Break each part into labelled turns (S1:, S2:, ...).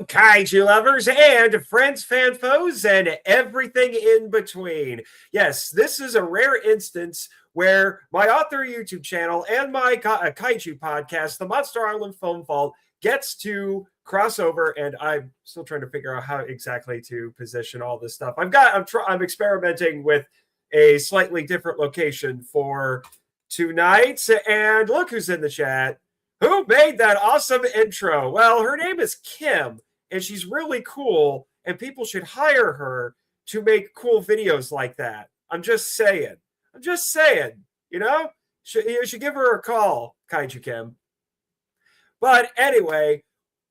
S1: kaiju lovers and friends, fan foes, and everything in between. Yes, this is a rare instance where my author YouTube channel and my kaiju podcast, the Monster Island Film Vault, gets to cross over, and I'm still trying to figure out how exactly to position all this stuff. I'm experimenting with a slightly different location for tonight, and look who's in the chat. Who made that awesome intro? Well, her name is Kim, and she's really cool, and people should hire her to make cool videos like that. I'm just saying. You know? You should give her a call, Kaiju Kim. But anyway,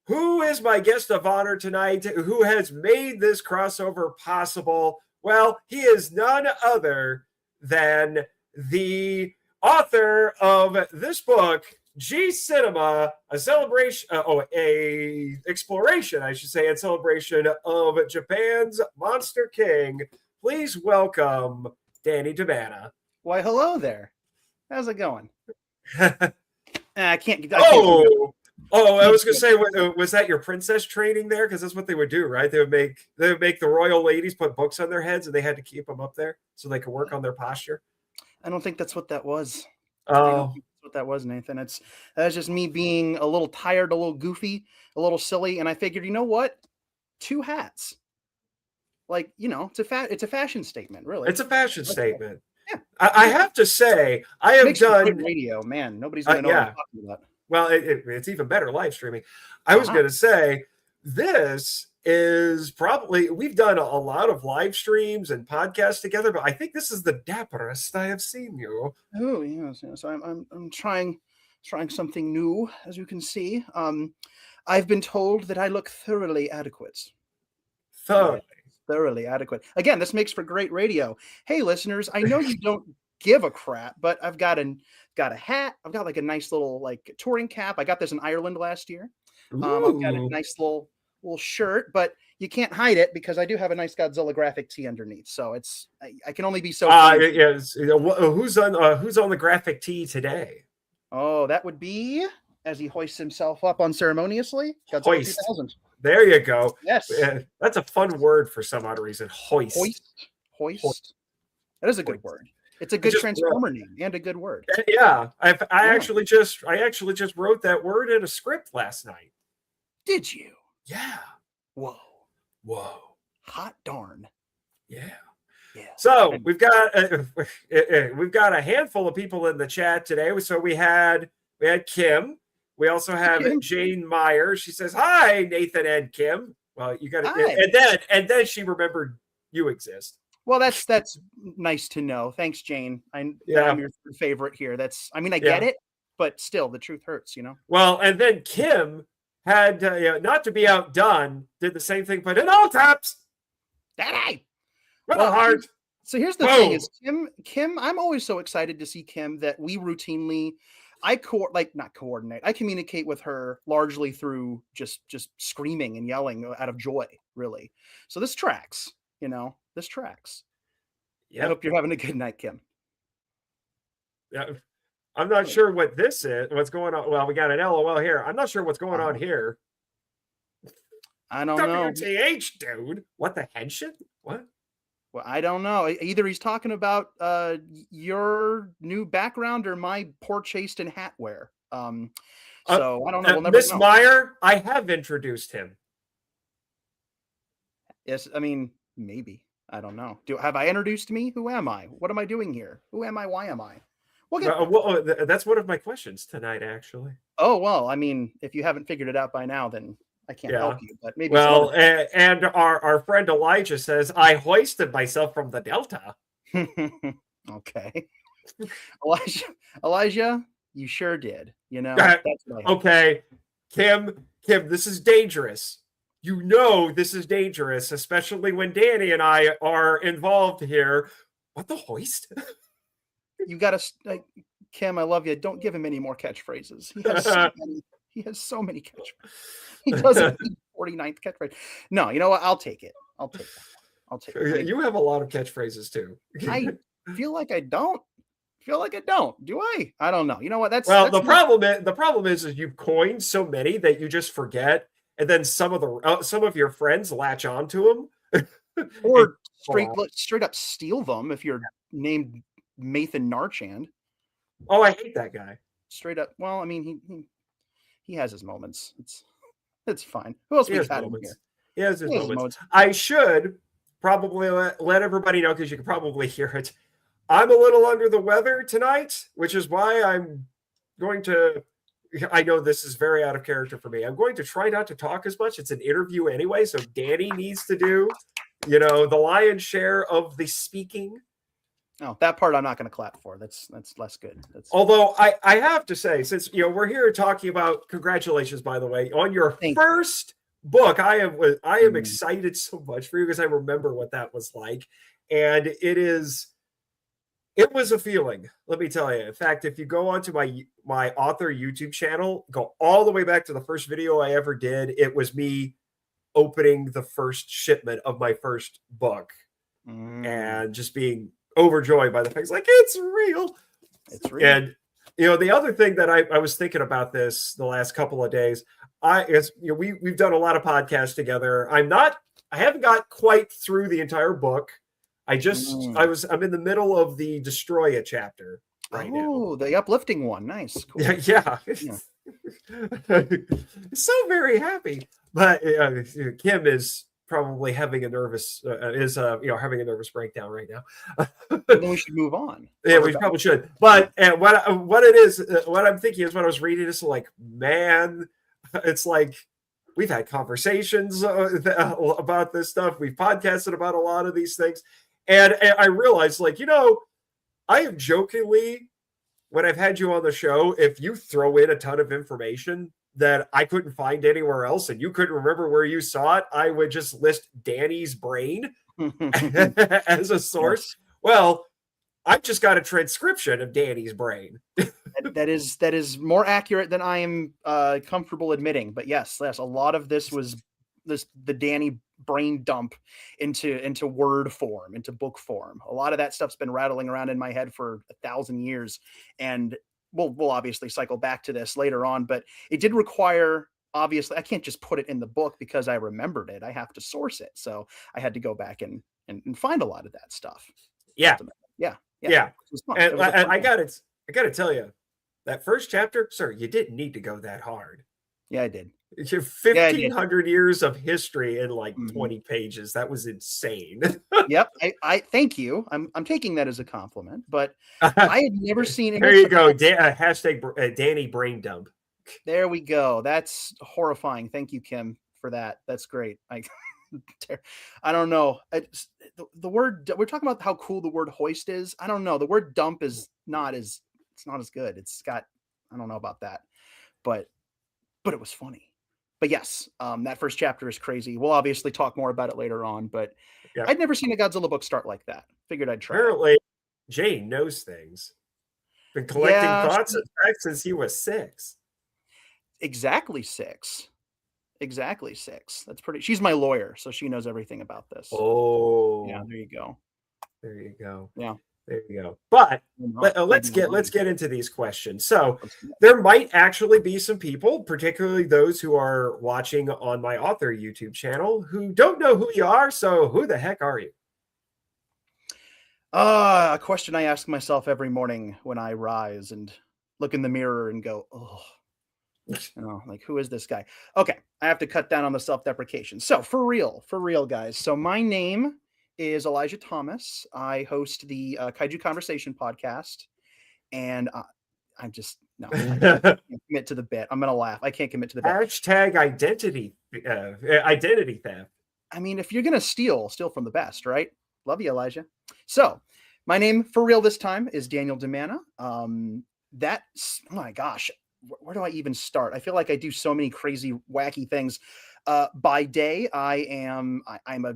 S1: who is my guest of honor tonight? Who has made this crossover possible? Well, he is none other than the author of this book, G Cinema, a celebration, a exploration, I should say, and celebration of Japan's Monster King. Please welcome Danny DiManna.
S2: Why, hello there. How's it going? I can't.
S1: I was going to say, was that your princess training there? Because that's what they would do, right? They would make the royal ladies put books on their heads, and they had to keep them up there so they could work on their posture.
S2: I don't think that's what that was.
S1: Oh,
S2: what that was, Nathan. That's just me being a little tired, a little goofy, a little silly, and I figured, you know what? 2 hats. Like, you know, it's a fashion statement, really.
S1: It's a fashion statement.
S2: Yeah.
S1: I have to say, I have done
S2: radio, man. Nobody's gonna know what I'm talking about.
S1: Well, it's even better live streaming. I was going to say, this is probably, we've done a lot of live streams and podcasts together, but I think this is the dapperest I have seen you.
S2: Oh, yes. I'm trying something new, as you can see. I've been told that I look thoroughly adequate. Thoroughly adequate. Again, this makes for great radio. Hey, listeners, I know you don't give a crap, but I've got a hat. I've got like a nice little like touring cap. I got this in Ireland last year. I've got a nice little shirt, but you can't hide it because I do have a nice Godzilla graphic tee underneath. So I can only be so.
S1: Yes. Who's on the graphic tee today?
S2: Oh, that would be, as he hoists himself up unceremoniously, Godzilla 2000.
S1: There you go.
S2: Yes,
S1: that's a fun word for some odd reason. Hoist.
S2: That is a good word. It's a good Transformer name and a good word.
S1: Yeah, I actually just wrote that word in a script last night.
S2: Did you?
S1: Yeah.
S2: Whoa. Hot darn.
S1: Yeah. So we've got a handful of people in the chat today. So we had Kim. We also have Jane Meyer. She says, "Hi, Nathan and Kim." Well, you got it, and then she remembered you exist.
S2: Well, that's nice to know. Thanks, Jane. I'm your favorite here. I get it, but still, the truth hurts, you know.
S1: Well, and then Kim had, not to be outdone, did the same thing, but in all caps.
S2: Daddy!
S1: With a heart.
S2: So here's the thing: is Kim? I'm always so excited to see Kim that we routinely, not coordinate. I communicate with her largely through just screaming and yelling out of joy, really. So this tracks, you know. This tracks. Yep. I hope you're having a good night, Kim.
S1: Yeah, I'm not sure what this is. What's going on? Well, we got an LOL here. I'm not sure what's going on here.
S2: I don't know.
S1: WTH, dude. What the Henshin? What?
S2: Well, I don't know. Either he's talking about your new background or my poor chaste and hat wear. So I don't know. We'll never
S1: Miss
S2: know.
S1: Meyer, I have introduced him.
S2: Yes, I mean, maybe. I don't know. Have I introduced me? Who am I? What am I doing here? Who am I? Why am I?
S1: That's one of my questions tonight, actually.
S2: Oh, well, I mean, if you haven't figured it out by now, then I can't help you. But maybe.
S1: Well, and our friend Elijah says, I hoisted myself from the Delta.
S2: Okay. Elijah, you sure did. You know.
S1: Okay. Kim, this is dangerous. You know this is dangerous, especially when Danny and I are involved here. What the hoist?
S2: You got to, Kim, I love you. Don't give him any more catchphrases. He has so many catchphrases. He doesn't need 49th catchphrase. No, you know what? I'll take it. I'll take it.
S1: You have a lot of catchphrases too.
S2: I feel like I don't. Do I? I don't know. You know what?
S1: The problem is you've coined so many that you just forget. and then some of your friends latch onto them,
S2: Or straight up steal them if you're named Mathan Narchand.
S1: Oh, I hate that guy.
S2: Straight up. Well, I mean, he has his moments. It's fine. Who else we got in here?
S1: He has his moments. I should probably let everybody know, because you can probably hear it. I'm a little under the weather tonight, which is why I'm going to. I know this is very out of character for me. I'm going to try not to talk as much. It's an interview anyway, so Danny needs to do, the lion's share of the speaking.
S2: Oh, that part I'm not going to clap for. That's less good.
S1: Although I have to say, since we're here talking about, congratulations, by the way, on your first book. I am excited so much for you, because I remember what that was like, and it was a feeling, let me tell you. In fact, if you go onto my author YouTube channel, go all the way back to the first video I ever did, it was me opening the first shipment of my first book and just being overjoyed by the fact, like, it's real.
S2: It's real.
S1: And the other thing that I was thinking about this the last couple of days, we've done a lot of podcasts together. I haven't got quite through the entire book. I'm in the middle of the Destroy a chapter right now.
S2: Oh, the uplifting one. Nice. Cool.
S1: Yeah. So very happy. But Kim is probably having a nervous breakdown right now.
S2: Then we should move on.
S1: Yeah, we probably should. But what it is, what I'm thinking is, when I was reading this, like, man, it's like we've had conversations about this stuff. We've podcasted about a lot of these things. And I realized, like, I have jokingly, when I've had you on the show, if you throw in a ton of information that I couldn't find anywhere else and you couldn't remember where you saw it, I would just list Danny's brain as a source. Well, I've just got a transcription of Danny's brain.
S2: that is more accurate than I am comfortable admitting. But yes, a lot of this was the Danny brain dump into word form, into book form. A lot of that stuff's been rattling around in my head for 1,000 years, and we'll obviously cycle back to this later on, but it did require, obviously, I can't just put it in the book because I remembered it. I have to source it. So I had to go back and find a lot of that stuff.
S1: Yeah.
S2: Yeah.
S1: And I got to tell you, that first chapter, sir, you didn't need to go that hard.
S2: Yeah, I did.
S1: It's your 1,500 years of history in like 20 pages. That was insane.
S2: Yep. I thank you. I'm taking that as a compliment, but I had never seen it.
S1: There you go. Hashtag Danny brain dump.
S2: There we go. That's horrifying. Thank you, Kim, for that. That's great. I don't know. The word, we're talking about how cool the word hoist is. I don't know. The word dump is not as good. It's got, I don't know about that, but it was funny. But yes, that first chapter is crazy. We'll obviously talk more about it later on, but I'd never seen a Godzilla book start like that. Figured I'd try.
S1: Apparently, Jay knows things. Been collecting thoughts and facts since he was 6.
S2: Exactly 6. That's pretty. She's my lawyer, so she knows everything about this.
S1: Oh,
S2: yeah. There you go. Yeah.
S1: There you go. But let's get into these questions. So there might actually be some people, particularly those who are watching on my author YouTube channel, who don't know who you are. So who the heck are you?
S2: A question I ask myself every morning when I rise and look in the mirror and go, oh, like, who is this guy? Okay, I have to cut down on the self-deprecation. So for real, guys. So my name is Elijah Thomas. I host the Kaiju Conversation podcast, and I can't commit to the bit. I'm gonna laugh. I can't commit to the bit.
S1: Hashtag identity theft.
S2: I mean, if you're gonna steal from the best, right? Love you, Elijah. So my name for real this time is Daniel DiManna. That's, oh my gosh, where do I even start? I feel like I do so many crazy, wacky things. By day, I'm a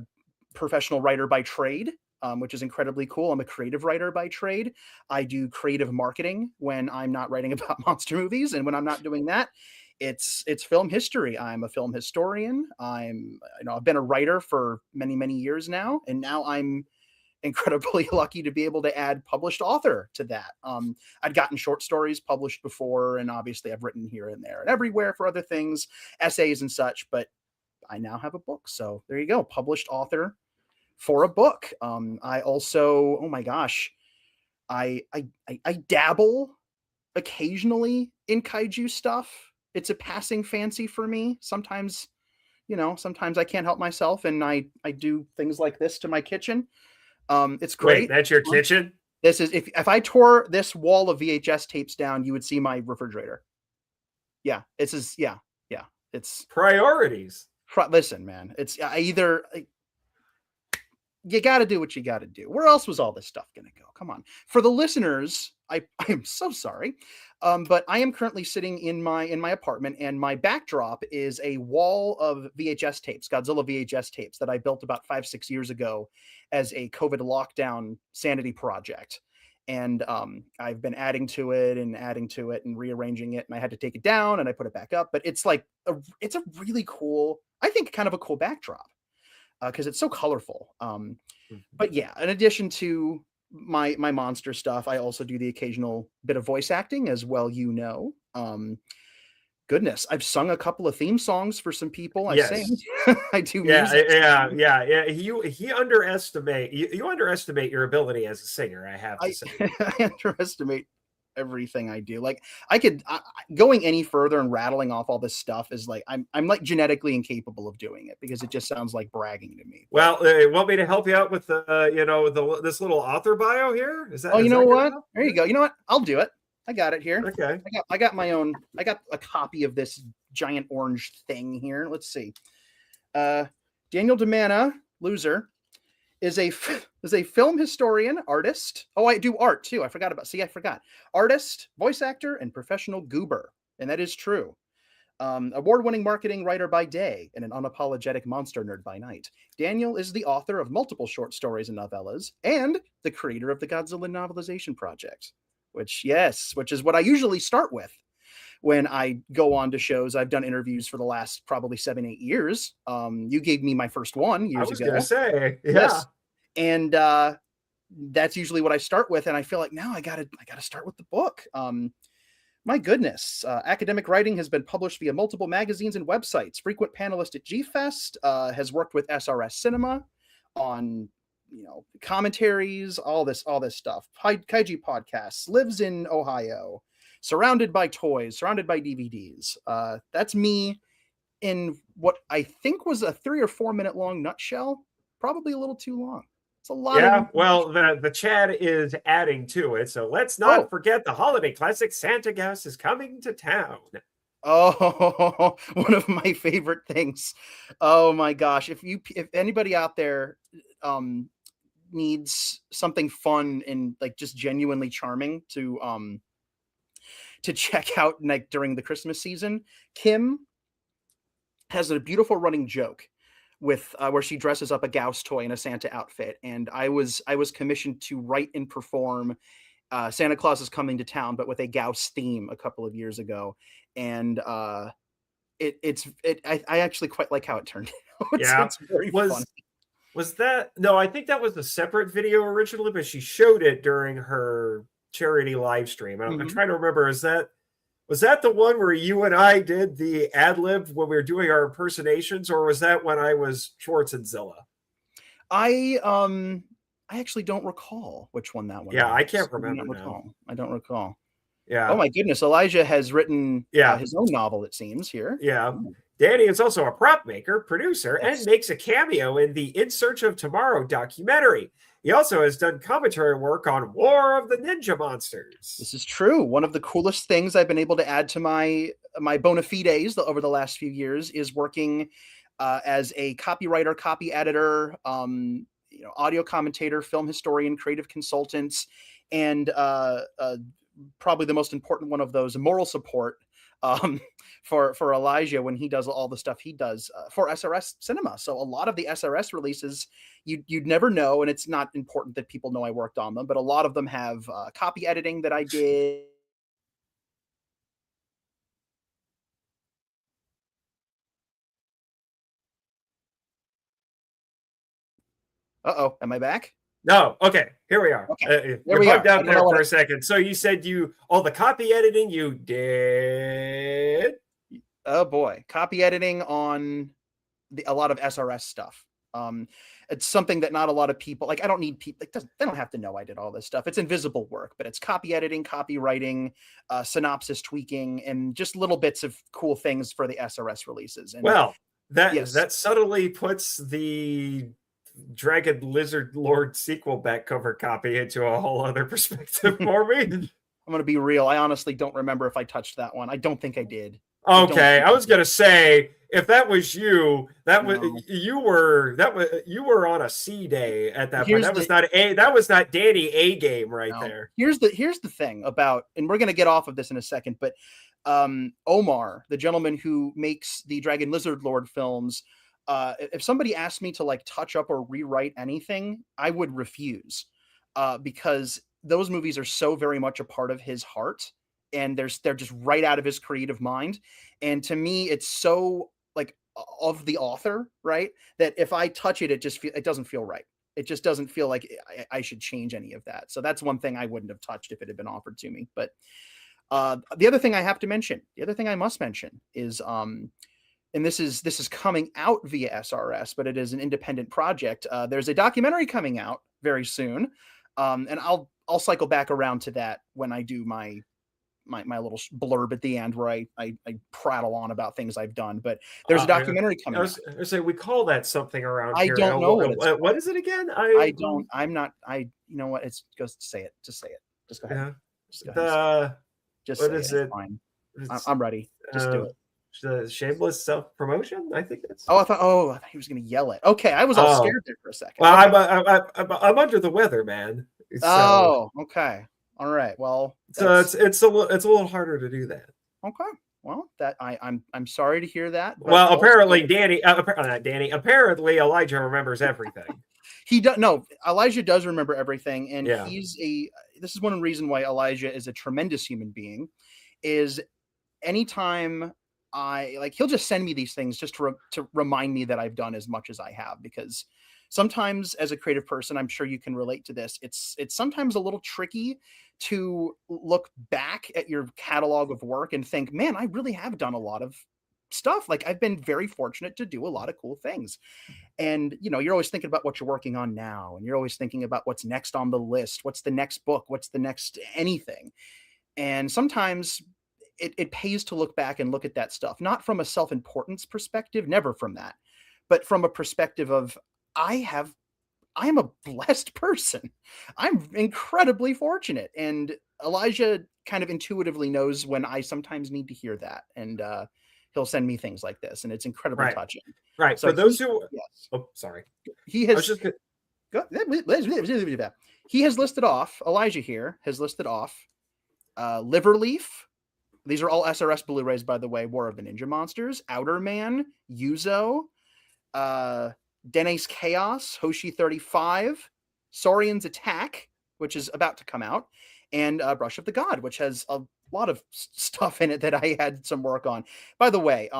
S2: professional writer by trade, which is incredibly cool. I'm a creative writer by trade. I do creative marketing when I'm not writing about monster movies, and when I'm not doing that, it's film history. I'm a film historian. I've been a writer for many years now, and now I'm incredibly lucky to be able to add published author to that. I'd gotten short stories published before, and obviously I've written here and there and everywhere for other things, essays and such, but I now have a book. So there you go, published author for a book. I also, oh my gosh, I dabble occasionally in kaiju stuff. It's a passing fancy for me. Sometimes, sometimes I can't help myself, and I do things like this to my kitchen. It's great.
S1: Wait, that's your kitchen?
S2: This is if I tore this wall of VHS tapes down, you would see my refrigerator. Yeah, it's
S1: priorities.
S2: Listen, man, it's you got to do what you got to do. Where else was all this stuff going to go? Come on. For the listeners, I am so sorry, but I am currently sitting in my apartment, and my backdrop is a wall of VHS tapes, Godzilla VHS tapes that I built about 5-6 years ago as a COVID lockdown sanity project. And I've been adding to it and rearranging it, and I had to take it down and I put it back up. But it's like it's a really cool, I think, kind of a cool backdrop. Because it's so colorful. But yeah, in addition to my monster stuff, I also do the occasional bit of voice acting as well. Goodness, I've sung a couple of theme songs for some people. I sing. I do music.
S1: Yeah. You underestimate your ability as a singer. I have to say,
S2: I underestimate everything I do. Like going any further and rattling off all this stuff is like I'm like genetically incapable of doing it, because it just sounds like bragging to me.
S1: Well, you want me to help you out with this little author bio here? Is that?
S2: Oh, you know what? There you go. You know what? I'll do it. I got it here.
S1: Okay.
S2: I got my own. I got a copy of this giant orange thing here. Let's see. Daniel DiManna, loser, is a film historian, artist. Oh, I do art too. I forgot. Artist, voice actor, and professional goober. And that is true. Award-winning marketing writer by day and an unapologetic monster nerd by night. Daniel is the author of multiple short stories and novellas, and the creator of the Godzilla Novelization Project, which is what I usually start with when I go on to shows. I've done interviews for the last probably 7-8 years. You gave me my first one years ago. I was
S1: going to say, yeah.
S2: Yes. And that's usually what I start with. And I feel like now I gotta start with the book. My goodness. Academic writing has been published via multiple magazines and websites. Frequent panelist at G-Fest, has worked with SRS Cinema on commentaries, all this stuff. Kaiju podcasts, lives in Ohio. Surrounded by toys, surrounded by DVDs. That's me in what I think was a 3 or 4 minute long nutshell. Probably a little too long. It's a lot.
S1: Yeah, well, the chat is adding to it. So let's not forget the holiday classic, Santa Claus is coming to town.
S2: Oh, one of my favorite things. Oh my gosh. If anybody out there needs something fun and like just genuinely charming to check out like during the Christmas season, Kim has a beautiful running joke with where she dresses up a Gauss toy in a Santa outfit, and I was commissioned to write and perform Santa Claus is Coming to Town, but with a Gauss theme a couple of years ago, and I actually quite like how it turned out. It's very funny.
S1: Was that? No, I think that was a separate video originally, but she showed it during her charity live stream. I'm trying to remember. Was that the one where you and I did the ad lib when we were doing our impersonations, or was that when I was Schwartz and Zilla?
S2: I actually don't recall which one that one.
S1: Yeah, was. I can't remember.
S2: I don't recall.
S1: Yeah.
S2: Oh my goodness, Elijah has written his own novel, it seems, here.
S1: Yeah. Danny is also a prop maker, producer, and makes a cameo in the In Search of Tomorrow documentary. He also has done commentary work on War of the Ninja Monsters.
S2: This is true. One of the coolest things I've been able to add to my bona fides over the last few years is working as a copywriter, copy editor, audio commentator, film historian, creative consultant, and probably the most important one of those, moral support for Elijah when he does all the stuff he does for SRS Cinema. So a lot of the SRS releases you'd never know, and it's not important that people know I worked on them, but a lot of them have copy editing that I did. Uh-oh, am I back?
S1: No, okay, here we are.
S2: Okay,
S1: You're bugged out there for a second. So you said all the copy editing you did.
S2: Oh boy, copy editing on a lot of SRS stuff. It's something that not a lot of people like. I don't need people. They don't have to know I did all this stuff. It's invisible work, but it's copy editing, copywriting, synopsis tweaking, and just little bits of cool things for the SRS releases. And
S1: well, that subtly puts the Dragon Lizard Lord sequel back cover copy into a whole other perspective for me.
S2: I'm gonna be real. I honestly don't remember if I touched that one. I don't think I did.
S1: Okay, I was gonna say if that was you, you were on a C day at that point. That was not Danny A game right there.
S2: Here's the thing about, and we're gonna get off of this in a second, but Omar, the gentleman who makes the Dragon Lizard Lord films, if somebody asked me to like touch up or rewrite anything, I would refuse, because those movies are so very much a part of his heart, and they're just right out of his creative mind. And to me, it's so like of the author, right? That if I touch it, it doesn't feel right. It just doesn't feel like I should change any of that. So that's one thing I wouldn't have touched if it had been offered to me. But the other thing I must mention is, and this is coming out via SRS, but it is an independent project. There's a documentary coming out very soon, and I'll cycle back around to that when I do my little blurb at the end where I prattle on about things I've done. But there's a documentary coming out.
S1: I was saying we call that something around
S2: here. I don't know
S1: what is it again?
S2: I'm not. You know what? It's just say it. Just say it. Just go ahead.
S1: Yeah.
S2: Just go ahead. Just what is it? Fine. I'm ready. Just do it.
S1: The shameless self-promotion, I think that's.
S2: I thought he was going to yell it. Okay, I was all scared there for a second.
S1: Well,
S2: okay.
S1: I'm under the weather, man.
S2: So, okay, all right. Well,
S1: so it's a little harder to do that.
S2: Okay, well, I'm sorry to hear that.
S1: Well, apparently apparently Elijah remembers everything.
S2: He does. No, Elijah does remember everything, and this is one reason why Elijah is a tremendous human being. Is anytime he'll just send me these things just to remind me that I've done as much as I have, because sometimes as a creative person, I'm sure you can relate to this. It's sometimes a little tricky to look back at your catalog of work and think, man, I really have done a lot of stuff. Like, I've been very fortunate to do a lot of cool things. And, you're always thinking about what you're working on now. And you're always thinking about what's next on the list. What's the next book? What's the next anything? And sometimes it pays to look back and look at that stuff, not from a self-importance perspective, never from that, but from a perspective of, I am a blessed person. I'm incredibly fortunate. And Elijah kind of intuitively knows when I sometimes need to hear that. And he'll send me things like this, and it's incredibly touching.
S1: Right. So for those who, oh, sorry.
S2: He has he has listed off, Elijah here has listed off Liverleaf. These are all SRS Blu-rays, by the way. War of the Ninja Monsters, Outer Man, Yuzo, Dene's Chaos, Hoshi 35, Saurian's Attack, which is about to come out, and Brush of the God, which has a lot of stuff in it that I had some work on. By the way,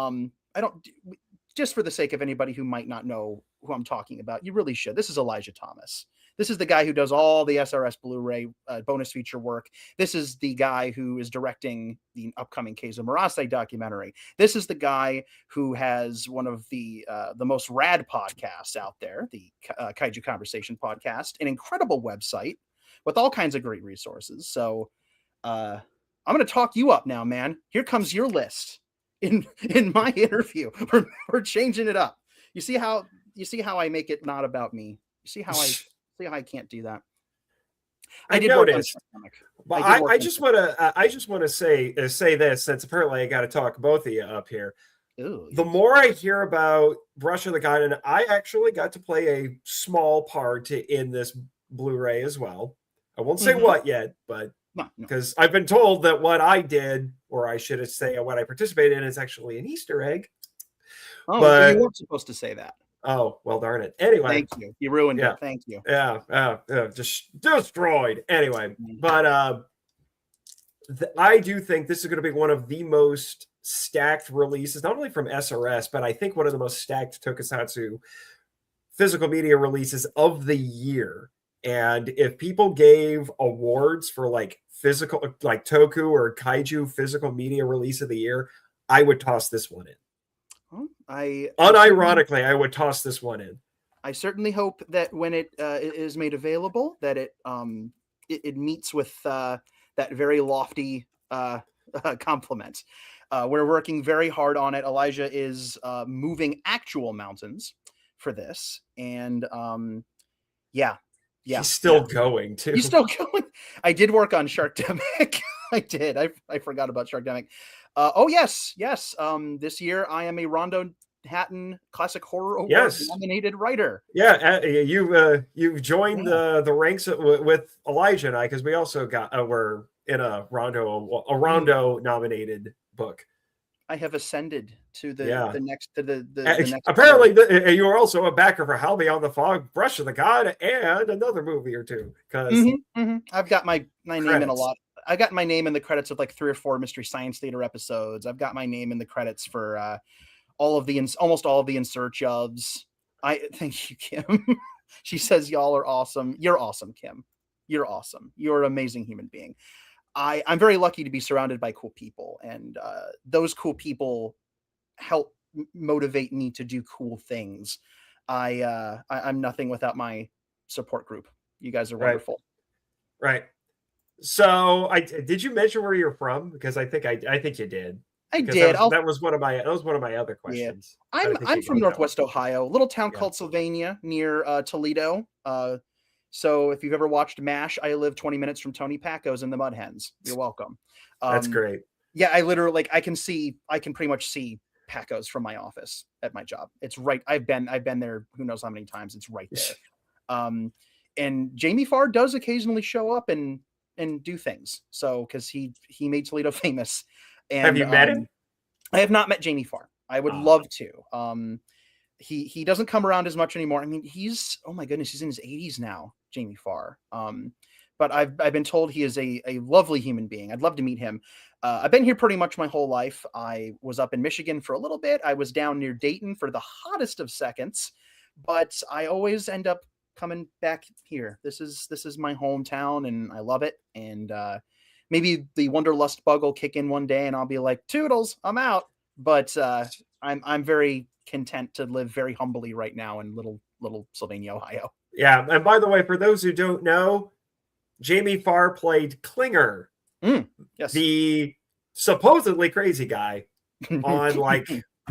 S2: just for the sake of anybody who might not know who I'm talking about, you really should. This is Elijah Thomas. This is the guy who does all the SRS Blu-ray bonus feature work. This is the guy who is directing the upcoming Keizo Murase documentary. This is the guy who has one of the most rad podcasts out there, the Kaiju Conversation podcast, an incredible website with all kinds of great resources. So I'm going to talk you up now, man. Here comes your list in my interview. We're changing it up. You see how I make it not about me. You see how I can't do that.
S1: I did notice. But I just want to say this, since apparently I got to talk both of you up here.
S2: Ooh,
S1: the more I hear about Brush of the God, and I actually got to play a small part in this Blu-ray as well. I won't say what yet, but because I've been told that what I did, or I should say what I participated in, is actually an Easter egg.
S2: Oh, but you weren't supposed to say that.
S1: Oh, well, darn it. Anyway.
S2: Thank you. You ruined it. Thank you.
S1: Yeah. Just destroyed. Anyway, but I do think this is going to be one of the most stacked releases, not only from SRS, but I think one of the most stacked Tokusatsu physical media releases of the year. And if people gave awards for like physical, like Toku or Kaiju physical media release of the year, I would toss this one in.
S2: Well,
S1: Unironically, I would toss this one in.
S2: I certainly hope that when it is made available, that it meets with that very lofty compliment. We're working very hard on it. Elijah is moving actual mountains for this, and
S1: he's still going too.
S2: He's still going. I did work on Sharkdemic. I did. I forgot about Sharkdemic. Oh yes. This year I am a Rondo Hatton Classic Horror Award nominated writer.
S1: Yeah, you've joined the ranks with Elijah and I, because we also were in a Rondo nominated book.
S2: I have ascended to the next the next.
S1: Apparently, you are also a backer for Hal Beyond the Fog, Brush of the God, and another movie or two. Because
S2: I've got my name in a lot. I got my name in the credits of like 3 or 4 Mystery Science Theater episodes. I've got my name in the credits for almost all of the In Search ofs. Thank you, Kim. She says y'all are awesome. You're awesome, Kim. You're awesome. You're an amazing human being. I'm very lucky to be surrounded by cool people, and those cool people help motivate me to do cool things. I'm nothing without my support group. You guys are wonderful.
S1: Right. So, did you mention where you're from? Because I think you did.
S2: I did.
S1: That was one of my other questions.
S2: Yeah. I'm from Northwest Ohio, a little town called Sylvania near Toledo. So if you've ever watched MASH, I live 20 minutes from Tony Packo's and the Mud Hens. You're welcome.
S1: That's great.
S2: Yeah, I literally I can pretty much see Packo's from my office at my job. It's right. I've been there who knows how many times. It's right there. And Jamie Farr does occasionally show up and do things. So because he made Toledo famous. And
S1: have you met him?
S2: I have not met Jamie Farr. I would love to. He doesn't come around as much anymore. I mean, he's oh my goodness, he's in his 80s now, Jamie Farr. But I've been told he is a lovely human being. I'd love to meet him. I've been here pretty much my whole life. I was up in Michigan for a little bit. I was down near Dayton for the hottest of seconds, but I always end up coming back here. This is my hometown, and I love it. And maybe the wanderlust bug will kick in one day, and I'll be like, "Toodles, I'm out." But I'm very content to live very humbly right now in little Sylvania, Ohio.
S1: Yeah, and by the way, for those who don't know, Jamie Farr played Klinger,
S2: yes,
S1: the supposedly crazy guy on like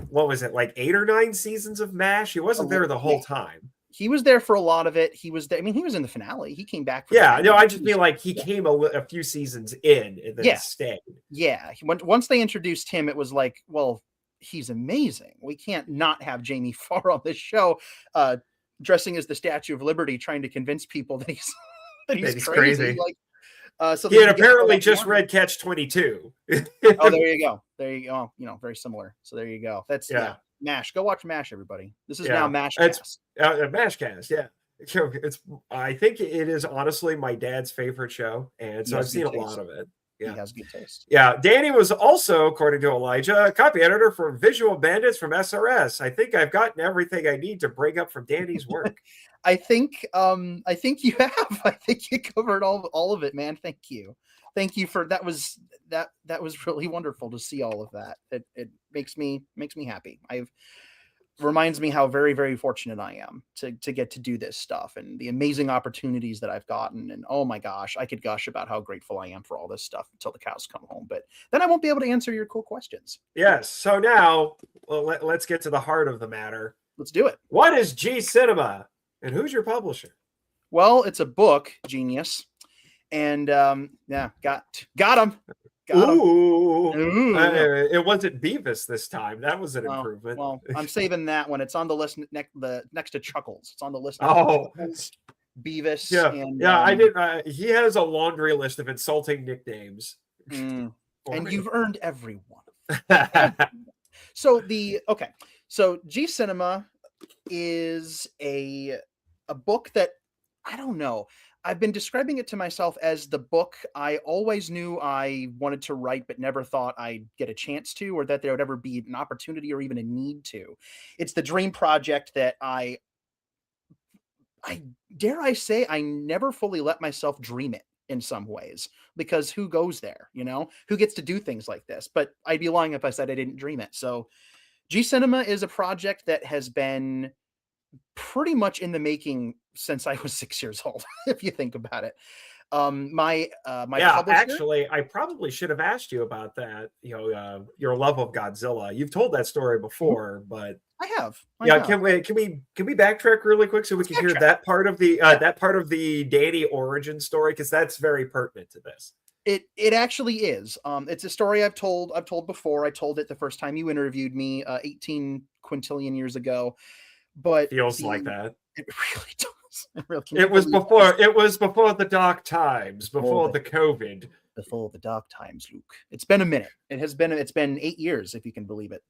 S1: what was it, like 8 or 9 seasons of MASH? He wasn't there the whole time.
S2: He was there for a lot of it. He was there. I mean, he was in the finale. He came back.
S1: I just mean like he came a few seasons in and then stayed.
S2: Yeah. Once they introduced him, it was like, well, he's amazing. We can't not have Jamie Farr on this show, dressing as the Statue of Liberty, trying to convince people that he's crazy. Like, so
S1: he had apparently just read Catch-22.
S2: Oh, there you go. Very similar. So there you go. That's MASH. Go watch MASH, everybody. This is now MASHcast.
S1: MASHcast, yeah. I think it is honestly my dad's favorite show, and so I've seen a lot of it. Yeah.
S2: He has good taste.
S1: Yeah, Danny was also, according to Elijah, a copy editor for Visual Bandits from SRS. I think I've gotten everything I need to bring up from Danny's work.
S2: I think you have. I think you covered all of it, man. Thank you for that. Was really wonderful to see all of that. It makes me happy. Reminds me how very, very fortunate I am to get to do this stuff and the amazing opportunities that I've gotten. And oh my gosh, I could gush about how grateful I am for all this stuff until the cows come home. But then I won't be able to answer your cool questions.
S1: Yes. So now let's get to the heart of the matter.
S2: Let's do it.
S1: What is G Cinema and who's your publisher?
S2: Well, it's a book, genius. And got him.
S1: Ooh. It wasn't Beavis this time. That was an improvement.
S2: Well, I'm saving that one. It's on the list next to Chuckles. It's on the list.
S1: Chuckles,
S2: Beavis.
S1: Yeah, I did. He has a laundry list of insulting nicknames.
S2: And you've earned every one. So G Cinema is a book that I don't know. I've been describing it to myself as the book I always knew I wanted to write, but never thought I'd get a chance to, or that there would ever be an opportunity or even a need to. It's the dream project that I I dare I say I never fully let myself dream it in some ways, because who goes there, you know? Who gets to do things like this? But I'd be lying if I said I didn't dream it. So G Cinema is a project that has been pretty much in the making since I was 6 years old, if you think about it. My
S1: Yeah,
S2: publisher.
S1: actually, I probably should have asked you about that. Your love of Godzilla. You've told that story
S2: Mhm.
S1: before, but
S2: I have. I
S1: yeah,
S2: have.
S1: can we backtrack really quick so we
S2: Let's
S1: can hear
S2: backtrack. Yeah.
S1: that part of the deity origin story, because that's very pertinent to this.
S2: It actually is. It's a story I've told before. I told it the first time you interviewed me, 18 quintillion years ago. But
S1: Feels like
S2: the
S1: that.
S2: it really does. It really, can you believe
S1: It was before the dark times,
S2: all
S1: before the COVID.
S2: before the dark times, Luke? It's been a minute. It's been 8 years, if you can believe it.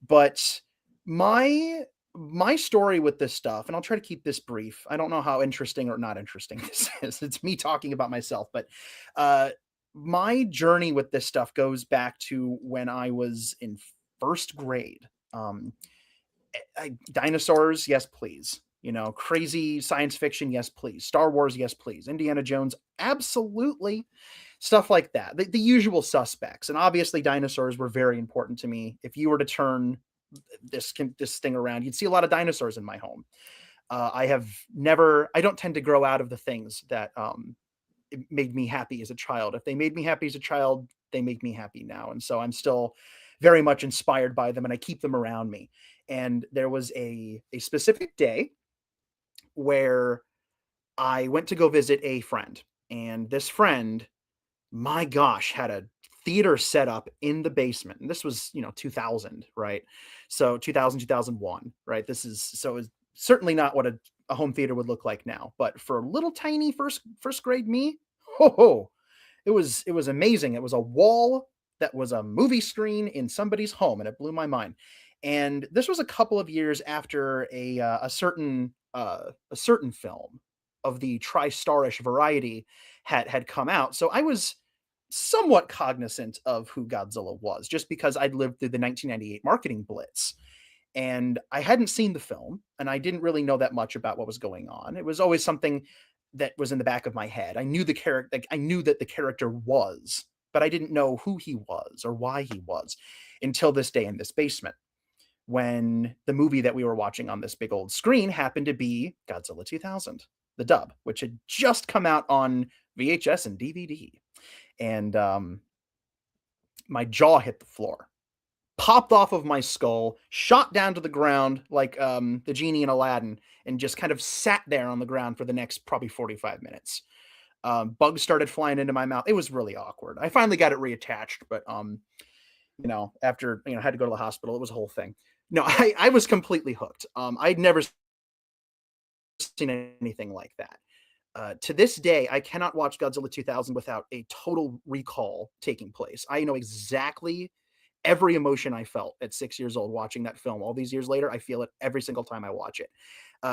S2: But my my story with this stuff, and I'll try to keep this brief. I don't know how interesting or not interesting this is. It's me talking about myself, but uh my journey with this stuff goes back to when I was in first grade. Dinosaurs, yes, please. You know, crazy science fiction, yes, please. Star Wars, yes, please. Indiana Jones, absolutely. Stuff like that. The usual suspects. And obviously, dinosaurs were very important to me. If you were to turn this thing around, you'd see a lot of dinosaurs in my home. I don't tend to grow out of the things that it made me happy as a child. If they made me happy as a child, they make me happy now. And so I'm still very much inspired by them, and I keep them around me. And there was a specific day where I went to go visit a friend. And this friend, my gosh, had a theater set up in the basement. And this was, 2000, right? So 2000, 2001, right? It's certainly not what a home theater would look like now. But for little tiny first grade me, ho, it was amazing. It was a wall that was a movie screen in somebody's home, and it blew my mind. And this was a couple of years after a certain film of the tri-starish variety had come out. So I was somewhat cognizant of who Godzilla was, just because I'd lived through the 1998 marketing blitz. And I hadn't seen the film, and I didn't really know that much about what was going on. It was always something that was in the back of my head. I knew the character, like, I knew that the character was, but I didn't know who he was or why he was until this day in this basement, when the movie that we were watching on this big old screen happened to be Godzilla 2000, the dub, which had just come out on VHS and DVD. And my jaw hit the floor, popped off of my skull, shot down to the ground like the genie in Aladdin, and just kind of sat there on the ground for the next probably 45 minutes. Bugs started flying into my mouth. It was really awkward. I finally got it reattached, but after had to go to the hospital. It was a whole thing. No, I was completely hooked. I'd never seen anything like that. To this day, I cannot watch Godzilla 2000 without a total recall taking place. I know exactly every emotion I felt at 6 years old watching that film. All these years later, I feel it every single time I watch it.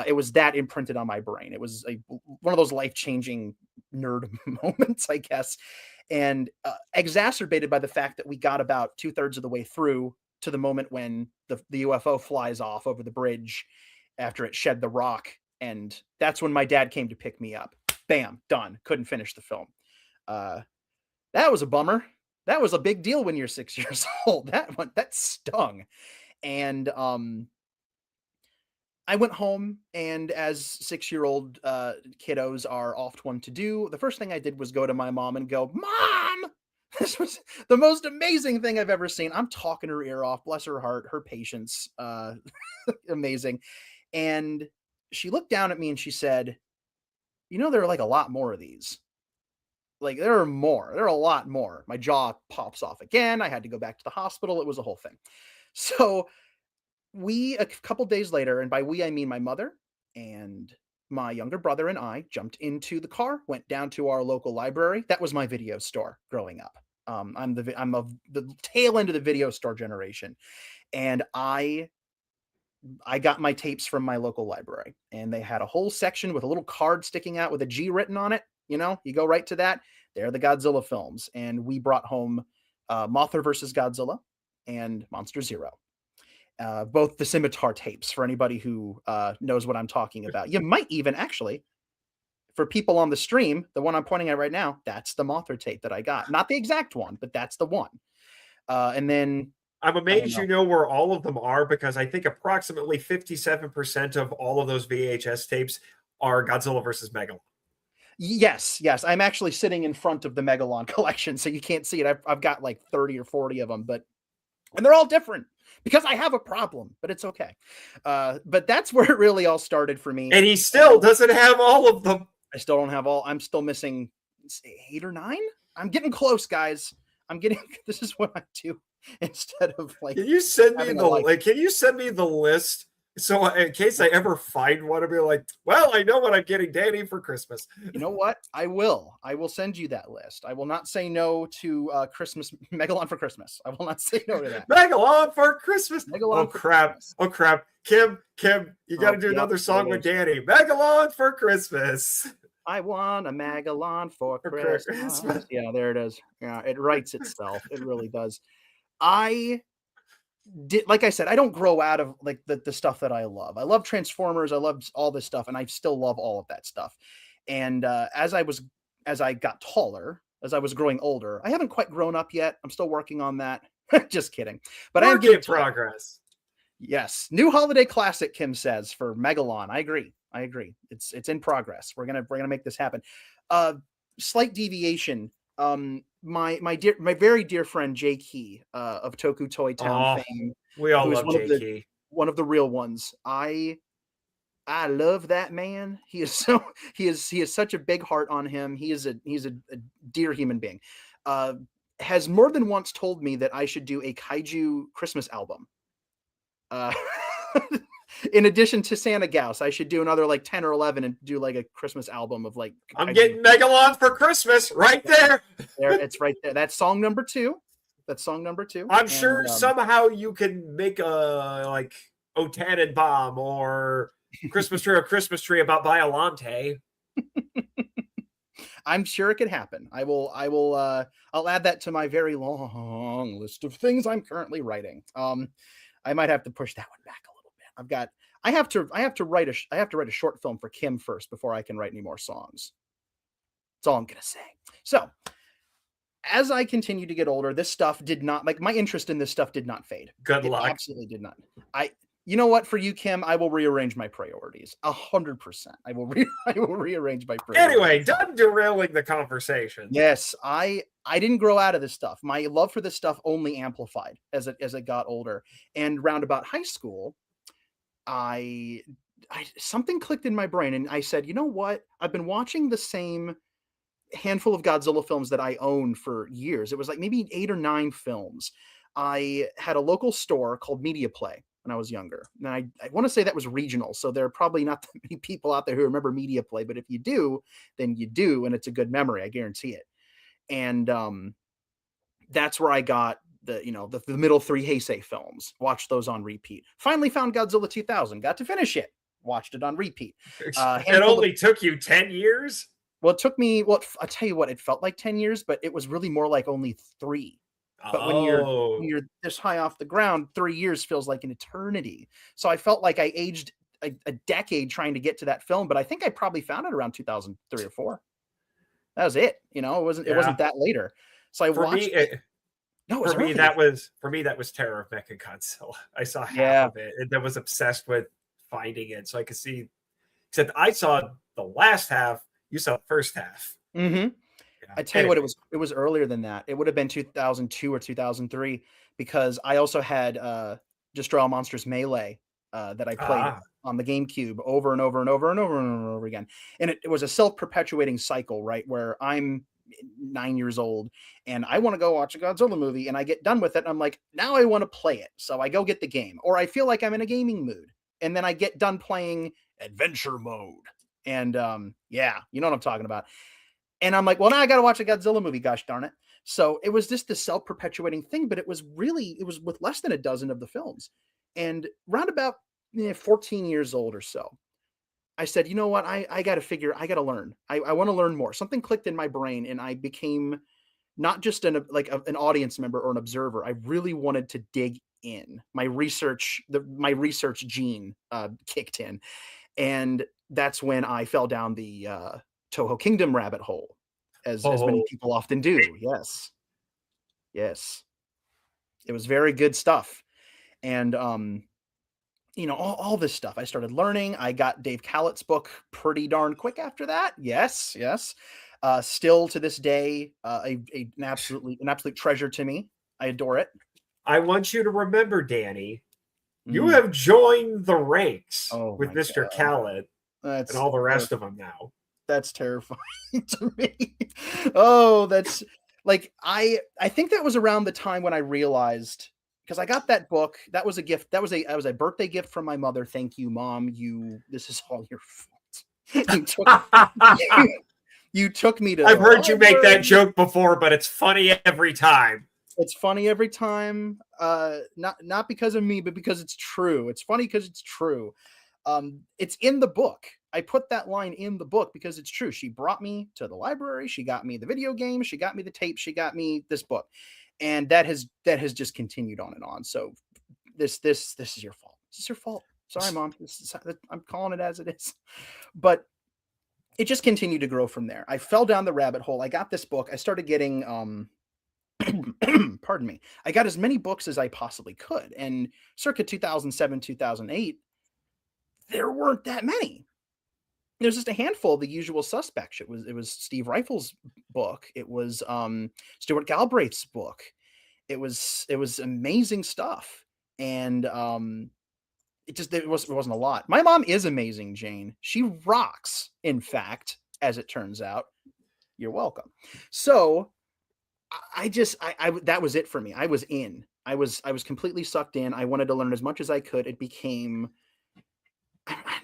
S2: It was that imprinted on my brain. It was one of those life-changing nerd moments, I guess, and exacerbated by the fact that we got about 2/3 of the way through to the moment when the UFO flies off over the bridge after it shed the rock, and that's when my dad came to pick me up. Bam, done. Couldn't finish the film. Uh, that was a bummer. That was a big deal when you're 6 years old. That stung. And I went home, and as 6-year-old kiddos are oft one to do, the first thing I did was go to my mom and go, "Mom, this was the most amazing thing I've ever seen." I'm talking her ear off, bless her heart, her patience, amazing. And she looked down at me and she said, "There are like a lot more of these. Like, there are more. There are a lot more." My jaw pops off again. I had to go back to the hospital. It was a whole thing. So a couple days later, and by we, I mean my mother and my younger brother and I jumped into the car, went down to our local library. That was my video store growing up. I'm of the tail end of the video store generation. And I got my tapes from my local library, and they had a whole section with a little card sticking out with a G written on it. You go right to that. They're the Godzilla films. And we brought home Mothra versus Godzilla and Monster Zero. both the Scimitar tapes for anybody who knows what I'm talking about. You might even actually, for people on the stream, the one I'm pointing at right now, that's the Mothra tape that I got. Not the exact one, but that's the one. And then
S1: I'm amazed you know where all of them are, because I think approximately 57% of all of those VHS tapes are Godzilla versus Megalon.
S2: Yes. I'm actually sitting in front of the Megalon collection, so you can't see it. I've got like 30 or 40 of them, and they're all different because I have a problem, but it's okay. But that's where it really all started for me.
S1: And he still doesn't have all of them.
S2: I still don't have all. I'm still missing 8 or 9. I'm getting close, guys. This is what I do instead of like.
S1: Can you send me the list? So in case I ever find one, I'll be like, well, I know what I'm getting Danny for Christmas.
S2: You know what? I will send you that list. I will not say no to Christmas Megalon for Christmas. I will not say no to that.
S1: Megalon for Christmas.
S2: Megalon
S1: Christmas. Oh crap. Kim, you got to do another song with Danny. Megalon for Christmas.
S2: I want a Megalon for Christmas. Yeah, there it is. Yeah, it writes itself. It really does. Like I said, I don't grow out of like the stuff that I love. I love Transformers. I love all this stuff, and I still love all of that stuff. And as I got taller, as I was growing older, I haven't quite grown up yet. I'm still working on that. Just kidding. But I am getting
S1: progress.
S2: Yes, new holiday classic, Kim says, for Megalon. I agree. It's in progress. We're gonna make this happen. Slight deviation. My very dear friend Jay Key of Toku Toy Town fame.
S1: We all love Jay Key.
S2: One of the real ones. I love that man. He is such a big heart on him. He's a dear human being. Has more than once told me that I should do a kaiju Christmas album. In addition to Santa Gauss, I should do another like 10 or 11 and do like a Christmas album of like.
S1: I'm getting Megalon for Christmas right there.
S2: It's right there. That's song number 2.
S1: I'm sure somehow you can make a like O Tannenbaum or Christmas Tree about Biollante.
S2: I'm sure it could happen. I'll add that to my very long list of things I'm currently writing. I might have to push that one back a little bit. I have to write a short film for Kim first before I can write any more songs. That's all I'm gonna say. So as I continue to get older, this stuff did not, like, my interest in this stuff did not fade.
S1: Good luck.
S2: Absolutely did not. You know what, for you, Kim, I will rearrange my priorities 100%. I will rearrange my priorities.
S1: Anyway, done derailing the conversation.
S2: Yes, I didn't grow out of this stuff. My love for this stuff only amplified as it got older. And round about high school, I something clicked in my brain, and I said, you know what? I've been watching the same handful of Godzilla films that I owned for years. It was like maybe 8 or 9 films. I had a local store called Media Play when I was younger. And I want to say that was regional. So there are probably not that many people out there who remember Media Play, but if you do, then you do. And it's a good memory. I guarantee it. And that's where I got the middle 3 Heisei films, watched those on repeat. Finally found Godzilla 2000, got to finish it, watched it on repeat.
S1: It only took you 10 years?
S2: Well, it took me, I'll tell you what, it felt like 10 years, but it was really more like only 3. But when you're this high off the ground, 3 years feels like an eternity. So I felt like I aged a decade trying to get to that film, but I think I probably found it around 2003 or 4. That was it. It wasn't that later. So I watched it. No, for me that was Terror of Mechagodzilla. I saw half of it and I was obsessed with finding it so I could see. Except I saw the last half. You saw the first half. Mm-hmm. Yeah. I tell you what, it was earlier than that. It would have been 2002 or 2003 because I also had Destroy All Monsters Melee that I played on the GameCube over and over and over and over and over again. And it was a self-perpetuating cycle, right? Where I'm 9 years old and I want to go watch a Godzilla movie and I get done with it and I'm like, now I want to play it. So I go get the game, or I feel like I'm in a gaming mood and then I get done playing adventure mode. And you know what I'm talking about. And I'm like, well, now I got to watch a Godzilla movie, gosh darn it. So it was just this self-perpetuating thing, but it was with less than a dozen of the films. And round about 14 years old or so, I said, you know what? I got to learn. I want to learn more. Something clicked in my brain and I became not just an audience member or an observer. I really wanted to dig in. My research gene kicked in, and that's when I fell down the Toho Kingdom rabbit hole, as many people often do. Yes, it was very good stuff, and all this stuff I started learning. I got Dave Callett's book pretty darn quick after that. Yes. Still to this day, an absolute treasure to me. I adore it.
S1: I want you to remember, Danny, you have joined the ranks with Mr. Callett and all the rest of them now.
S2: That's terrifying to me. Oh, that's like, I think that was around the time when I realized, because I got that book. That was a gift. That was a birthday gift from my mother. Thank you, Mom. This is all your fault. You took me to.
S1: I've heard you make that joke before, but it's funny every time.
S2: It's funny every time. Not because of me, but because it's true. It's funny because it's true. It's in the book. I put that line in the book because it's true. She brought me to the library. She got me the video game. She got me the tape. She got me this book, and that has just continued on and on. So this is your fault. This is your fault. Sorry, Mom. I'm calling it as it is. But it just continued to grow from there. I fell down the rabbit hole. I got this book. I started getting pardon me. I got as many books as I possibly could. And circa 2007, 2008, there weren't that many. There's just a handful of the usual suspects. It was Steve Rifle's book. It was Stuart Galbraith's book. It was amazing stuff. And it wasn't a lot. My mom is amazing, Jane. She rocks, in fact, as it turns out. You're welcome. So I that was it for me. I was in. I was completely sucked in. I wanted to learn as much as I could. It became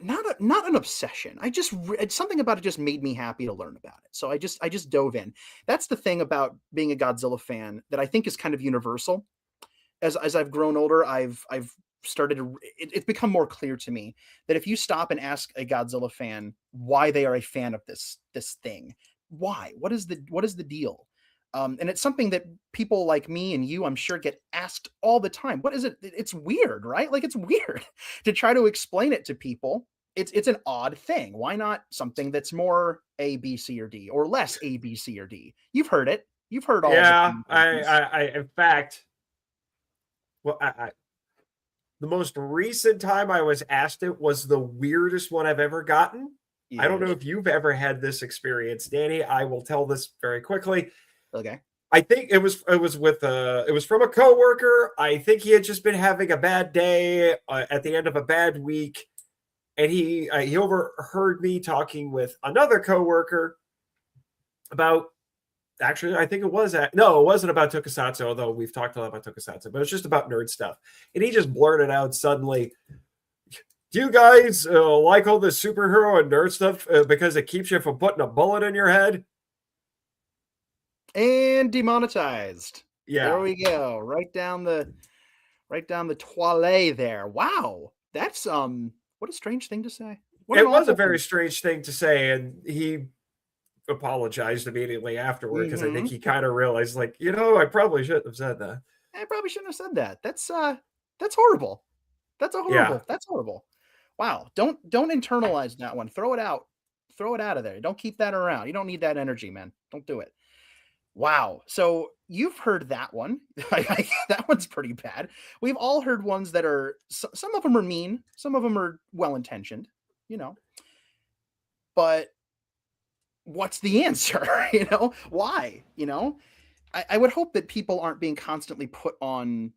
S2: not an obsession. It's something about it just made me happy to learn about it. So I just dove in. That's the thing about being a Godzilla fan that I think is kind of universal. As I've grown older, I've started to, it's become more clear to me that if you stop and ask a Godzilla fan why they are a fan of this thing, why, what is the deal? And it's something that people like me and you, I'm sure, get asked all the time. What is it? It's weird, right? Like, it's weird to try to explain it to people. It's an odd thing. Why not something that's more A, B, C, or D, or less A, B, C, or D? You've heard it. You've heard all.
S1: Yeah, I in fact, well, the most recent time I was asked it was the weirdest one I've ever gotten. Yes. I don't know if you've ever had this experience, Danny. I will tell this very quickly.
S2: Okay.
S1: I think it was from a coworker. I think he had just been having a bad day at the end of a bad week, and he overheard me talking with another coworker about. Actually, I think it wasn't about Tokusatsu, although we've talked a lot about Tokusatsu, but it was just about nerd stuff. And he just blurted out suddenly, "Do you guys like all this superhero and nerd stuff because it keeps you from putting a bullet in your head?"
S2: And demonetized.
S1: Yeah.
S2: There we go. Right down the toilet there. Wow. That's what a strange thing to say.
S1: It was a very strange thing to say, and he apologized immediately afterward because I think he kind of realized, like, I probably shouldn't have said that.
S2: I probably shouldn't have said that. That's horrible. That's horrible. Wow. Don't internalize that one. Throw it out. Throw it out of there. Don't keep that around. You don't need that energy, man. Don't do it. Wow. So you've heard that one. That one's pretty bad. We've all heard ones that are, some of them are mean. Some of them are well-intentioned, but what's the answer? Why? I would hope that people aren't being constantly put on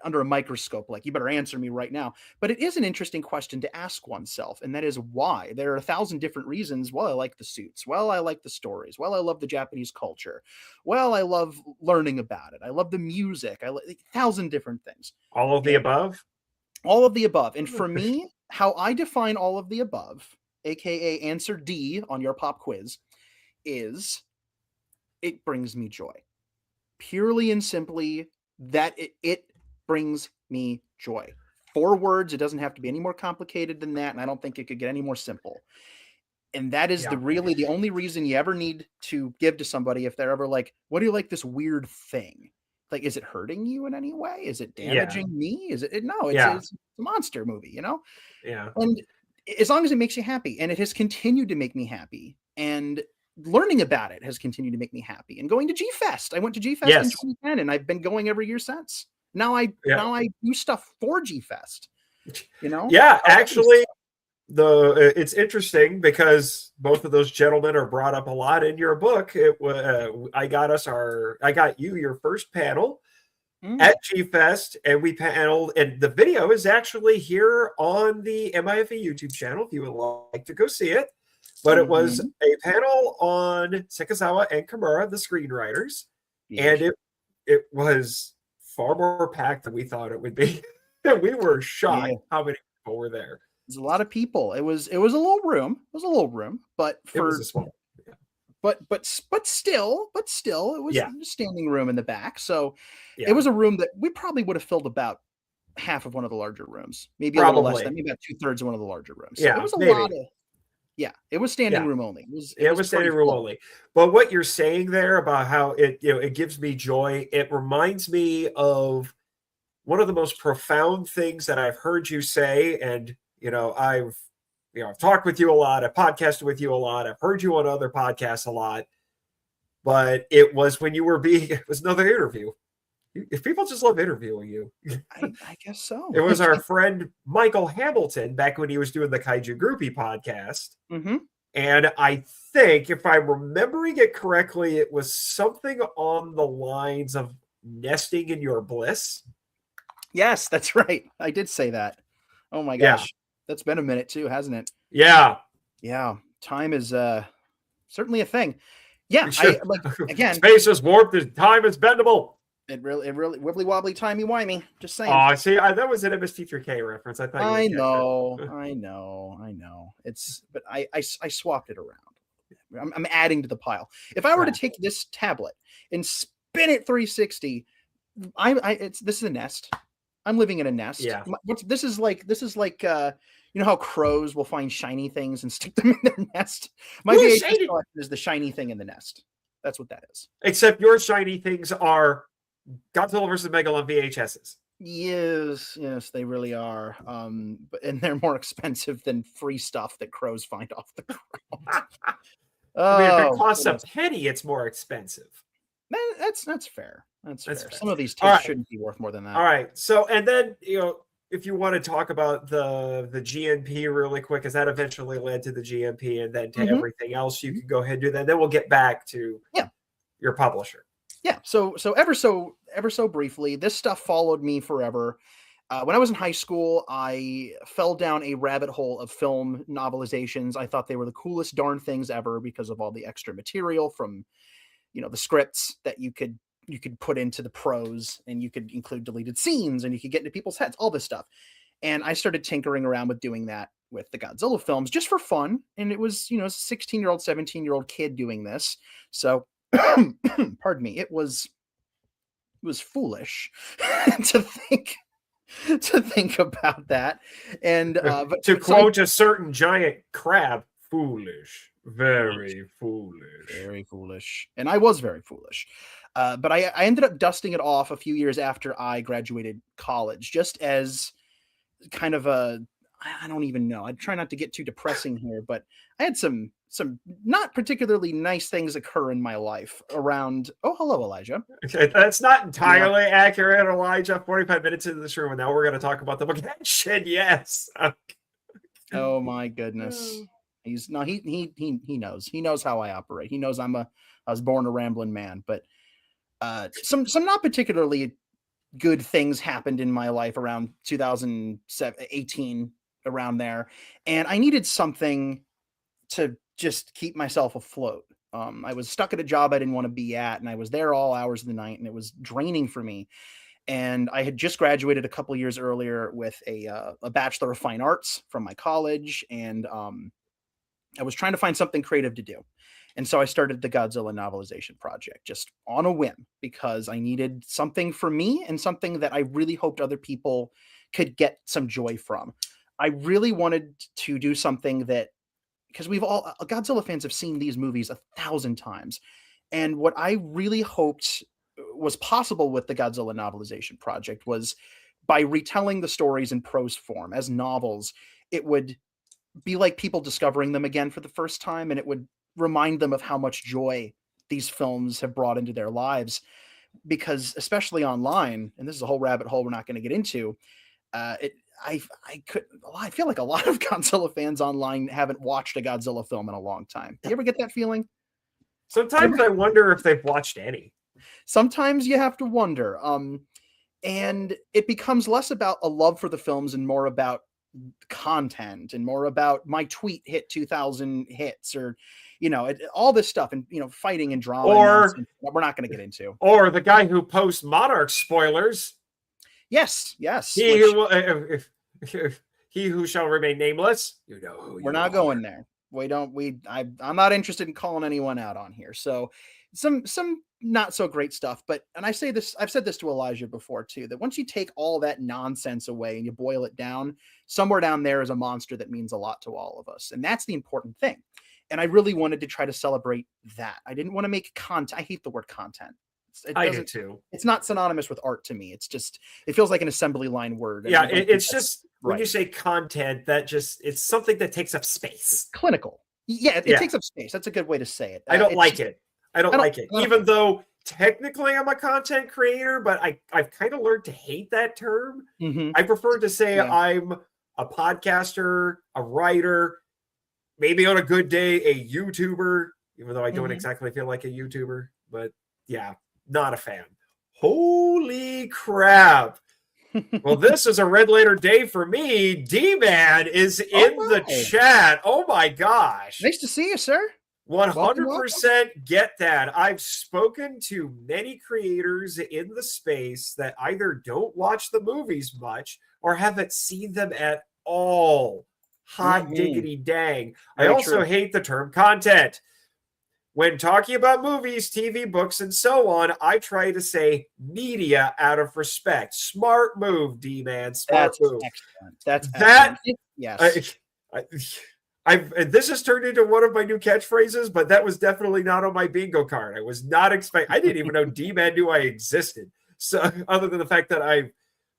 S2: under a microscope, like, you better answer me right now. But it is an interesting question to ask oneself, and that is why. There are 1,000 different reasons. Well, I like the suits. Well, I like the stories. Well, I love the Japanese culture. Well, I love learning about it. I love the music. I like 1,000 different things.
S1: All of the above?
S2: All of the above. And for me, how I define all of the above, aka answer D on your pop quiz, is it brings me joy. Purely and simply, that it brings me joy. 4 words. It doesn't have to be any more complicated than that, and I don't think it could get any more simple. And that is the only reason you ever need to give to somebody if they're ever like, what do you like this weird thing? Like, is it hurting you in any way? Is it damaging me? Is it no, it's a monster movie, you know?
S1: Yeah.
S2: And as long as it makes you happy, and it has continued to make me happy, and learning about it has continued to make me happy. And going to G Fest. I went to G Fest in 2010 and I've been going every year since. Now I do stuff for G Fest. You know?
S1: Yeah, actually it's interesting because both of those gentlemen are brought up a lot in your book. It was I got you your first panel at G Fest, and we paneled, and the video is actually here on the MIFV YouTube channel if you would like to go see it. But it was a panel on Sekizawa and Kimura, the screenwriters, and it was far more packed than we thought it would be. We were shocked how many people were there.
S2: There's a lot of people. It was a little room. It was a little room, but
S1: it was a small.
S2: But still, it was a standing room in the back. So it was a room that we probably would have filled about half of one of the larger rooms, maybe a little less than, maybe about 2/3 of one of the larger rooms. So it was a lot of. Yeah, it was standing room only. It was
S1: standing room only. But what you're saying there about how it gives me joy, it reminds me of one of the most profound things that I've heard you say. And I've talked with you a lot, I've podcasted with you a lot, I've heard you on other podcasts a lot. But it was when you were it was another interview. If people just love interviewing you.
S2: I guess so.
S1: It was our friend Michael Hamilton back when he was doing the Kaiju Groupie podcast. And I think, if I'm remembering it correctly, it was something on the lines of nesting in your bliss.
S2: Yes, that's right. I did say that. Oh my gosh. That's been a minute too, hasn't it?
S1: Yeah.
S2: Yeah. Time is certainly a thing. Yeah. Again.
S1: Space is warped and time is bendable.
S2: It really wibbly wobbly timey wimey. Just saying.
S1: Oh, see, that was an MST3K reference. I thought.
S2: I know. But I swapped it around. I'm adding to the pile. If I were to take this tablet and spin it 360, this is a nest. I'm living in a nest.
S1: Yeah.
S2: This is like you know how crows will find shiny things and stick them in their nest. My VHS collection is the shiny thing in the nest. That's what that is.
S1: Except your shiny things are Godzilla vs. Megalon VHSs.
S2: Yes, they really are. And they're more expensive than free stuff that crows find off the ground.
S1: I mean, if it costs a penny, it's more expensive.
S2: That's fair. That's fair. Some of these tapes shouldn't be worth more than that.
S1: All right. So, and then if you want to talk about the GNP really quick, as that eventually led to the GNP and then to everything else, you can go ahead and do that. Then we'll get back to your publisher.
S2: Yeah. So ever so briefly, this stuff followed me forever. When I was in high school, I fell down a rabbit hole of film novelizations. I thought they were the coolest darn things ever because of all the extra material from, the scripts that you could put into the prose, and you could include deleted scenes, and you could get into people's heads, all this stuff. And I started tinkering around with doing that with the Godzilla films just for fun. And it was, a 16-year-old, 17-year-old kid doing this. So pardon me, it was foolish to think about that. And
S1: to quote a certain giant crab, foolish, very foolish.
S2: And I was very foolish. But I ended up dusting it off a few years after I graduated college, just as kind of I don't even know. I try not to get too depressing here, but I had some not particularly nice things occur in my life around. Oh, hello, Elijah.
S1: Okay, that's not entirely accurate, Elijah. 45 minutes into this room, and now we're going to talk about the book. Shit, yes.
S2: Oh my goodness. He knows. He knows how I operate. He knows I was born a rambling man. But some not particularly good things happened in my life around 2018, around there, and I needed something to just keep myself afloat. I was stuck at a job I didn't want to be at, and I was there all hours of the night, and it was draining for me. And I had just graduated a couple years earlier with a Bachelor of Fine Arts from my college, and I was trying to find something creative to do. And so I started the Godzilla Novelization Project just on a whim, because I needed something for me and something that I really hoped other people could get some joy from. I really wanted to do something that because we've all Godzilla fans have seen these movies 1,000 times. And what I really hoped was possible with the Godzilla Novelization Project was by retelling the stories in prose form as novels, it would be like people discovering them again for the first time, and it would remind them of how much joy these films have brought into their lives. Because especially online, and this is a whole rabbit hole we're not going to get into, I feel like a lot of Godzilla fans online haven't watched a Godzilla film in a long time. Do you ever get that feeling?
S1: Sometimes I wonder if they've watched any.
S2: Sometimes you have to wonder. And it becomes less about a love for the films and more about content and more about my tweet hit 2,000 hits, or all this stuff, and fighting and drama,
S1: or
S2: we're not going to get into.
S1: Or the guy who posts Monarch spoilers.
S2: Yes.
S1: He who shall remain nameless. You know who
S2: we're not going there. I'm not interested in calling anyone out on here. So some not so great stuff, and I've said this to Elijah before too, that once you take all that nonsense away and you boil it down, somewhere down there is a monster that means a lot to all of us. And that's the important thing. And I really wanted to try to celebrate that. I didn't want to make content. I hate the word content.
S1: I do too.
S2: It's not synonymous with art to me. It's just, it feels like an assembly line word.
S1: Yeah, it's just, when you say content, it's something that takes up space.
S2: Clinical. Yeah, it takes up space. That's a good way to say it.
S1: I don't like it. Even though technically I'm a content creator, but I've kind of learned to hate that term.
S2: Mm-hmm.
S1: I prefer to say I'm a podcaster, a writer, maybe on a good day, a YouTuber, even though I don't exactly feel like a YouTuber, but yeah, not a fan. Holy crap. Well, this is a red letter day for me. DiManna is in the chat. Oh my gosh.
S2: Nice to see you, sir.
S1: 100% get that. I've spoken to many creators in the space that either don't watch the movies much or haven't seen them at all. Hot diggity dang. I also hate the term content. When talking about movies, TV, books, and so on, I try to say media out of respect. Smart move, DiManna. Smart move.
S2: Excellent. That's excellent. Yes.
S1: This has turned into one of my new catchphrases, but that was definitely not on my bingo card. I was not expecting. I didn't even know DiManna knew I existed. So, other than the fact that I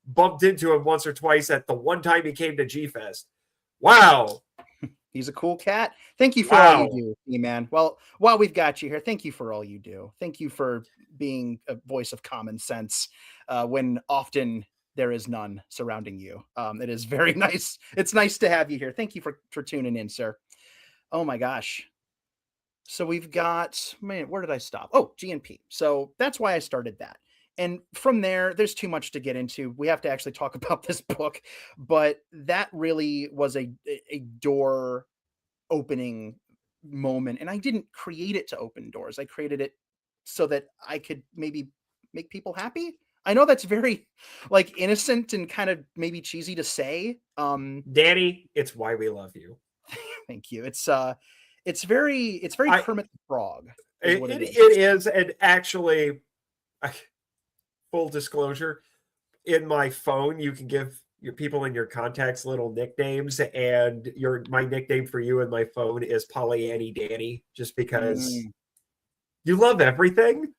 S1: bumped into him once or twice at the one time he came to G-Fest. Wow.
S2: He's a cool cat. Thank you for all you do, DiManna. Well, while we've got you here, thank you for all you do. Thank you for being a voice of common sense when often there is none surrounding you. It is very nice. It's nice to have you here. Thank you for tuning in, sir. Oh my gosh. So we've got, where did I stop? Oh, GNP. So that's why I started that. And from there, there's too much to get into. We have to actually talk about this book, but that really was a door opening moment. And I didn't create it to open doors. I created it so that I could maybe make people happy. I know that's very innocent and kind of maybe cheesy to say.
S1: Danny, it's why we love you.
S2: Thank you. It's very Kermit the Frog.
S1: It is. And actually, full disclosure, in my phone, you can give your people in your contacts little nicknames, and my nickname for you in my phone is Pollyanny Danny, just because you love everything.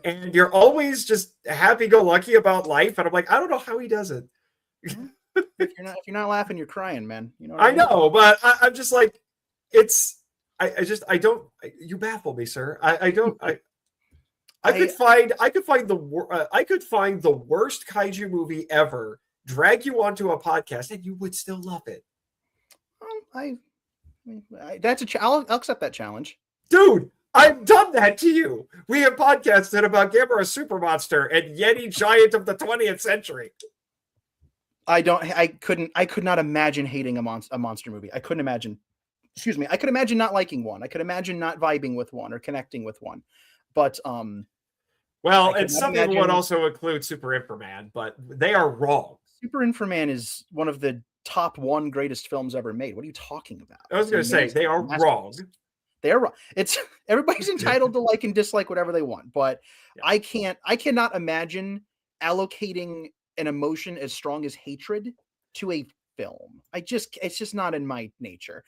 S1: And you're always just happy-go-lucky about life, and I'm like, I don't know how he does it.
S2: If you're not laughing, you're crying, man. You know what
S1: I know, but I'm just like, I don't. You baffle me, sir. I could find the worst kaiju movie ever, drag you onto a podcast, and you would still love it.
S2: I'll accept that challenge,
S1: dude. I've done that to you. We have podcasted about Gamera Super Monster and Yeti Giant of the 20th century.
S2: I could not imagine hating a monster movie. I couldn't imagine. Excuse me. I could imagine not liking one. I could imagine not vibing with one or connecting with one. But
S1: well, and some people would also include Super Inframan, but they are wrong.
S2: Super Inframan is one of the top 1 greatest films ever made. What are you talking about?
S1: I was going to say they are wrong.
S2: They're wrong. It's everybody's entitled to like and dislike whatever they want, but I cannot imagine allocating an emotion as strong as hatred to a film. It's just not in my nature.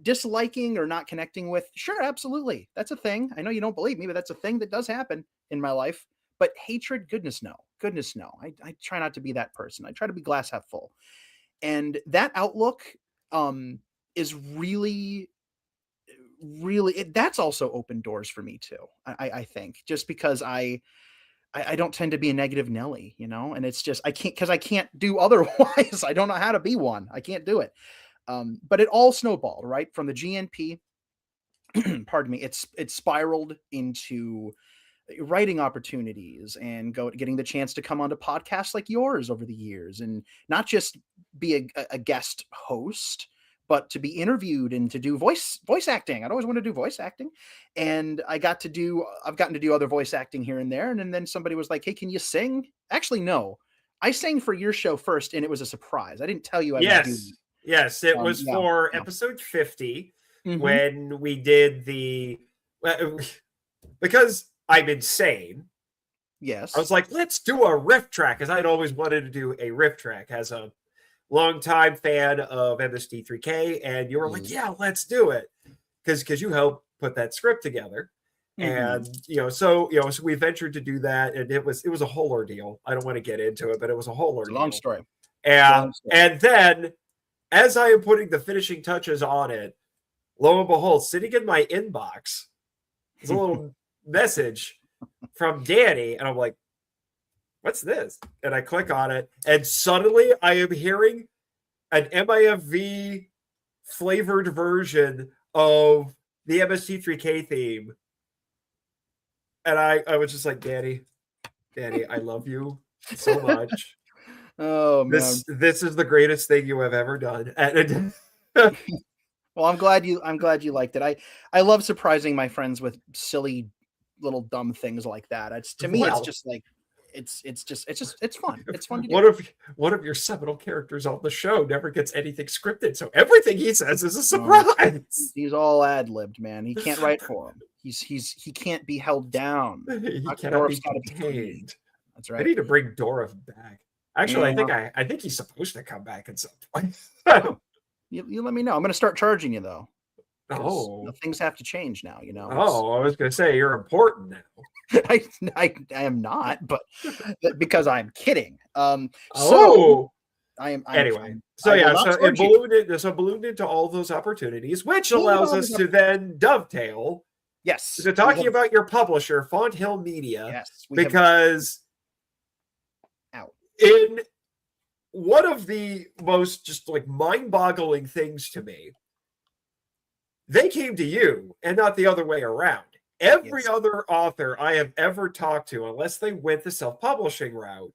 S2: disliking or not connecting with, sure, absolutely. That's a thing. I know you don't believe me, but that's a thing that does happen in my life. But hatred, goodness no. Goodness no. I try not to be that person. I try to be glass half full. And that outlook is really, that's also opened doors for me too. I think, just because I don't tend to be a negative Nelly, you know, and it's just, I can't do otherwise. I don't know how to be one. I can't do it. But it all snowballed, right? From the GNP, pardon me, it spiraled into writing opportunities and getting the chance to come onto podcasts like yours over the years, and not just be a guest host, but to be interviewed and to do voice acting. I'd always wanted to do voice acting, and I've gotten to do other voice acting here and there. And then somebody was like, "Hey, can you sing?" Actually, no, I sang for your show first, and it was a surprise. I didn't tell you I was doing.
S1: Yes, it was for episode 50 when we did because I'm insane.
S2: Yes.
S1: I was like, let's do a riff track, because I'd always wanted to do a riff track as a longtime fan of MSD3K. And you were like, yeah, let's do it. Because you helped put that script together. And, so we ventured to do that. And it was a whole ordeal. I don't want to get into it, but it was a whole ordeal.
S2: It's a long story.
S1: And then, as I am putting the finishing touches on it, lo and behold, sitting in my inbox is a little message from Danny, and I'm like, what's this? And I click on it, and suddenly I am hearing an MIFV flavored version of the MST3K theme. And I was just like, Danny, I love you so much.
S2: Oh man,
S1: this is the greatest thing you have ever done.
S2: Well, I'm glad you liked it. I love surprising my friends with silly little dumb things like that. It's just like it's fun. It's fun to do.
S1: One of your seminal characters on the show never gets anything scripted, so everything he says is a surprise.
S2: He's all ad-libbed, man. He can't write for him. He can't be held down.
S1: He cannot be contained.
S2: That's right.
S1: I need to bring Dorif back. Actually, I think he's supposed to come back at some point.
S2: You let me know. I'm going to start charging you though.
S1: Oh,
S2: things have to change now, you know.
S1: Oh, I was going to say you're important now.
S2: I am not, but because I'm kidding. I am
S1: anyway. So it ballooned into all those opportunities, which allows us to then dovetail.
S2: Yes.
S1: To talking about your publisher, Font Hill Media.
S2: Yes.
S1: Because in one of the most just like mind-boggling things to me, they came to you and not the other way around. Every other author I have ever talked to, unless they went the self-publishing route,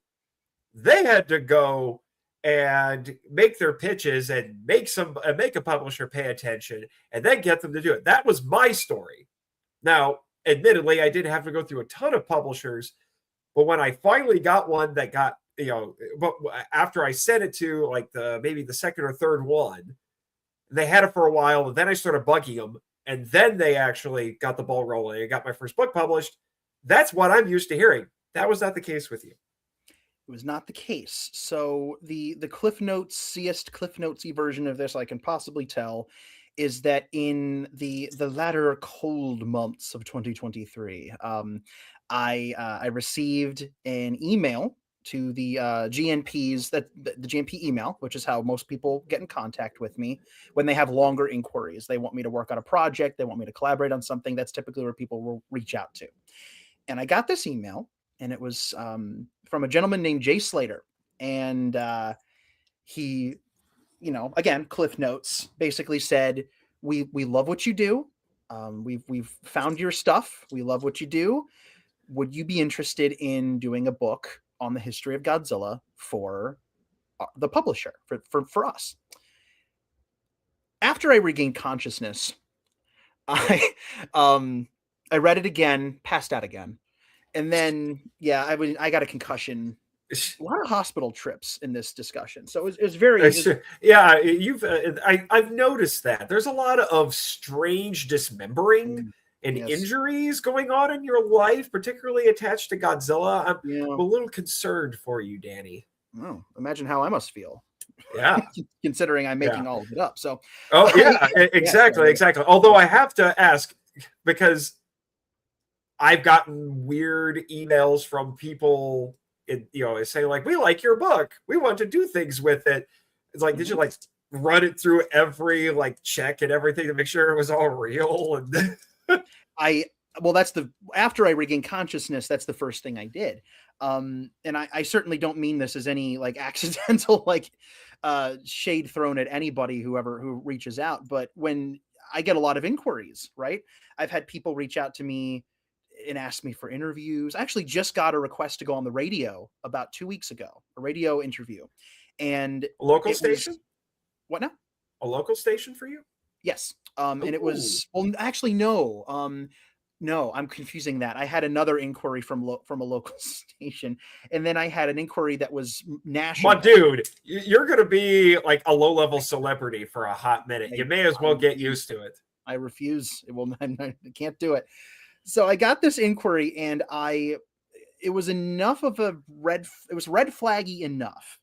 S1: they had to go and make their pitches and make a publisher pay attention and then get them to do it. That was my story. Now, admittedly, I didn't have to go through a ton of publishers, but when I finally got one that got, but after I sent it to like maybe the second or third one, they had it for a while, and then I started bugging them, and then they actually got the ball rolling. I got my first book published. That's what I'm used to hearing. That was not the case with you.
S2: It was not the case. So the Cliff Notes-iest, Cliff Notes-y version of this I can possibly tell is that in the latter cold months of 2023, I received an email to the GNPs, the GNP email, which is how most people get in contact with me when they have longer inquiries. They want me to work on a project. They want me to collaborate on something. That's typically where people will reach out to. And I got this email, and it was from a gentleman named Jay Slater. And he, again, Cliff Notes, basically said, we love what you do. We've found your stuff. We love what you do. Would you be interested in doing a book on the history of Godzilla for the publisher, for us? After I regained consciousness, I read it again, passed out again. And then, I got a concussion. A lot of hospital trips in this discussion. So it was very...
S1: I've noticed that. There's a lot of strange dismembering and injuries going on in your life, particularly attached to Godzilla. I'm a little concerned for you, Danny.
S2: Oh, imagine how I must feel.
S1: Yeah.
S2: Considering I'm making all of it up. So,
S1: oh yeah, exactly, exactly. Although I have to ask, because I've gotten weird emails from people, saying like, "We like your book. We want to do things with it." It's like, did you like run it through every like check and everything to make sure it was all real? And
S2: after I regained consciousness, that's the first thing I did. And I certainly don't mean this as any like accidental like shade thrown at anybody who reaches out. But when I get a lot of inquiries, right? I've had people reach out to me and ask me for interviews. I actually just got a request to go on the radio about 2 weeks ago, a radio interview. And
S1: a local station?
S2: What now?
S1: A local station for you?
S2: Yes. And it was, well, actually, no. No, I'm confusing that. I had another inquiry from a local station, and then I had an inquiry that was national.
S1: My dude, you're going to be like a low-level celebrity for a hot minute. You may as well get used to it.
S2: I refuse. I can't do it. So I got this inquiry, and it was enough of it was red flaggy enough.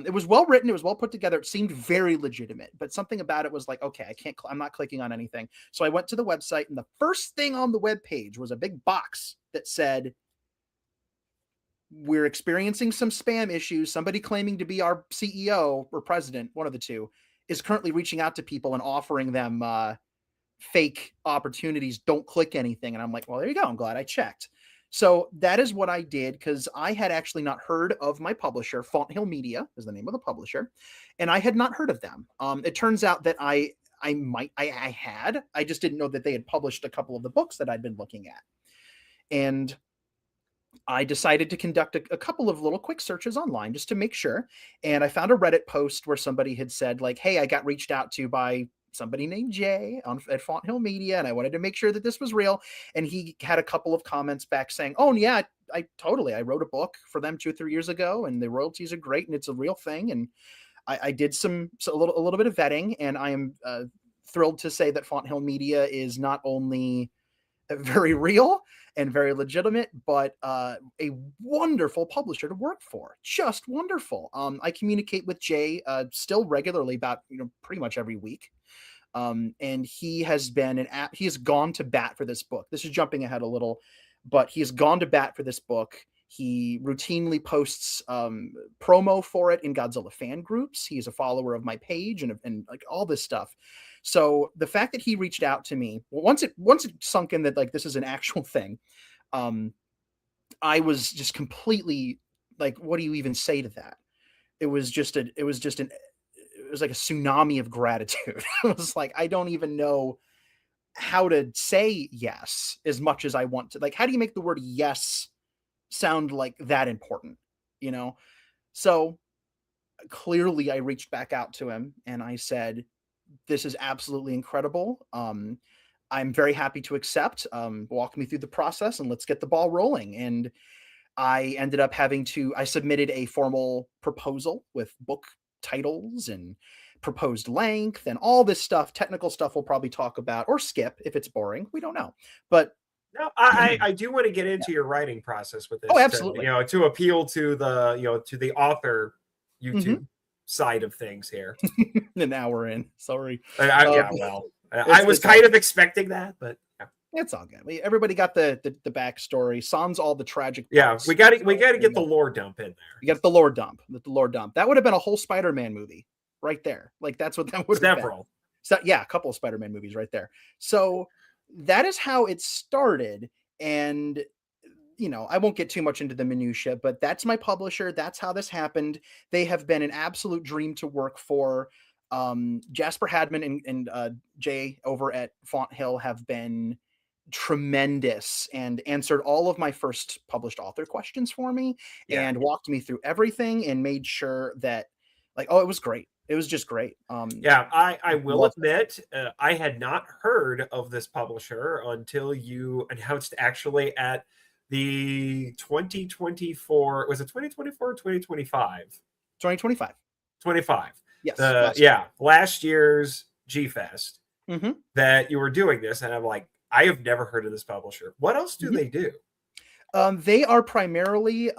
S2: It was well written. It was well put together. It seemed very legitimate, but something about it was like, okay, I'm not clicking on anything. So I went to the website, and the first thing on the web page was a big box that said, "We're experiencing some spam issues. Somebody claiming to be our CEO or president, one of the two, is currently reaching out to people and offering them fake opportunities. Don't click anything." And I'm like, well, there you go. I'm glad I checked. So that is what I did, because I had actually not heard of my publisher. Font Hill Media is the name of the publisher, and I had not heard of them. It turns out that I just didn't know that they had published a couple of the books that I'd been looking at. And I decided to conduct a couple of little quick searches online just to make sure. And I found a Reddit post where somebody had said like, "Hey, I got reached out to by somebody named Jay at Font Hill Media, and I wanted to make sure that this was real." And he had a couple of comments back saying, "Oh yeah, I wrote a book for them 2 or 3 years ago, and the royalties are great, and it's a real thing." And I did a little bit of vetting, and I am thrilled to say that Font Hill Media is not only very real and very legitimate, but a wonderful publisher to work for. Just wonderful. I communicate with Jay still regularly, about pretty much every week. And he has he has gone to bat for this book. This is jumping ahead a little, but he has gone to bat for this book. He routinely posts promo for it in Godzilla fan groups. He's a follower of my page and like all this stuff. So the fact that he reached out to me, once it sunk in that like this is an actual thing, I was just completely like, what do you even say to that? It was like a tsunami of gratitude. It was like, I don't even know how to say yes as much as I want to. Like, how do you make the word yes sound like that important, So clearly I reached back out to him and I said, "This is absolutely incredible. I'm very happy to accept. Walk me through the process and let's get the ball rolling." And I ended up I submitted a formal proposal with book titles and proposed length and all this stuff. Technical stuff we'll probably talk about or skip if it's boring. We don't know. But
S1: no, I do want to get into your writing process with this.
S2: Oh, absolutely.
S1: To appeal to the author YouTube side of things here.
S2: An hour in. Sorry.
S1: I was kind of expecting that, but yeah.
S2: It's all good. Everybody got the backstory. Sans all the tragic
S1: parts. We got to get the lore dump in there.
S2: You got the lore dump. That would have been a whole Spider-Man movie right there. Like that's what that would have been. Several. So yeah, a couple of Spider-Man movies right there. So that is how it started. And I won't get too much into the minutia, but that's my publisher. That's how this happened. They have been an absolute dream to work for. Jasper Hadman and Jay over at Font Hill have been tremendous and answered all of my first published author questions for me and walked me through everything and made sure that it was great. It was just great.
S1: I will admit, I had not heard of this publisher until you announced actually at the 2024, was it 2024 or 2025?
S2: 2025.
S1: 25.
S2: Yes.
S1: Last year's G-Fest that you were doing this. And I'm like, I have never heard of this publisher. What else do they do?
S2: They are primarily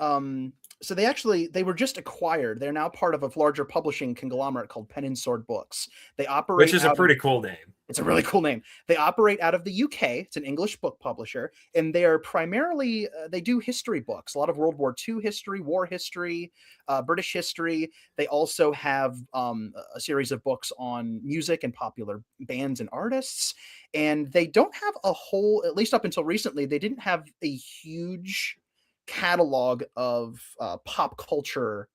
S2: So they were just acquired. They're now part of a larger publishing conglomerate called Pen and Sword Books. They
S1: Which
S2: operate
S1: is a
S2: out of
S1: pretty cool name.
S2: It's a really cool name. They operate out of the UK. It's an English book publisher, and they are primarily they do history books, a lot of World War II history, war history, British history. They also have a series of books on music and popular bands and artists. And they don't have a whole, at least up until recently, they didn't have a huge catalog of pop culture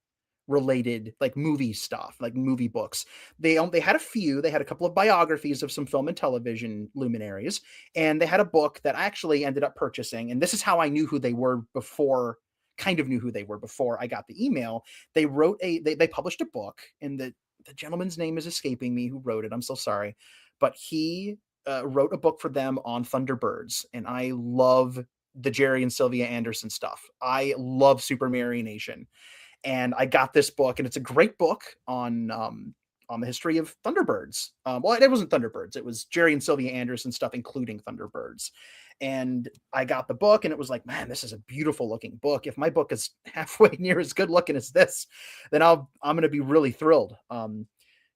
S2: related like movie stuff, like movie books. They had a few. They had a couple of biographies of some film and television luminaries, and they had a book that I actually ended up purchasing. And this is how I knew who they were before, kind of knew who they were before I got the email. They wrote they published a book, and the gentleman's name is escaping me who wrote it. I'm so sorry, but he wrote a book for them on Thunderbirds, and I love the Jerry and Sylvia Anderson stuff. I love Super Marionation. And I got this book, and it's a great book on the history of Thunderbirds. Well, it wasn't Thunderbirds; it was Jerry and Sylvia Anderson stuff, including Thunderbirds. And I got the book, and it was like, man, this is a beautiful looking book. If my book is halfway near as good looking as this, then I'm going to be really thrilled.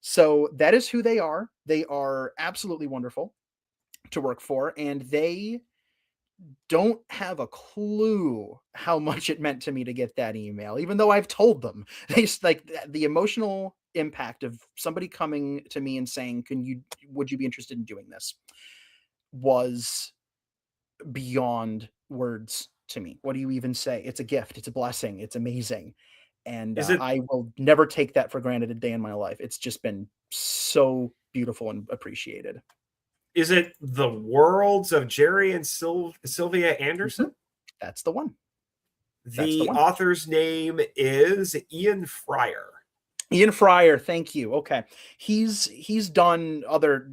S2: So that is who they are. They are absolutely wonderful to work for, and they don't have a clue how much it meant to me to get that email, even though I've told them. They like the emotional impact of somebody coming to me and saying, would you be interested in doing this, was beyond words to me. What do you even say? It's a gift. It's a blessing. It's amazing. And I will never take that for granted a day in my life. It's just been so beautiful and appreciated.
S1: Is it The Worlds of Jerry and Sylvia Anderson?
S2: That's the one.
S1: The author's name is Ian Fryer.
S2: Ian Fryer, thank you. Okay. He's done other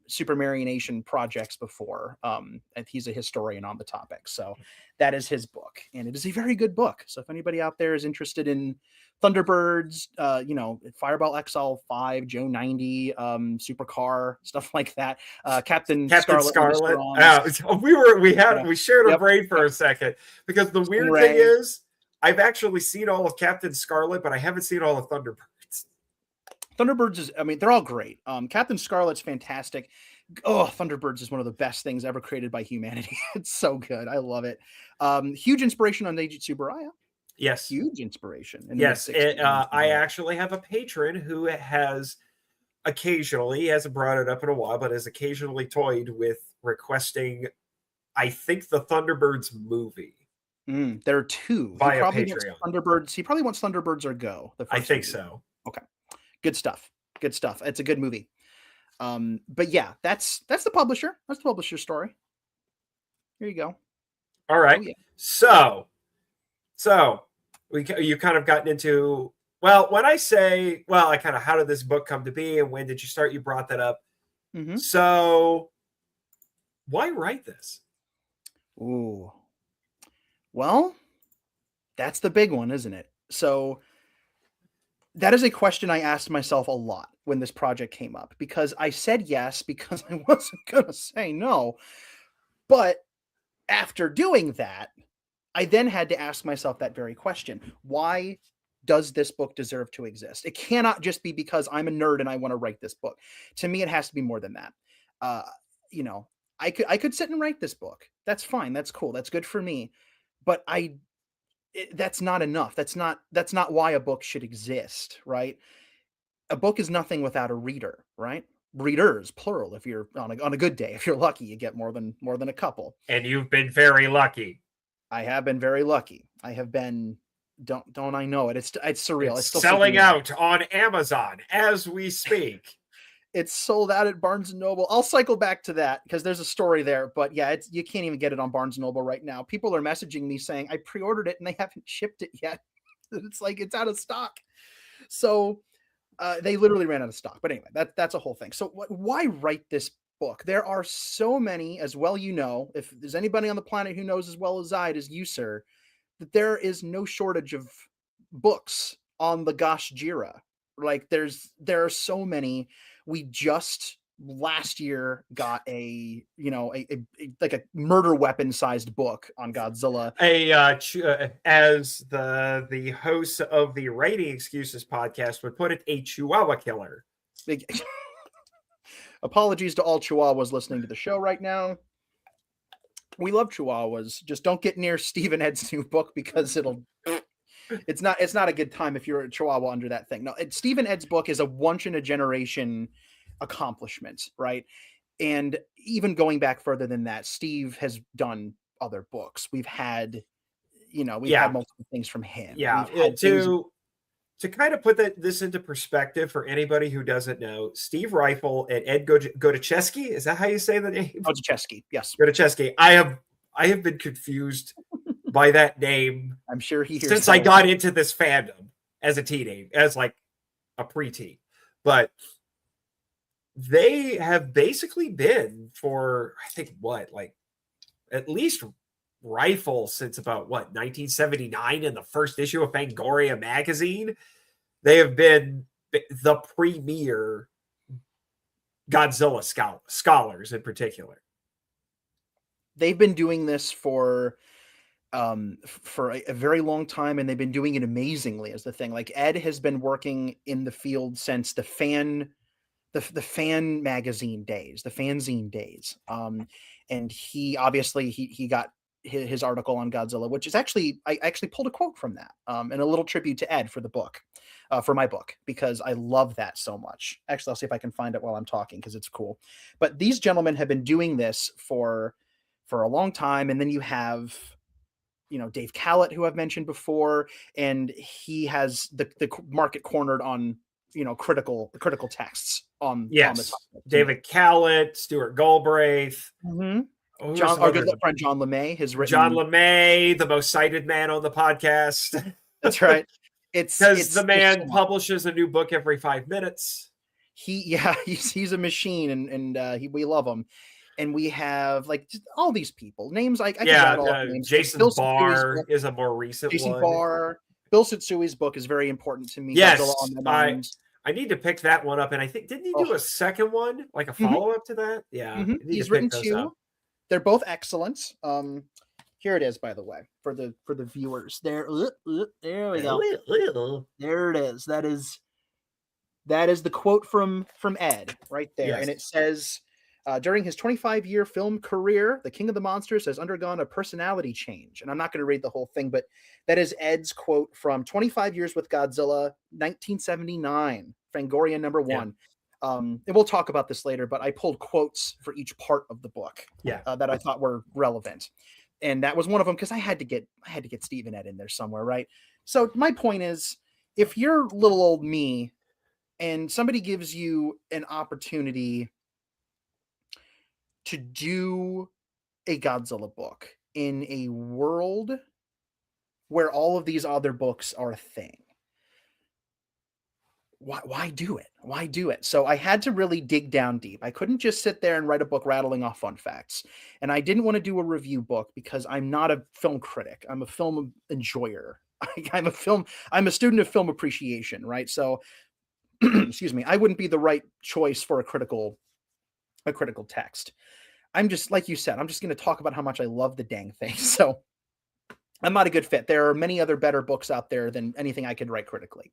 S2: Super Marionation projects before. And he's a historian on the topic. So that is his book. And it is a very good book. So if anybody out there is interested in Thunderbirds, Fireball XL5, Joe 90, Supercar, stuff like that. Captain Scarlet.
S1: We shared a brain for a second, because the weird thing is I've actually seen all of Captain Scarlet, but I haven't seen all of Thunderbirds.
S2: Thunderbirds they're all great. Captain Scarlet's fantastic. Oh, Thunderbirds is one of the best things ever created by humanity. It's so good. I love it. Huge inspiration on Neji Tsuburaya.
S1: Yes.
S2: Huge inspiration.
S1: Yes. I actually have a patron who has occasionally, he hasn't brought it up in a while, but has occasionally toyed with requesting, I think, the Thunderbirds movie.
S2: There are two.
S1: Via Patreon.
S2: He probably wants Thunderbirds or Go.
S1: I think so.
S2: Okay. Good stuff. It's a good movie. But yeah, that's the publisher. That's the publisher story. Here you go.
S1: All right. Oh, yeah. So you kind of gotten into, well, when I say, well, I kind of, how did this book come to be and when did you start? You brought that up. Mm-hmm. So why write this?
S2: Ooh. Well, that's the big one, isn't it? So that is a question I asked myself a lot when this project came up, because I said yes because I wasn't going to say no. But after doing that, I then had to ask myself that very question. Why does this book deserve to exist? It cannot just be because I'm a nerd and I want to write this book. To me, it has to be more than that. I could sit and write this book. That's fine. That's cool. That's good for me. But that's not enough. That's not why a book should exist, right? A book is nothing without a reader, right? Readers, plural. If you're on a good day, if you're lucky, you get more than a couple.
S1: And you've been very lucky.
S2: I have been very lucky. I have been. Don't I know it? It's surreal.
S1: It's still selling out on Amazon as we speak.
S2: It's sold out at Barnes & Noble. I'll cycle back to that because there's a story there. But yeah, you can't even get it on Barnes & Noble right now. People are messaging me saying, I pre-ordered it and they haven't shipped it yet. It's like, it's out of stock. So they literally ran out of stock. But anyway, that's a whole thing. So why write this book? There are so many, as well, if there's anybody on the planet who knows as well as I, it is you, sir, that there is no shortage of books on the Gosh Jira. Like there are so many. We just last year got like a murder weapon sized book on Godzilla.
S1: As the host of the Rating Excuses podcast would put it, a Chihuahua killer.
S2: Apologies to all Chihuahuas listening to the show right now. We love Chihuahuas. Just don't get near Stephen Ed's new book because it's not a good time if you're a Chihuahua under that thing. No, Stephen Ed's book is a once in a generation accomplishment, right? And even going back further than that, Steve has done other books. We've had multiple things from him.
S1: Yeah, to kind of put this into perspective for anybody who doesn't know, Steve Rifle and Ed Goticheski, is that how you say the name?
S2: Goticheski, yes.
S1: Goticheski. I have been confused by that name.
S2: I'm sure he hears
S1: since I got into this fandom as a teenager, as like a preteen. But they have basically been for, I think, at least Rifle since about 1979 in the first issue of Fangoria magazine. They have been the premier Godzilla scholars in particular.
S2: They've been doing this for a very long time, and they've been doing it amazingly is the thing. Like, Ed has been working in the field since the fan magazine days, the fanzine days. And he obviously he got his article on Godzilla, which is I actually pulled a quote from that, and a little tribute to Ed for the book, for my book, because I love that so much. Actually, I'll see if I can find it while I'm talking because it's cool. But these gentlemen have been doing this for a long time. And then you have, Dave Callett, who I've mentioned before, and he has the market cornered on, critical texts on the topic.
S1: David Callett, Stuart Galbraith.
S2: Mm-hmm. Our good friend John LeMay has written.
S1: John LeMay, the most cited man on the podcast.
S2: That's right.
S1: It's because the man publishes a new book every 5 minutes.
S2: He's a machine, and we love him. And we have all these people names. Names.
S1: Jason Barr is a more recent one.
S2: Jason Barr, Bill Satsui's book is very important to me.
S1: Yes, I need to pick that one up. And I think didn't he do a second one, like a follow up to that? Yeah,
S2: he's written two. They're both excellent. Here it is, by the way, for the viewers. There we go. There it is. That is the quote from Ed right there, yes. And it says, during his 25-year film career, the King of the Monsters has undergone a personality change. And I'm not going to read the whole thing, but that is Ed's quote from 25 Years with Godzilla, 1979, Fangoria number 1. And we'll talk about this later, but I pulled quotes for each part of the book that I thought were relevant. And that was one of them because I had to get Stephen Ed in there somewhere, right? So my point is, if you're little old me and somebody gives you an opportunity to do a Godzilla book in a world where all of these other books are a thing, why do it? Why do it? So I had to really dig down deep. I couldn't just sit there and write a book rattling off fun facts. And I didn't want to do a review book because I'm not a film critic. I'm a film enjoyer. I'm a student of film appreciation, right? So, excuse me, I wouldn't be the right choice for a critical text. I'm just, like you said, I'm just going to talk about how much I love the dang thing. So I'm not a good fit. There are many other better books out there than anything I could write critically.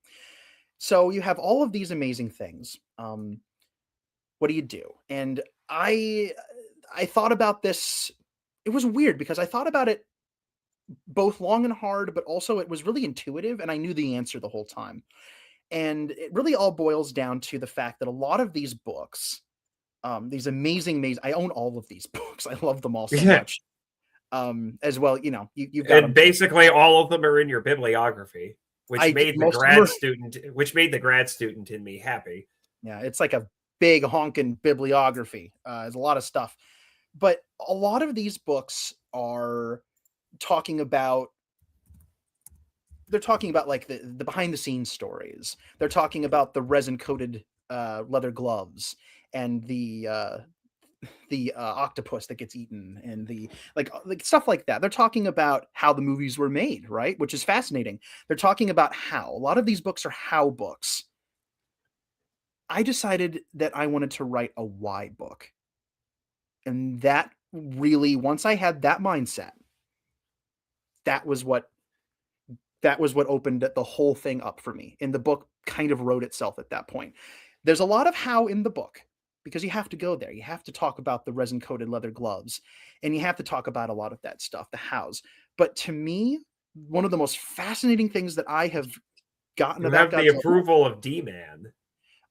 S2: So you have all of these amazing things. What do you do? And I thought about this. It was weird because I thought about it both long and hard, but also it was really intuitive, and I knew the answer the whole time. And it really all boils down to the fact that a lot of these books, these amazing, I own all of these books. I love them all so much. As well, you've got
S1: and basically all of them are in your bibliography. Which made the grad student in me happy.
S2: Yeah, it's like a big honking bibliography. There's a lot of stuff. But a lot of these books are talking about like the behind the scenes stories. They're talking about the resin coated leather gloves and the octopus that gets eaten and the like stuff like that. They're talking about how the movies were made, right? Which is fascinating. They're talking about how a lot of these books are how books. I decided that I wanted to write a why book. And that really, once I had that mindset, that was what opened the whole thing up for me. And the book kind of wrote itself at that point. There's a lot of how in the book, because you have to go there. You have to talk about the resin coated leather gloves, and you have to talk about a lot of that stuff, the hows. But to me, one of the most fascinating things that I have gotten
S1: You
S2: about
S1: have the
S2: Godzilla.
S1: approval of DiManna.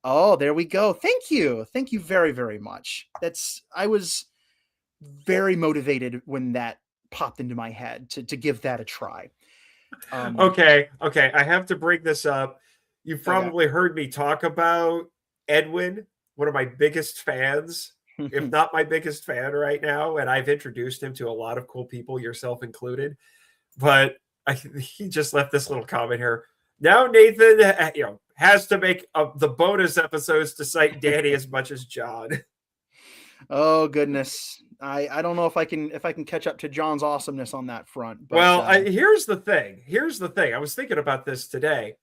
S2: Oh, there we go. Thank you. Thank you very, very much. I was very motivated when that popped into my head to give that a try.
S1: Okay. I have to bring this up. You've probably heard me talk about Edwin, one of my biggest fans, if not my biggest fan right now. And I've introduced him to a lot of cool people, yourself included. But he just left this little comment here. Now Nathan, has to make the bonus episodes to cite Danny as much as John.
S2: Oh goodness, I don't know if I can catch up to John's awesomeness on that front. But,
S1: well, here's the thing. I was thinking about this today.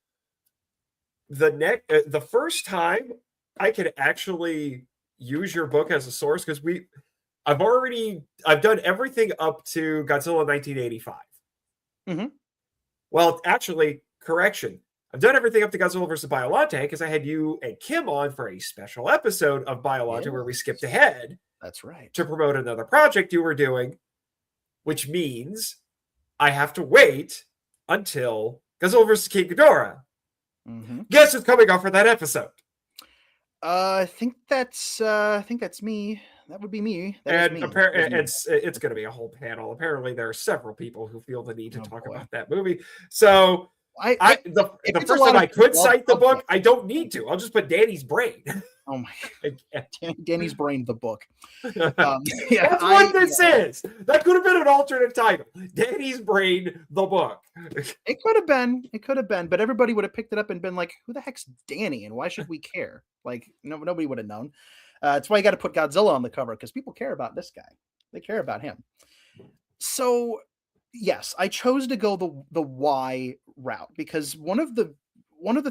S1: The first time I could actually use your book as a source, because I've done everything up to Godzilla 1985.
S2: Mm-hmm.
S1: Well, actually, correction. I've done everything up to Godzilla versus Biollante because I had you and Kim on for a special episode of Biollante where we skipped ahead.
S2: That's right.
S1: To promote another project you were doing, which means I have to wait until Godzilla versus King Ghidorah.
S2: Mm-hmm.
S1: Guess who's coming up for that episode?
S2: I think that's me. That would be me.
S1: It's going to be a whole panel. Apparently, there are several people who feel the need to talk about that movie. So, the first time I could cite the book, I don't need to. I'll just put Danny's Brain.
S2: Oh my God. Danny's Brain, the book.
S1: That's what this is. That could have been an alternate title. Danny's Brain, the book.
S2: It could have been, but everybody would have picked it up and been like, who the heck's Danny and why should we care? Like, nobody would have known. That's why you got to put Godzilla on the cover, because people care about this guy. They care about him. So, yes, I chose to go the why route because one of the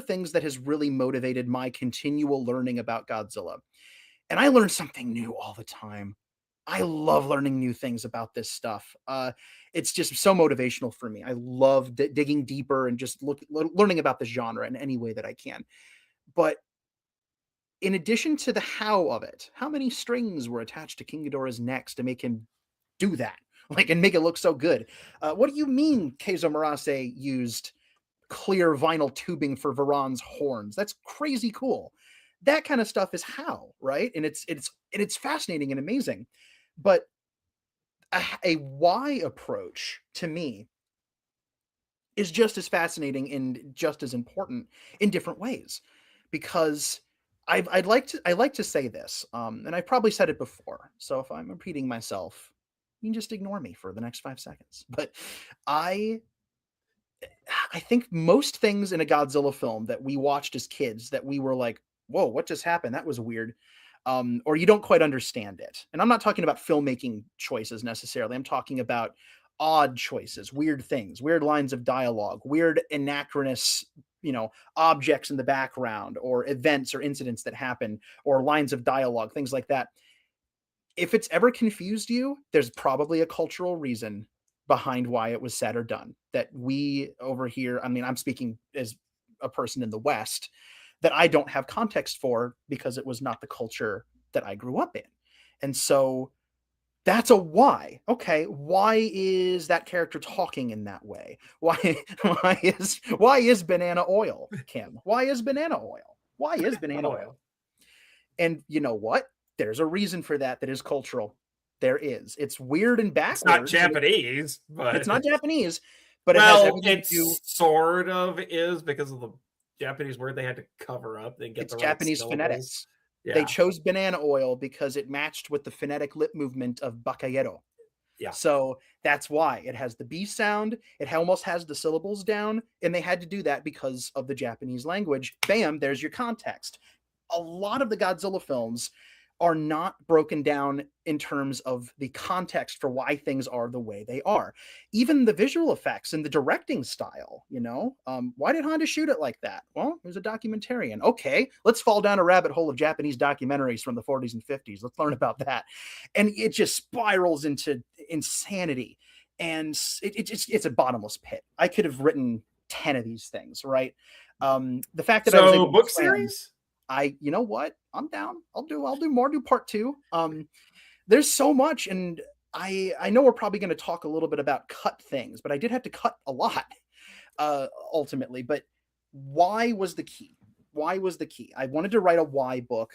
S2: things that has really motivated my continual learning about Godzilla, and I learn something new all the time. I love learning new things about this stuff. It's just so motivational for me. I love digging deeper and just learning about the genre in any way that I can. But in addition to the how of it, how many strings were attached to King Ghidorah's necks to make him do that? And make it look so good. What do you mean Keizo Murase used clear vinyl tubing for Varan's horns? That's crazy cool. That kind of stuff is how, right? And it's fascinating and amazing. But a why approach to me is just as fascinating and just as important in different ways, because I like to say this, and I've probably said it before. So if I'm repeating myself, you can just ignore me for the next 5 seconds. But I think most things in a Godzilla film that we watched as kids that we were like, whoa, what just happened? That was weird. Or you don't quite understand it. And I'm not talking about filmmaking choices necessarily. I'm talking about odd choices, weird things, weird lines of dialogue, weird anachronous, objects in the background, or events or incidents that happen, or lines of dialogue, things like that. If it's ever confused you, there's probably a cultural reason behind why it was said or done that we over here, I'm speaking as a person in the West, that I don't have context for because it was not the culture that I grew up in. And so that's a why. Okay, why is that character talking in that way? Why is banana oil, Kim? Why is banana oil? Why is banana oil? And you know what? There's a reason for that is cultural. There is. It's weird and backwards.
S1: It's not Japanese, but
S2: it's not Japanese. But
S1: it sort of is because of the Japanese word they had to cover up.
S2: It's Japanese phonetics. Yeah. They chose banana oil because it matched with the phonetic lip movement of bakayero.
S1: Yeah.
S2: So that's why it has the B sound. It almost has the syllables down, and they had to do that because of the Japanese language. Bam, there's your context. A lot of the Godzilla films are not broken down in terms of the context for why things are the way they are. Even the visual effects and the directing style, why did Honda shoot it like that? Well, it was a documentarian. Okay, let's fall down a rabbit hole of Japanese documentaries from the 40s and 50s. Let's learn about that. And it just spirals into insanity. And it's a bottomless pit. I could have written 10 of these things, right? The fact that I was able
S1: book
S2: to
S1: series,
S2: you know what? I'm down. I'll do more. Do part 2. There's so much, and I know we're probably going to talk a little bit about cut things, but I did have to cut a lot, ultimately. But why was the key? Why was the key? I wanted to write a why book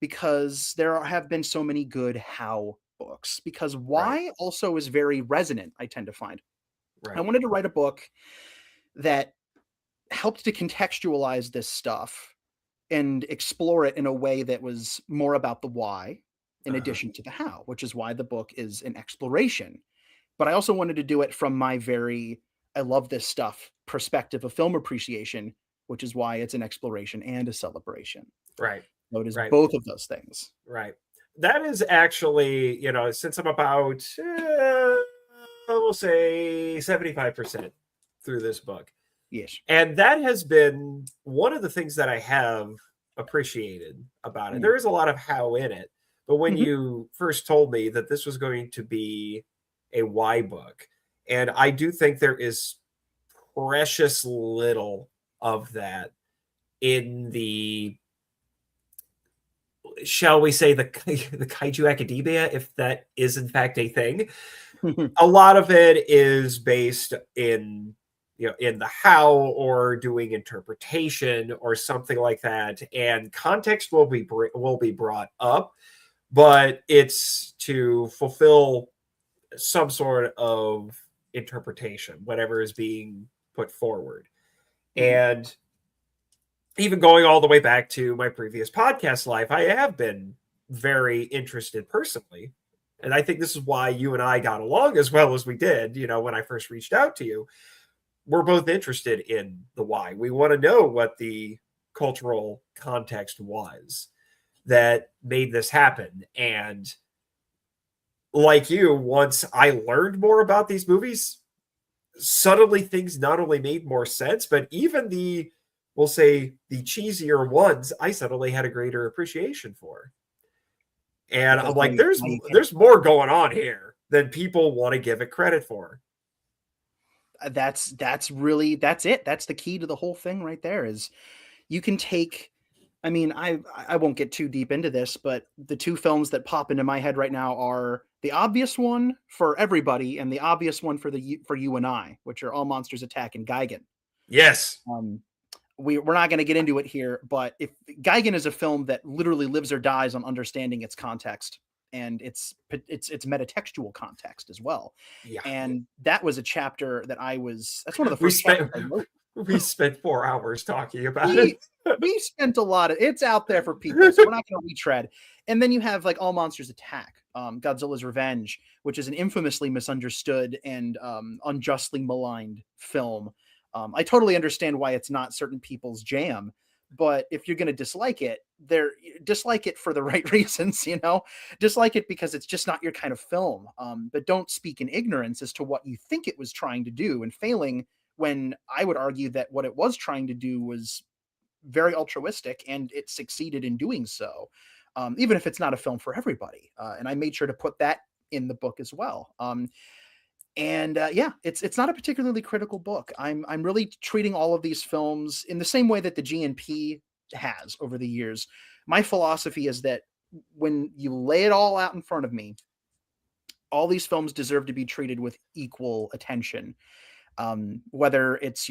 S2: because there have been so many good how books. Because why also is very resonant, I tend to find.
S1: Right.
S2: I wanted to write a book that helped to contextualize this stuff and explore it in a way that was more about the why in addition to the how, which is why the book is an exploration. But I also wanted to do it from my I love this stuff perspective of film appreciation, which is why it's an exploration and a celebration.
S1: Right.
S2: So it is both of those things.
S1: Right. That is actually, since I'm about, we'll say 75% through this book.
S2: Yes.
S1: And that has been one of the things that I have appreciated about it. There is a lot of how in it. But when you first told me that this was going to be a why book, and I do think there is precious little of that in the, shall we say, the kaiju academia, if that is in fact a thing. A lot of it is based in the how, or doing interpretation or something like that, and context will be brought up, but it's to fulfill some sort of interpretation, whatever is being put forward. And even going all the way back to my previous podcast life, I have been very interested personally, and I think this is why you and I got along as well as we did. When I first reached out to you, we're both interested in the why. We want to know what the cultural context was that made this happen. And like you, once I learned more about these movies, suddenly things not only made more sense, but even we'll say the cheesier ones, I suddenly had a greater appreciation for. And I'm like, there's more going on here than people want to give it credit for.
S2: That's it. That's the key to the whole thing right there. Is you can take, I won't get too deep into this, but the two films that pop into my head right now are the obvious one for everybody and the obvious one for you and I, which are All Monsters Attack and Gigan.
S1: Yes.
S2: We're not going to get into it here, but if Gigan is a film that literally lives or dies on understanding its context and its metatextual context as well.
S1: Yeah.
S2: And that was a chapter that's one of the first chapters I wrote.
S1: We spent 4 hours talking about it.
S2: We spent a lot of it's out there for people, so we're not going to retread. And then you have like All Monsters Attack, Godzilla's Revenge, which is an infamously misunderstood and unjustly maligned film. I totally understand why it's not certain people's jam, but if you're going to dislike it, dislike it for the right reasons, dislike it because it's just not your kind of film. But don't speak in ignorance as to what you think it was trying to do and failing, when I would argue that what it was trying to do was very altruistic and it succeeded in doing so, even if it's not a film for everybody. And I made sure to put that in the book as well. It's not a particularly critical book. I'm really treating all of these films in the same way that the GNP has over the years. My philosophy is that when you lay it all out in front of me, all these films deserve to be treated with equal attention. Whether it's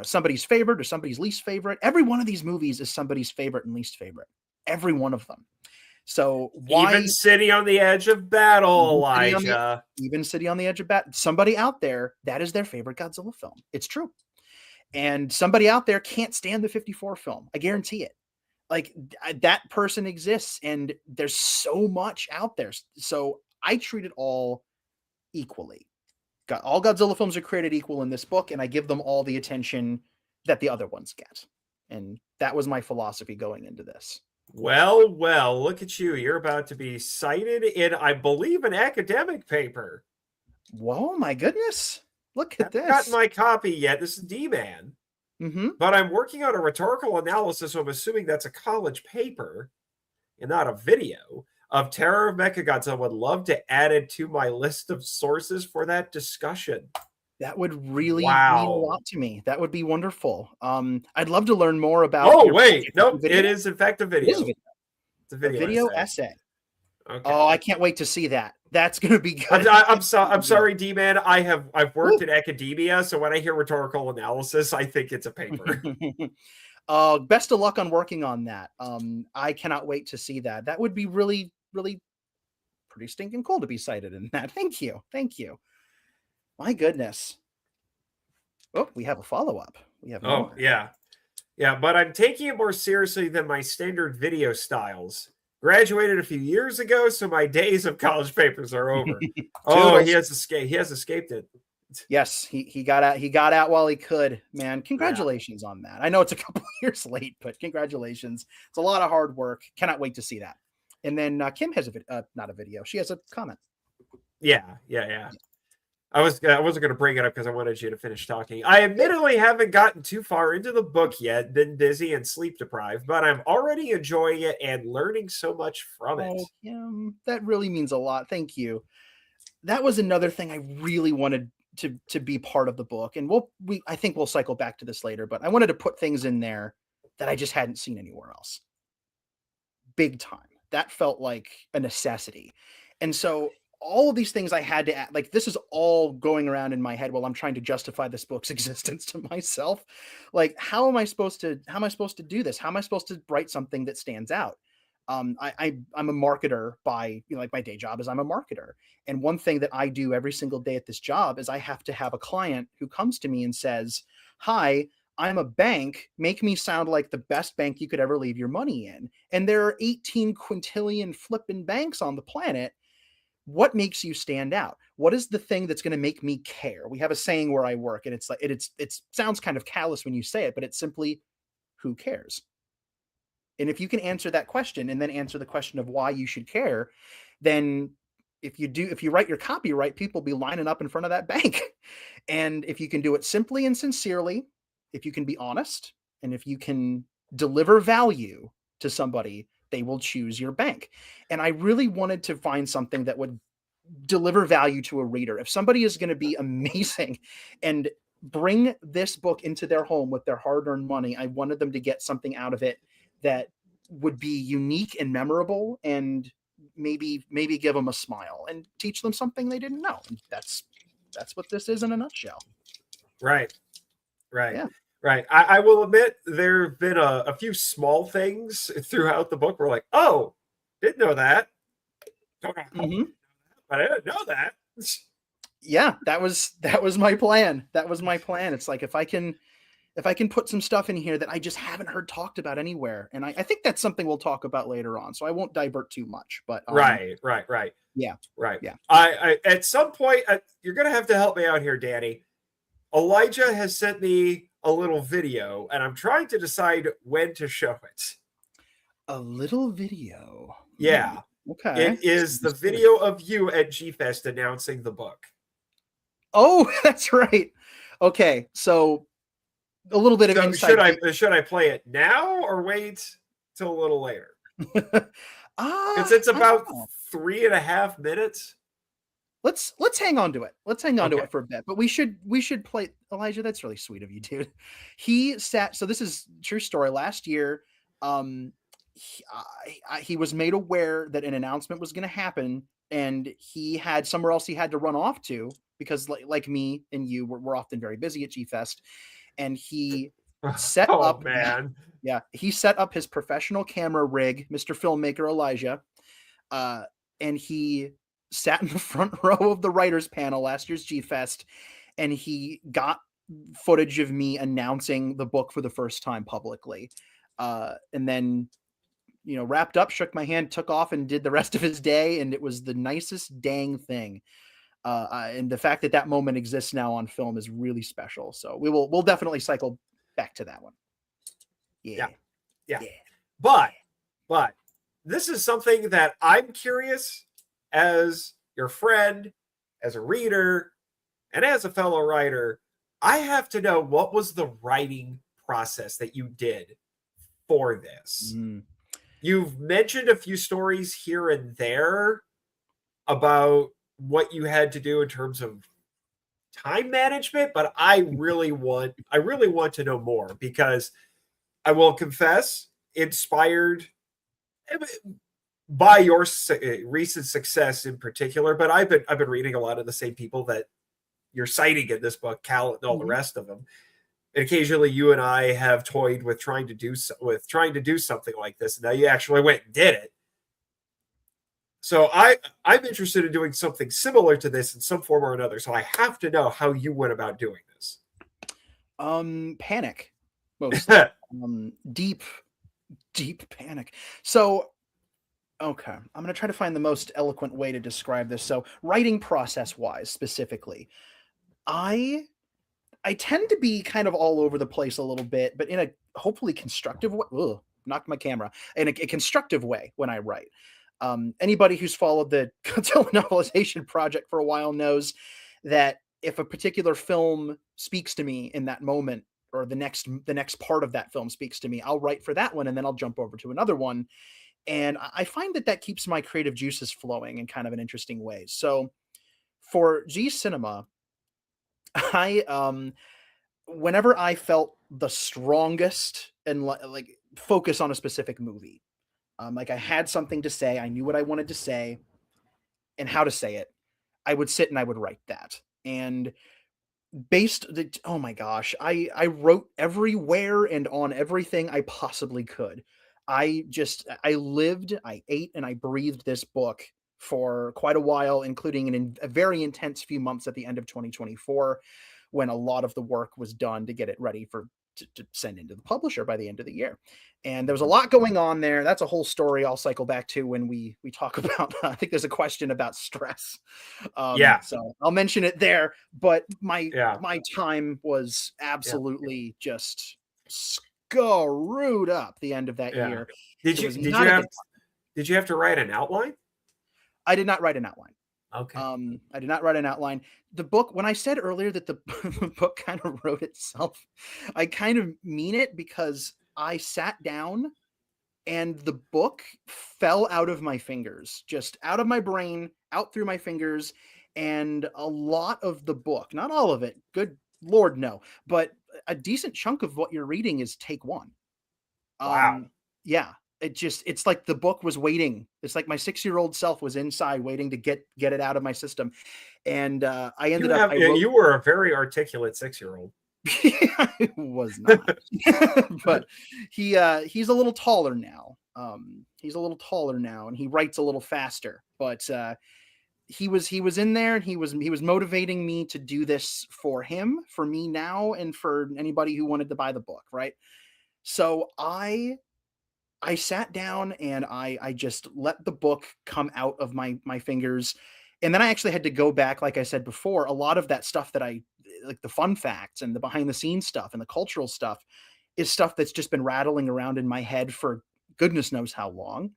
S2: somebody's favorite or somebody's least favorite, every one of these movies is somebody's favorite and least favorite. Every one of them. So
S1: even City on the Edge of Battle, Elijah.
S2: Even City on the Edge of Battle. Somebody out there, that is their favorite Godzilla film. It's true. And somebody out there can't stand the 54 film. I guarantee it. Like, that person exists, and there's so much out there. So I treat it all equally. All Godzilla films are created equal in this book, and I give them all the attention that the other ones get. And that was my philosophy going into this.
S1: Well, well, look at you. You're about to be cited in, I believe, an academic paper.
S2: Whoa, my goodness. Look at
S1: Haven't gotten
S2: this.
S1: my copy yet. This is D-Man.
S2: Mm-hmm.
S1: But I'm working on a rhetorical analysis, so I'm assuming that's a college paper and not a video of Terror of Mechagodzilla. I would love to add it to my list of sources for that discussion.
S2: That would really mean a
S1: Wow.
S2: lot to me. That would be wonderful. I'd love to learn more about
S1: Oh,
S2: your
S1: wait. Nope.
S2: video.
S1: It is, in fact, a
S2: It is
S1: video.
S2: a video.
S1: It's a
S2: A
S1: video,
S2: video
S1: essay.
S2: essay.
S1: Okay.
S2: Oh, I can't wait to see that. That's going to be good.
S1: I'm sorry, D-Man. I've worked in academia, so when I hear rhetorical analysis, I think it's a paper.
S2: Best of luck on working on that. I cannot wait to see that. That would be really, really pretty stinking cool to be cited in that. Thank you. Thank you. My goodness. Oh, we have a follow-up. We have more.
S1: Yeah. Yeah, but I'm taking it more seriously than my standard video styles. Graduated a few years ago, so my days of college papers are over. Oh, he has escaped it.
S2: Yes, he got out. He got out while he could. Man, congratulations on that. I know it's a couple years late, but congratulations. It's a lot of hard work. Cannot wait to see that. And then Kim has not a video. She has a comment.
S1: Yeah. I wasn't going to bring it up because I wanted you to finish talking. I admittedly haven't gotten too far into the book yet, been busy and sleep deprived, but I'm already enjoying it and learning so much from it.
S2: Oh, Kim, that really means a lot. Thank you. That was another thing I really wanted to be part of the book, and I think we'll cycle back to this later, but I wanted to put things in there that I just hadn't seen anywhere else. Big time. That felt like a necessity. And so all of these things I had to add, like this is all going around in my head while I'm trying to justify this book's existence to myself. Like, how am I supposed to do this? How am I supposed to write something that stands out? I'm a marketer by, like my day job is I'm a marketer. And one thing that I do every single day at this job is I have to have a client who comes to me and says, "Hi, I'm a bank. Make me sound like the best bank you could ever leave your money in." And there are 18 quintillion flipping banks on the planet. What makes you stand out? What is the thing that's going to make me care? We have a saying where I work, and it's like it sounds kind of callous when you say it, but it's simply, who cares? And if you can answer that question and then answer the question of why you should care, then if you write your copyright, people will be lining up in front of that bank. And if you can do it simply and sincerely, if you can be honest, and if you can deliver value to somebody, they will choose your bank. And I really wanted to find something that would deliver value to a reader. If somebody is going to be amazing and bring this book into their home with their hard-earned money, I wanted them to get something out of it that would be unique and memorable, and maybe give them a smile and teach them something they didn't know. And that's what this is in a nutshell.
S1: Right.
S2: Yeah.
S1: Right. I will admit there have been a few small things throughout the book where like, oh, didn't know that.
S2: Mm-hmm.
S1: But I didn't know that.
S2: Yeah, that was my plan. That was my plan. It's like if I can put some stuff in here that I just haven't heard talked about anywhere. And I think that's something we'll talk about later on. So I won't divert too much, but
S1: Right.
S2: Yeah.
S1: Right.
S2: Yeah.
S1: I at some point, you're going to have to help me out here, Danny. Elijah has sent me a little video, and I'm trying to decide when to show it.
S2: A little video.
S1: Yeah.
S2: Okay.
S1: It is the video of you at G-Fest announcing the book.
S2: Oh, that's right. Okay. So a little bit of insight.
S1: Should I play it now or wait till a little later? Because it's about 3.5 minutes.
S2: Let's hang on to it. Let's hang on to it for a bit. But we should play. Elijah, that's really sweet of you, dude. So this is true story. Last year, he was made aware that an announcement was going to happen, and he had somewhere else he had to run off to because, like me and you, we're often very busy at G-Fest, and he set up.
S1: Man.
S2: Yeah, he set up his professional camera rig, Mr. Filmmaker Elijah, and he sat in the front row of the writers panel last year's G-Fest, and he got footage of me announcing the book for the first time publicly. And then, wrapped up, shook my hand, took off, and did the rest of his day. And it was the nicest dang thing. And the fact that moment exists now on film is really special. So we'll definitely cycle back to that one. Yeah.
S1: But But this is something that I'm curious, as your friend, as a reader, and as a fellow writer. I have to know, what was the writing process that you did for this? You've mentioned a few stories here and there about what you had to do in terms of time management, but I really want to know more, because I will confess, inspired by your recent success in particular, but I've been reading a lot of the same people that you're citing in this book, Cal and all the rest of them. And occasionally, you and I have toyed with trying to do something like this. And now you actually went and did it. So I'm interested in doing something similar to this in some form or another. So I have to know how you went about doing this.
S2: Panic, mostly. Deep panic. So, okay, I'm going to try to find the most eloquent way to describe this. So, writing process wise, specifically, I tend to be kind of all over the place a little bit, but in a hopefully constructive way. Ugh, knocked my camera. In a constructive way when I write. Anybody who's followed the Godzilla Novelization Project for a while knows that if a particular film speaks to me in that moment, or the next part of that film speaks to me, I'll write for that one, and then I'll jump over to another one. And I find that keeps my creative juices flowing in kind of an interesting way. So for G Cinema, whenever I felt the strongest and like focus on a specific movie, like I had something to say, I knew what I wanted to say and how to say it, I would sit and I would write that. And oh my gosh, I wrote everywhere and on everything I possibly could. I lived, I ate, and I breathed this book for quite a while, including a very intense few months at the end of 2024, when a lot of the work was done to get it ready to send into the publisher by the end of the year. And there was a lot going on there. That's a whole story I'll cycle back to when we talk about, I think there's a question about stress. So I'll mention it there, but my time was absolutely just screwed up the end of that year.
S1: Did you have to write an outline?
S2: I did not write an outline.
S1: Okay.
S2: I did not write an outline. The book, when I said earlier that the book kind of wrote itself, I kind of mean it, because I sat down and the book fell out of my fingers, just out of my brain, out through my fingers. And a lot of the book, not all of it, good Lord, no, but a decent chunk of what you're reading is take one.
S1: Wow.
S2: Yeah. It's like the book was waiting. It's like my 6-year-old self was inside waiting to get it out of my system. And I ended up.
S1: You were a very articulate 6-year-old.
S2: I was not. But he's a little taller now. He's a little taller now, and he writes a little faster. But he was in there, and he was motivating me to do this for him, for me now, and for anybody who wanted to buy the book, right? So I sat down and I just let the book come out of my fingers. And then I actually had to go back, like I said before, a lot of that stuff that like the fun facts and the behind the scenes stuff and the cultural stuff is stuff that's just been rattling around in my head for goodness knows how long.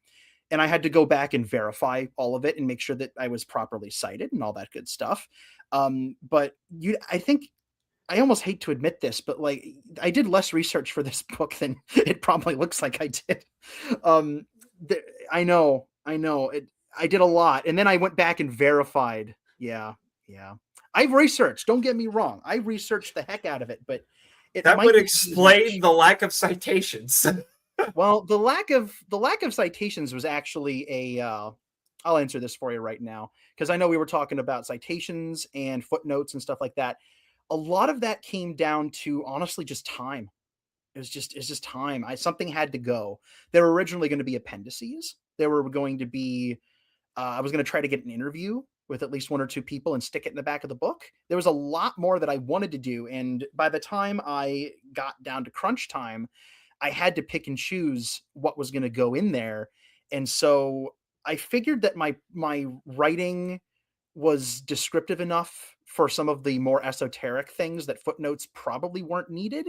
S2: And I had to go back and verify all of it and make sure that I was properly cited and all that good stuff. But I think, I almost hate to admit this, but like I did less research for this book than it probably looks like I did. I know I did a lot. And then I went back and verified. Yeah. I've researched, don't get me wrong. I researched the heck out of it, but
S1: that would explain the lack of citations.
S2: Well, the lack of citations was actually I'll answer this for you right now, because I know we were talking about citations and footnotes and stuff like that. A lot of that came down to honestly just time. It's just time. Something had to go. There were originally going to be appendices. There were going to be, I was going to try to get an interview with at least 1 or 2 people and stick it in the back of the book. There was a lot more that I wanted to do. And by the time I got down to crunch time, I had to pick and choose what was going to go in there. And so I figured that my writing was descriptive enough for some of the more esoteric things that footnotes probably weren't needed.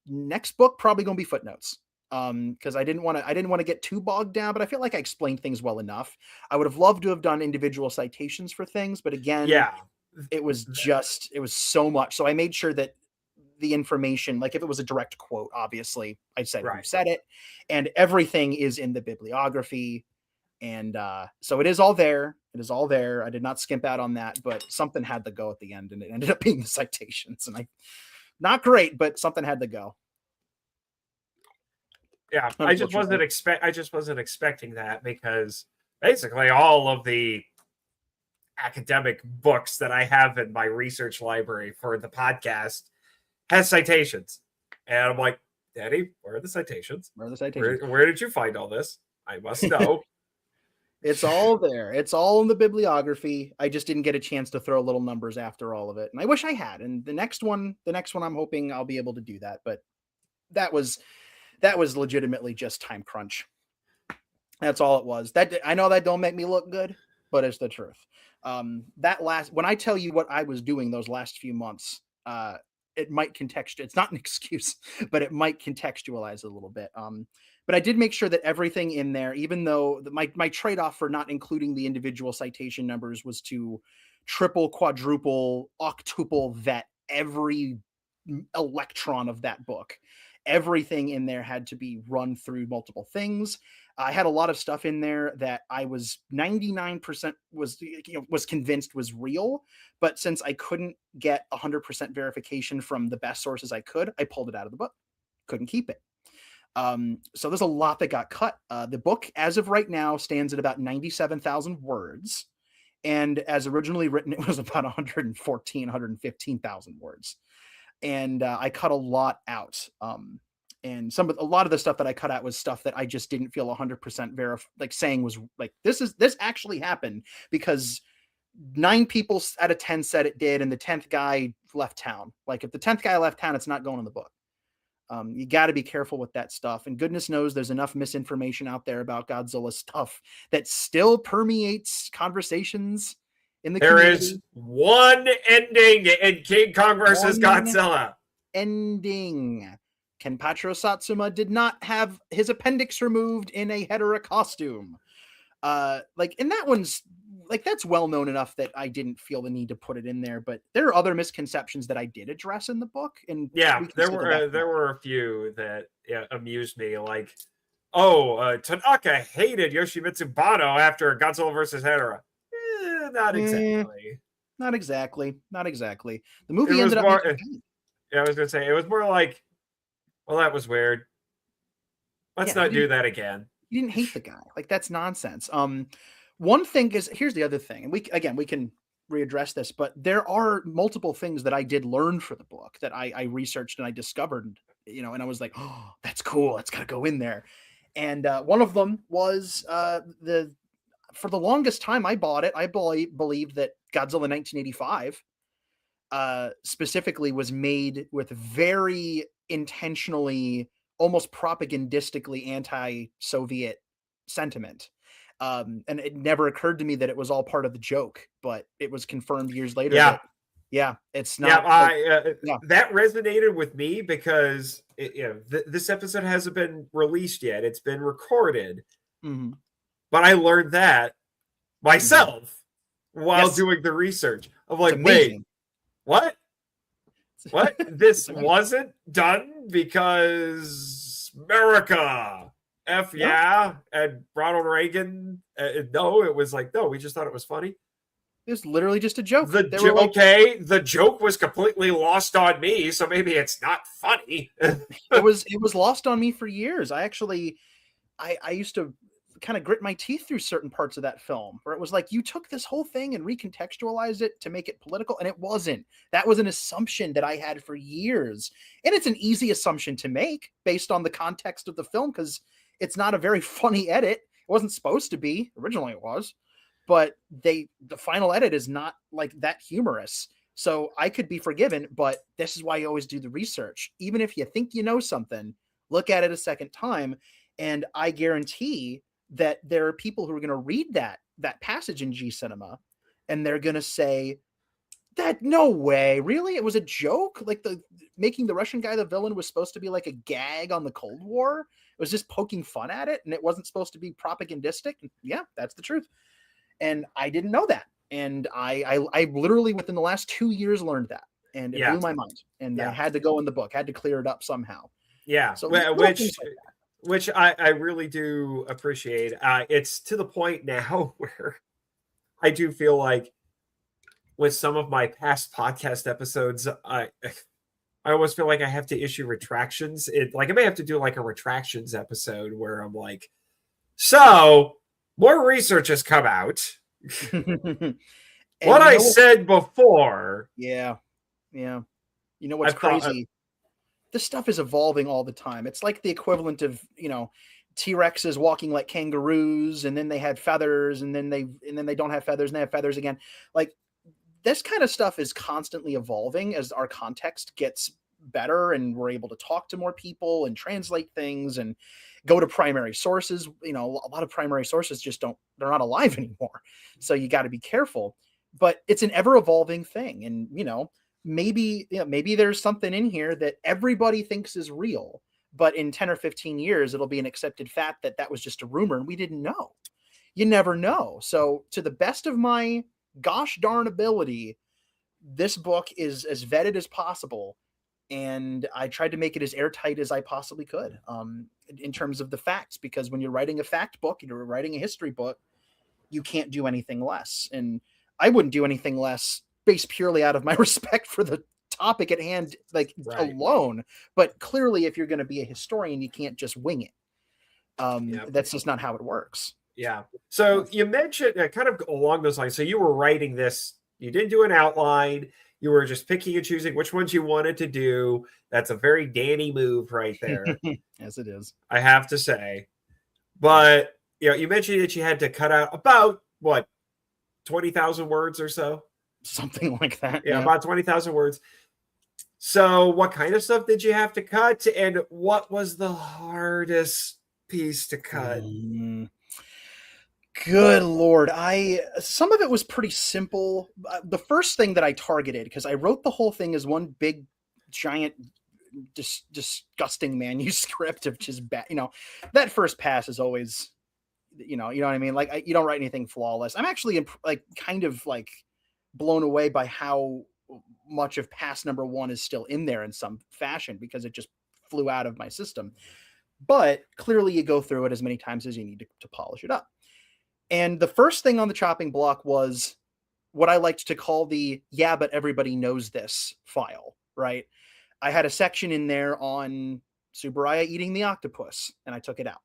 S2: Next book, probably going to be footnotes. because I didn't want to get too bogged down, but I feel like I explained things well enough. I would have loved to have done individual citations for things, but again,
S1: Yeah.
S2: it was so much. So I made sure that the information, like if it was a direct quote, obviously I said who said it, and everything is in the bibliography. And so it is all there. It is all there. I did not skimp out on that, but something had to go at the end, and it ended up being the citations. And not great, but something had to go.
S1: Yeah, I just wasn't expecting that, because basically all of the academic books that I have in my research library for the podcast has citations. And I'm like, Daddy, where are the citations?
S2: Where are the citations?
S1: Where did you find all this? I must know.
S2: It's all there. It's all in the bibliography. I just didn't get a chance to throw little numbers after all of it. And I wish I had. And the next one, I'm hoping I'll be able to do that. But that was legitimately just time crunch. That's all it was. That I know that don't make me look good, but it's the truth. When I tell you what I was doing those last few months, it might it's not an excuse, but it might contextualize a little bit. But I did make sure that everything in there, even though my trade-off for not including the individual citation numbers was to triple, quadruple, octuple vet every electron of that book. Everything in there had to be run through multiple things. I had a lot of stuff in there that I was 99% was convinced was real, but since I couldn't get 100% verification from the best sources I could, I pulled it out of the book. Couldn't keep it. So there's a lot that got cut. The book, as of right now, stands at about 97,000 words. And as originally written, it was about 115,000 words. And I cut a lot out. And a lot of the stuff that I cut out was stuff that I just didn't feel 100% saying was like, this actually happened, because 9 people out of 10 said it did, and the 10th guy left town. Like, if the 10th guy left town, it's not going in the book. You got to be careful with that stuff. And goodness knows there's enough misinformation out there about Godzilla stuff that still permeates conversations in the community.
S1: There is one ending in King Kong versus Godzilla.
S2: Ending. Kenpachiro Satsuma did not have his appendix removed in a Hedorah costume. And that one's that's well known enough that I didn't feel the need to put it in there. But there are other misconceptions that I did address in the book, and
S1: there were a few that amused me. Like, Tanaka hated Yoshimitsu Banno after Godzilla versus Hedorah. Not exactly. The movie ended up. I was gonna say it was more like, well, that was weird. Let's not do that again.
S2: You didn't hate the guy. Like, that's nonsense. One thing is, here's the other thing, and we can readdress this, but there are multiple things that I did learn for the book that I researched and I discovered, and I was like, oh, that's cool. That's got to go in there. And one of them was for the longest time I bought it, I believed that Godzilla 1985 specifically was made with very intentionally, almost propagandistically anti-Soviet sentiment. And it never occurred to me that it was all part of the joke, but it was confirmed years later. It's not.
S1: That resonated with me because this episode hasn't been released yet. It's been recorded.
S2: Mm-hmm.
S1: But I learned that myself while doing the research. I'm like, wait, what? What? This wasn't done because America. And Ronald Reagan. No, it was like, no, we just thought it was funny.
S2: It was literally just a joke.
S1: The joke was completely lost on me, so maybe it's not funny.
S2: It was lost on me for years. I used to kind of grit my teeth through certain parts of that film, where it was like, you took this whole thing and recontextualized it to make it political, and it wasn't. That was an assumption that I had for years, and it's an easy assumption to make based on the context of the film, because it's not a very funny edit. It wasn't supposed to be. Originally it was, but the final edit is not like that humorous. So I could be forgiven, but this is why you always do the research. Even if you think you know something, look at it a second time. And I guarantee that there are people who are going to read that passage in G Cinema, and they're going to say, that no way, really? It was a joke? Like, making the Russian guy the villain was supposed to be like a gag on the Cold War? It was just poking fun at it, and it wasn't supposed to be propagandistic. Yeah, that's the truth. And I didn't know that. And I literally within the last 2 years learned that, and it blew my mind. And I had to go in the book, had to clear it up somehow.
S1: Yeah,
S2: so
S1: which I really do appreciate. It's to the point now where I do feel like with some of my past podcast episodes, I almost feel like I have to issue retractions. I may have to do like a retractions episode where I'm like, so more research has come out. What I said before.
S2: Yeah. You know what's crazy? This stuff is evolving all the time. It's like the equivalent of, T-Rexes walking like kangaroos, and then they had feathers, and then they don't have feathers, and they have feathers again. Like, this kind of stuff is constantly evolving as our context gets better, and we're able to talk to more people and translate things and go to primary sources. A lot of primary sources they're not alive anymore. So you got to be careful, but it's an ever evolving thing. And, maybe there's something in here that everybody thinks is real, but in 10 or 15 years, it'll be an accepted fact that was just a rumor and we didn't know. You never know. So to the best of my gosh darn ability, this book is as vetted as possible. And I tried to make it as airtight as I possibly could, in terms of the facts, because when you're writing a fact book, you're writing a history book, you can't do anything less. And I wouldn't do anything less based purely out of my respect for the topic at hand, alone. But clearly, if you're going to be a historian, you can't just wing it. That's just not how it works.
S1: Yeah. So you mentioned kind of along those lines. So you were writing this, you didn't do an outline. You were just picking and choosing which ones you wanted to do. That's a very Danny move right there.
S2: Yes, it is.
S1: I have to say. But, you mentioned that you had to cut out about, 20,000 words or so?
S2: Something like that.
S1: Yeah, about 20,000 words. So what kind of stuff did you have to cut? And what was the hardest piece to cut?
S2: Good Lord. Some of it was pretty simple. The first thing that I targeted, because I wrote the whole thing as one big, giant, disgusting manuscript of just bad, that first pass is always, you know what I mean? Like, you don't write anything flawless. I'm actually kind of blown away by how much of pass number 1 is still in there in some fashion, because it just flew out of my system. But clearly you go through it as many times as you need to polish it up. And the first thing on the chopping block was what I liked to call the "yeah, but everybody knows this" file, right? I had a section in there on Tsuburaya eating the octopus, and I took it out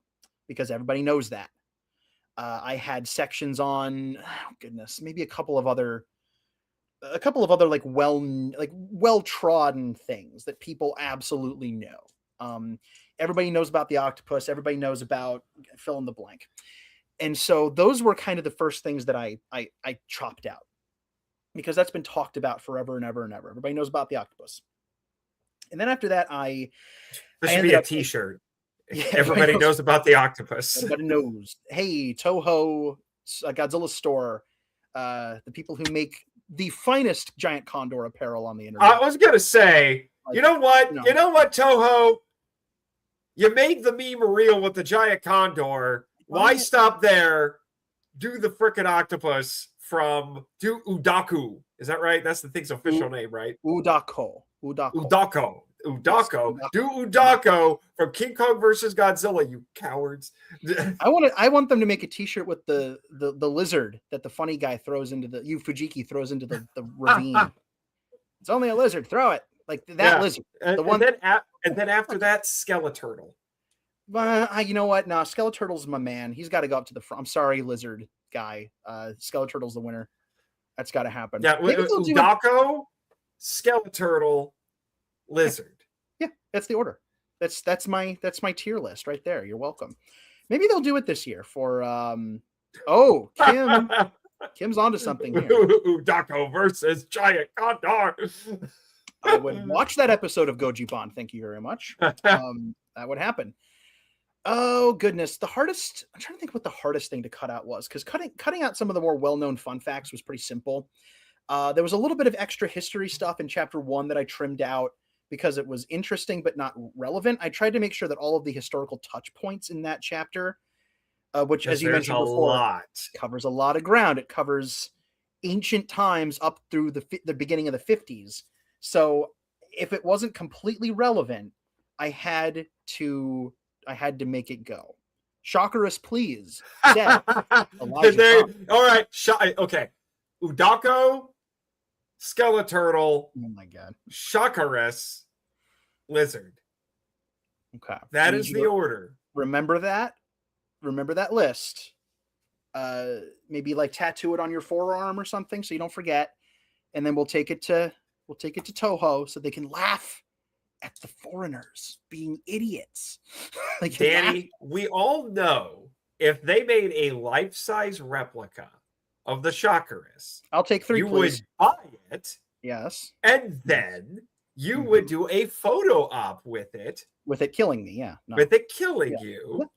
S2: because everybody knows that. I had sections on, maybe a couple of other well-trodden things that people absolutely know. Everybody knows about the octopus. Everybody knows about fill in the blank. And so those were kind of the first things that I chopped out, because that's been talked about forever and ever and ever. Everybody knows about the octopus. And then after that,
S1: this should be a t-shirt. Everybody knows about the octopus.
S2: Everybody knows. Hey, Toho, Godzilla store, the people who make the finest giant condor apparel on the internet.
S1: I was going to say, you know what, Toho? You made the meme real with the giant condor. Why stop there? Do the frickin' octopus do Udaku. Is that right? That's the thing's official name, right?
S2: Udako.
S1: Do Udako from King Kong versus Godzilla, you cowards.
S2: I want them to make a t-shirt with the lizard that the funny guy throws into Fujiki throws into the ravine. It's only a lizard. Throw it. Like that lizard.
S1: And then after that, Skeleturtle.
S2: You know what? No, Skeleturtle's my man. He's got to go up to the front. I'm sorry, lizard guy. Skeleturtle's the winner. That's got to happen.
S1: Yeah, Udako, Skeleturtle, lizard.
S2: Yeah, that's the order. That's my tier list right there. You're welcome. Maybe they'll do it this year for Kim's onto something here.
S1: Udako versus Giant Condor.
S2: I would watch that episode of Gojiban. Thank you very much. That would happen. Oh goodness, I'm trying to think what the hardest thing to cut out was, because cutting out some of the more well-known fun facts was pretty simple. There was a little bit of extra history stuff in chapter 1 that I trimmed out because it was interesting but not relevant. I tried to make sure that all of the historical touch points in that chapter, which, as you mentioned before, covers a lot of ground. It covers ancient times up through the beginning of the 50s. So if it wasn't completely relevant, I had to make it go. Shockerus, please. Said Elijah.
S1: All right. Okay. Udako, Skeleturtle.
S2: Oh my god.
S1: Shockerus, Lizard.
S2: Okay.
S1: That is the order.
S2: Remember that. Remember that list. Maybe like tattoo it on your forearm or something so you don't forget. And then we'll take it to Toho so they can laugh at the foreigners being idiots.
S1: Like, Danny, we all know if they made a life-size replica of the Shockerus,
S2: I'll take 3,
S1: you
S2: please.
S1: would buy it.
S2: Yes.
S1: And then you would do a photo op with it.
S2: With it killing me, yeah. No.
S1: With it killing you.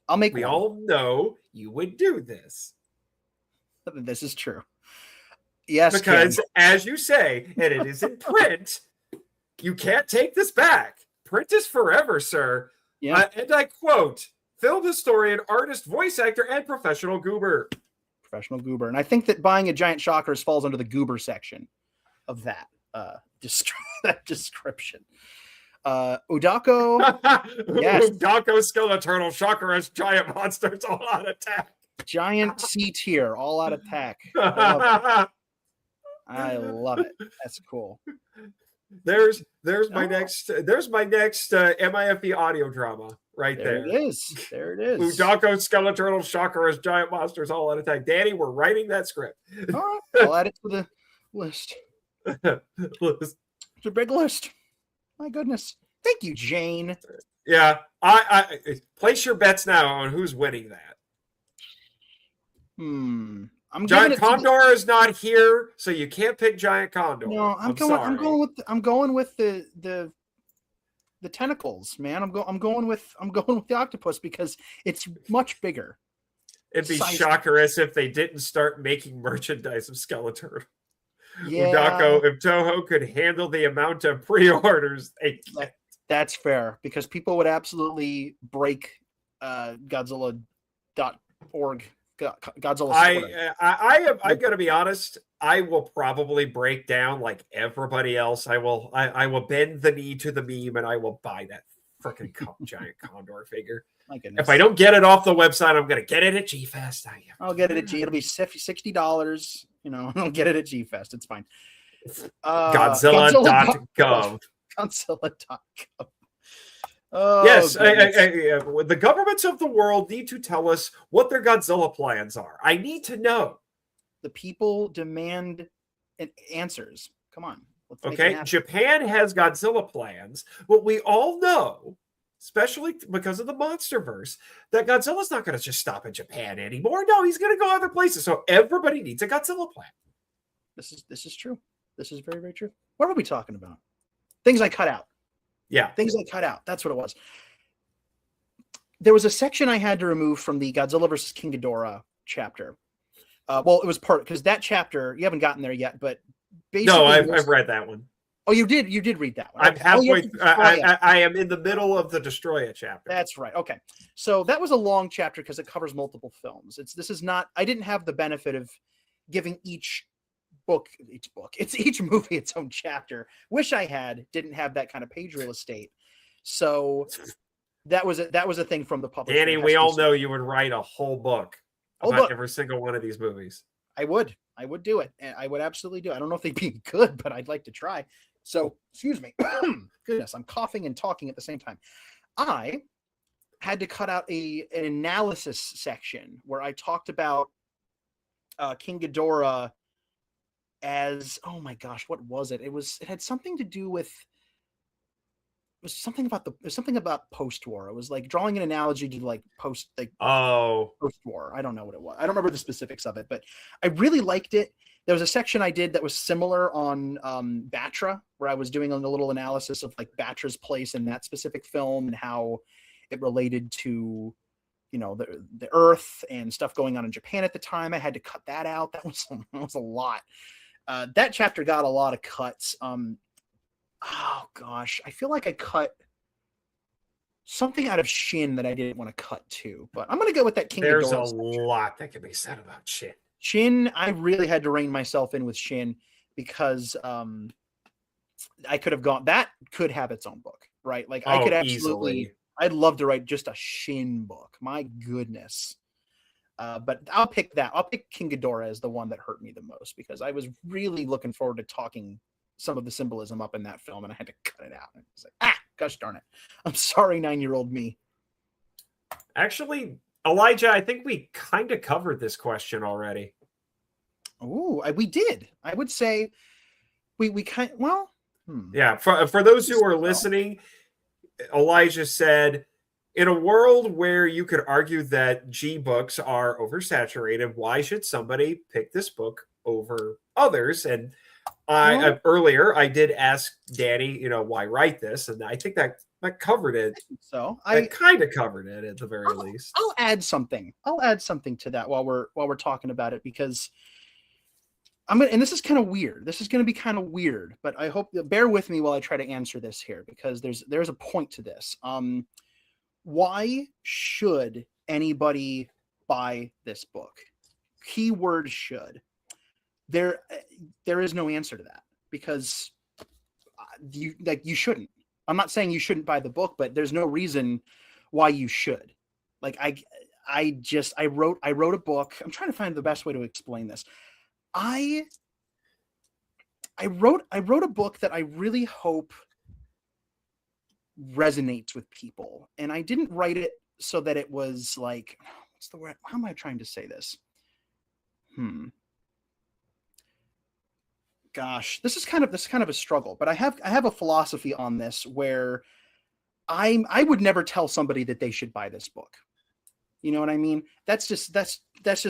S2: I'll make
S1: We
S2: one.
S1: all know you would do this.
S2: This is true. Yes,
S1: because
S2: Kim.
S1: As you say, and it is in print, you can't take this back. Print is forever, sir.
S2: Yeah.
S1: And I quote, film historian, artist, voice actor, and professional goober.
S2: Professional goober. And I think that buying a giant Shockers falls under the goober section of that description. Udako. Yes.
S1: Udako, Skeleturtle, Shockerus, giant monsters all out attack.
S2: Giant C tier, all out attack. I love it. That's cool.
S1: There's my next MIFV audio drama right there.
S2: There it is.
S1: Udako, Skeleturtle, Shockerus, giant monsters all out attack. Danny, we're writing that script.
S2: All right, I'll add it to the list. It's a big list. My goodness. Thank you, Jane.
S1: Yeah, I place your bets now on who's winning that. Giant Condor is not here, so you can't pick Giant Condor.
S2: No, I'm going with the tentacles, man. I'm going with the octopus because it's much bigger.
S1: It'd be Shockerus if they didn't start making merchandise of Skeleturtle.
S2: Yeah.
S1: Udako, if Toho could handle the amount of pre-orders they get.
S2: That's fair, because people would absolutely break Godzilla.org. Godzilla.
S1: I gotta be honest. I will probably break down like everybody else. I will bend the knee to the meme and I will buy that freaking giant Condor figure.
S2: My goodness.
S1: If I don't get it off the website, I'm gonna get it at G Fest.
S2: I'll get it at G. It'll be $60. I'll get it at G Fest. It's fine.
S1: Godzilla.gov.
S2: Godzilla.gov.
S1: Yes, the governments of the world need to tell us what their Godzilla plans are. I need to know.
S2: The people demand answers. Come on. Let's
S1: okay, Japan has Godzilla plans, but we all know, especially because of the Monsterverse, that Godzilla's not going to just stop in Japan anymore. No, he's going to go other places. So everybody needs a Godzilla plan.
S2: This is true. This is very, very true. What are we talking about? Things I cut out.
S1: Yeah.
S2: Things I cut out. That's what it was. There was a section I had to remove from the Godzilla vs. King Ghidorah chapter. Well, it was because that chapter, you haven't gotten there yet, but basically.
S1: No, I've read that one.
S2: Oh, you did read that one.
S1: I'm halfway. I am in the middle of the Destroya chapter.
S2: That's right. Okay. So that was a long chapter because it covers multiple films. I didn't have the benefit of giving each movie its own chapter. Wish I didn't have that kind of page real estate. So that was a thing from the publisher.
S1: Danny, we all know you would write a whole book about every single one of these movies.
S2: I would do it. And I would absolutely do it. I don't know if they'd be good, but I'd like to try. So, excuse me. Goodness, I'm coughing and talking at the same time. I had to cut out an analysis section where I talked about King Ghidorah as, oh my gosh, what was it? It had something to do with, something about post-war. It was like drawing an analogy to like post-war. I don't know what it was. I don't remember the specifics of it, but I really liked it. There was a section I did that was similar on Batra, where I was doing a little analysis of like Batra's place in that specific film and how it related to, the Earth and stuff going on in Japan at the time. I had to cut that out. That was a lot. That chapter got a lot of cuts. Oh gosh, I feel like I cut something out of Shin that I didn't want to cut too, but I'm gonna go with that King
S1: There's a
S2: Ghidorah section.
S1: lot that can be said about shit.
S2: Shin, I really had to rein myself in with Shin because I could have gone. That could have its own book, right? Like I could
S1: Oh,
S2: absolutely.
S1: easily.
S2: I'd love to write just a Shin book. My goodness. But I'll pick that. I'll pick King Ghidorah as the one that hurt me the most because I was really looking forward to talking some of the symbolism up in that film, and I had to cut it out. And it's like, gosh darn it! I'm sorry, 9-year-old me.
S1: Actually, Elijah, I think we kind of covered this question already.
S2: Oh, we did. I would say we kind. Well,
S1: yeah. For those who are listening, Elijah said, in a world where you could argue that G books are oversaturated, why should somebody pick this book over others? And earlier I did ask Danny, why write this, and I think that covered it.
S2: So
S1: I kind of covered it at the very least.
S2: I'll add something. I'll add something to that while we're talking about it because and this is kind of weird. This is going to be kind of weird, but I hope bear with me while I try to answer this here because there's a point to this. Why should anybody buy this book? Keyword should. There is no answer to that because you shouldn't. I'm not saying you shouldn't buy the book, but there's no reason why you should. Like I wrote a book. I'm trying to find the best way to explain this. I wrote a book that I really hope resonates with people, and I didn't write it so that it was like, what's the word? How am I trying to say this? Gosh, this is kind of a struggle, but I have a philosophy on this where I would never tell somebody that they should buy this book. You know what I mean? That's just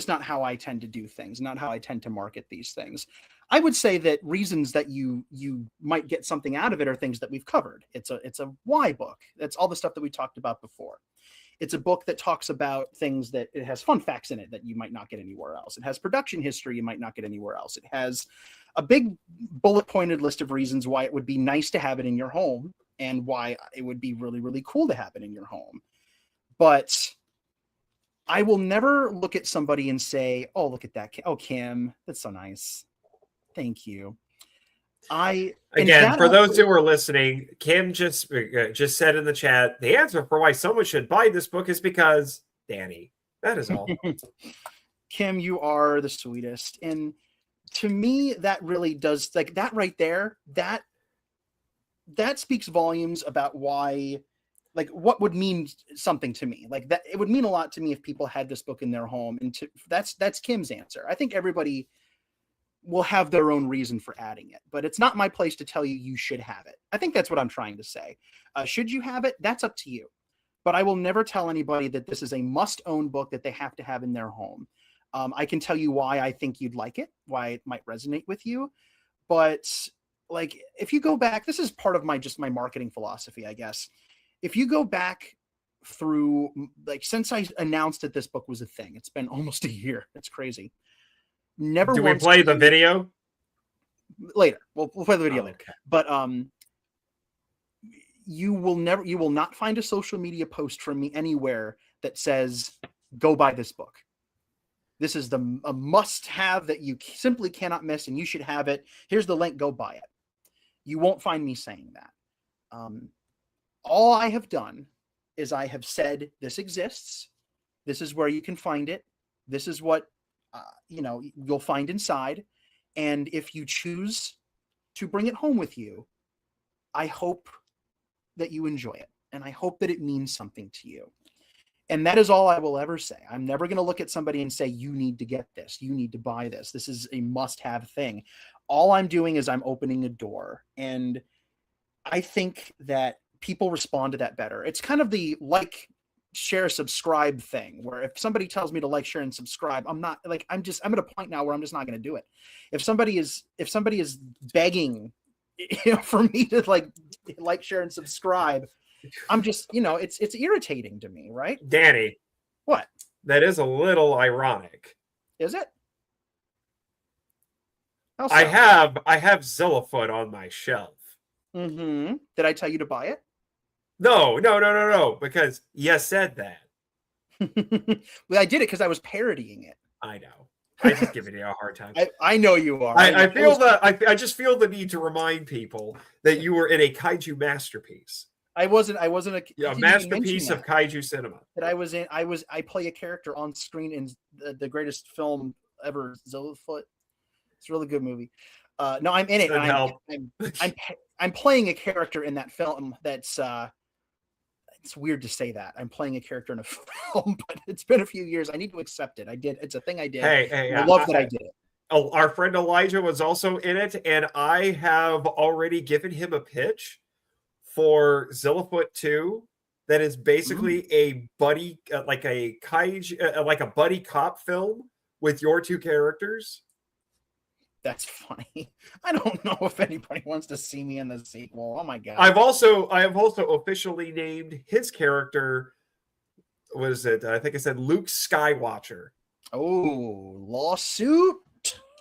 S2: not how I tend to do things, not how I tend to market these things. I would say that reasons that you might get something out of it are things that we've covered. It's a why book. That's all the stuff that we talked about before. It's a book that talks about things that it has fun facts in it that you might not get anywhere else. It has production history you might not get anywhere else. It has a big bullet pointed list of reasons why it would be nice to have it in your home and why it would be really, really cool to have it in your home. But I will never look at somebody and say, oh, look at that. Oh, Kim, that's so nice. Thank you.
S1: Again, for those who are listening, Kim just said in the chat, the answer for why someone should buy this book is because Danny. That is all.
S2: Kim, you are the sweetest. And to me, that really does, like, that right there, that speaks volumes about why, like, what would mean something to me. Like, that it would mean a lot to me if people had this book in their home. And that's Kim's answer. I think everybody will have their own reason for adding it, but it's not my place to tell you should have it. I think that's what I'm trying to say. Should you have it? That's up to you. But I will never tell anybody that this is a must-own book that they have to have in their home. I can tell you why I think you'd like it, why it might resonate with you. But like, if you go back, this is part of my marketing philosophy, I guess. If you go back through, like, since I announced that this book was a thing, it's been almost a year. It's crazy. Never.
S1: Do we play the video
S2: later? We'll play the video later. Okay. But you will not find a social media post from me anywhere that says go buy this book. This is a must-have that you simply cannot miss, and you should have it. Here's the link. Go buy it. You won't find me saying that. All I have done is I have said this exists. This is where you can find it. This is what you'll find inside. And if you choose to bring it home with you, I hope that you enjoy it. And I hope that it means something to you. And that is all I will ever say. I'm never going to look at somebody and say, you need to get this. You need to buy this. This is a must-have thing. All I'm doing is I'm opening a door. And I think that people respond to that better. It's kind of the like, share, subscribe thing, where if somebody tells me to like, share, and subscribe, I'm at a point now where I'm just not going to do it. If somebody is begging, for me to like, share, and subscribe, I'm just, it's irritating to me, right?
S1: Danny.
S2: What?
S1: That is a little ironic.
S2: Is it?
S1: I have Zillafoot on my shelf.
S2: Mm-hmm. Did I tell you to buy it?
S1: No, because you said that.
S2: Well, I did it because I was parodying it.
S1: I know. I just giving you a hard time.
S2: I know you are.
S1: I just feel the need to remind people that you were in a kaiju masterpiece.
S2: I wasn't
S1: A masterpiece of kaiju cinema.
S2: That I play a character on screen in the greatest film ever, Zillafoot. It's a really good movie. No, I'm in it. And I'm playing a character in that film that's it's weird to say that. I'm playing a character in a film, but it's been a few years. I need to accept it. I did. It's a thing I did.
S1: Hey,
S2: I love that I did it.
S1: Our friend Elijah was also in it, and I have already given him a pitch for Zillafoot 2 that is basically a buddy, like a kaiju, like a buddy cop film with your two characters.
S2: That's funny. I don't know if anybody wants to see me in the sequel. Oh my god!
S1: I have also officially named his character. What is it? I think I said Luke Skywatcher.
S2: Oh, lawsuit!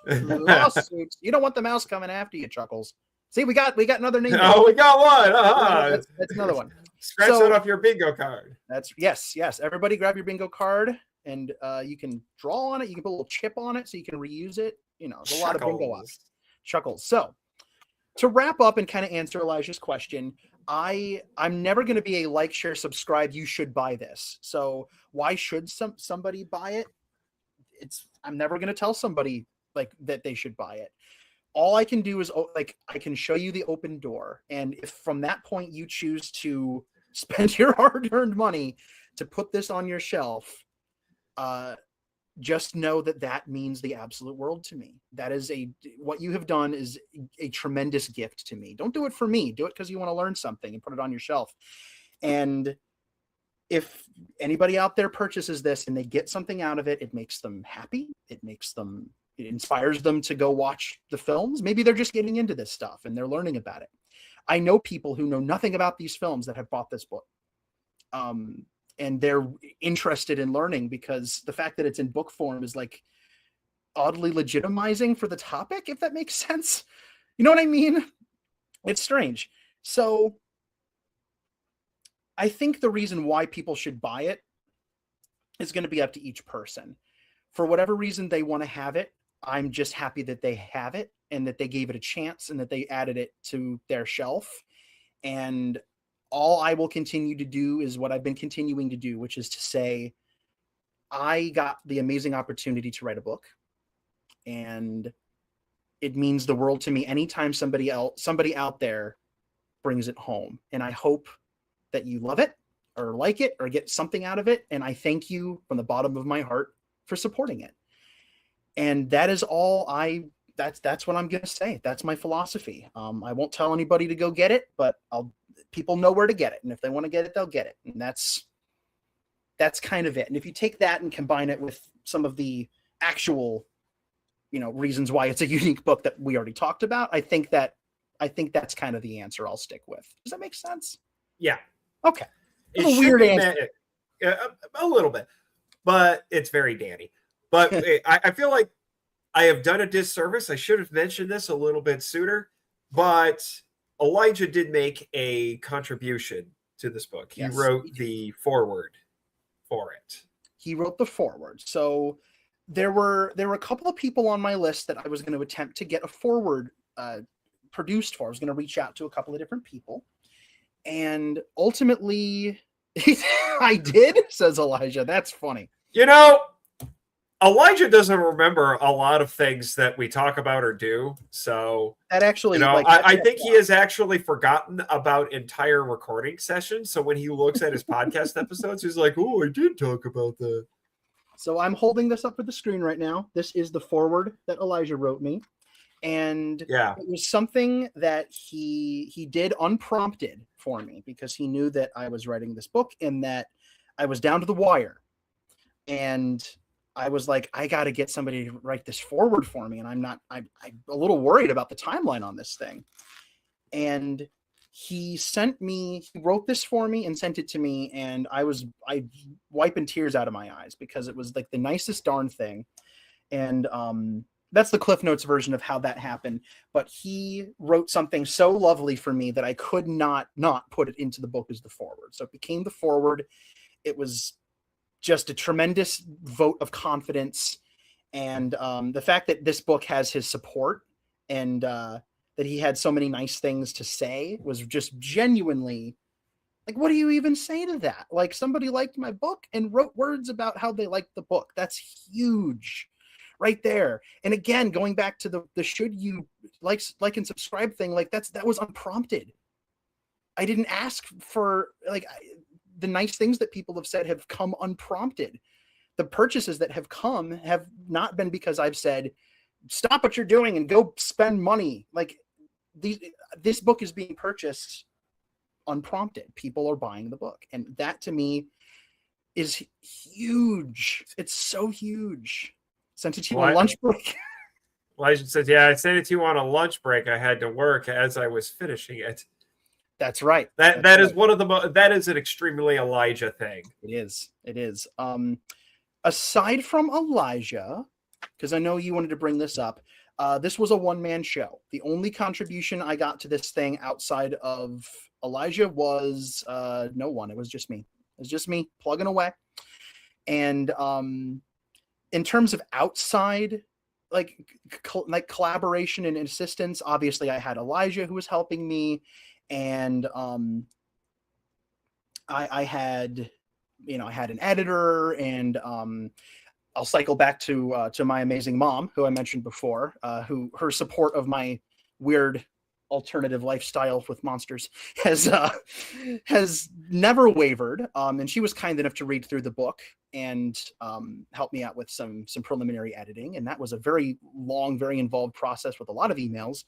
S2: Lawsuits! You don't want the mouse coming after you, Chuckles. See, we got another name.
S1: Oh, we got one.
S2: That's another one.
S1: Scratch that off your bingo card.
S2: That's yes. Everybody, grab your bingo card, and you can draw on it. You can put a little chip on it so you can reuse it. You know, there's a lot of bingo options. Chuckles. So, to wrap up and kind of answer Elijah's question, I'm never going to be a like, share, subscribe. You should buy this. So, why should somebody buy it? I'm never going to tell somebody like that they should buy it. All I can do is like I can show you the open door, and if from that point you choose to spend your hard-earned money to put this on your shelf, just know that means the absolute world to me. That is what you have done is a tremendous gift to me. Don't do it for me. Do it because you want to learn something and put it on your shelf. And if anybody out there purchases this and they get something out of it, it makes them happy. It inspires them to go watch the films. Maybe they're just getting into this stuff and they're learning about it. I know people who know nothing about these films that have bought this book. And they're interested in learning because the fact that it's in book form is like oddly legitimizing for the topic, if that makes sense. You know what I mean? It's strange. So I think the reason why people should buy it is going to be up to each person. For whatever reason they want to have it, I'm just happy that they have it and that they gave it a chance and that they added it to their shelf. And all I will continue to do is what I've been continuing to do, which is to say, I got the amazing opportunity to write a book, and it means the world to me anytime somebody out there brings it home. And I hope that you love it or like it or get something out of it. And I thank you from the bottom of my heart for supporting it. And that is all that's what I'm going to say. That's my philosophy. I won't tell anybody to go get it, but people know where to get it. And if they want to get it, they'll get it. And that's kind of it. And if you take that and combine it with some of the actual, reasons why it's a unique book that we already talked about, I think that's kind of the answer I'll stick with. Does that make sense?
S1: Yeah.
S2: Okay.
S1: It's a weird answer. A little bit, but it's very Danny. But I feel like I have done a disservice. I should have mentioned this a little bit sooner, but Elijah did make a contribution to this book. He wrote the foreword for it. He
S2: wrote the foreword. So there were a couple of people on my list that I was going to attempt to get a foreword produced for. I was going to reach out to a couple of different people. And ultimately, I did, says Elijah. That's funny.
S1: Elijah doesn't remember a lot of things that we talk about or do. So
S2: that actually,
S1: I think he has actually forgotten about entire recording sessions. So when he looks at his podcast episodes, he's like, "Oh, I did talk about that."
S2: So I'm holding this up for the screen right now. This is the foreword that Elijah wrote me. And it was something that he did unprompted for me because he knew that I was writing this book and that I was down to the wire. And I was like, I got to get somebody to write this forward for me. And I'm a little worried about the timeline on this thing. And he wrote this for me and sent it to me. And I wiping tears out of my eyes because it was like the nicest darn thing. And That's the Cliff Notes version of how that happened. But he wrote something so lovely for me that I could not put it into the book as the foreword. So it became the foreword. It was just a tremendous vote of confidence. And the fact that this book has his support and that he had so many nice things to say was just genuinely like, what do you even say to that? Like, somebody liked my book and wrote words about how they liked the book. That's huge right there. And again, going back to the should you like and subscribe thing, like that was unprompted. I didn't ask for the nice things that people have said have come unprompted. The purchases that have come have not been because I've said, stop what you're doing and go spend money. Like this book is being purchased unprompted. People are buying the book. And that to me is huge. It's so huge. Sent it to you on lunch break.
S1: Elijah says, yeah, I sent it to you on a lunch break. I had to work as I was finishing it.
S2: That's right.
S1: That is one of the that is an extremely Elijah thing.
S2: It is. Aside from Elijah, because I know you wanted to bring this up, this was a one-man show. The only contribution I got to this thing outside of Elijah was no one. It was just me. It was just me plugging away. And in terms of outside like collaboration and assistance, obviously I had Elijah who was helping me, and I had an editor, and I'll cycle back to my amazing mom, who I mentioned before, who her support of my weird alternative lifestyle with monsters has never wavered. And she was kind enough to read through the book and help me out with some preliminary editing. And that was a very long, very involved process with a lot of emails.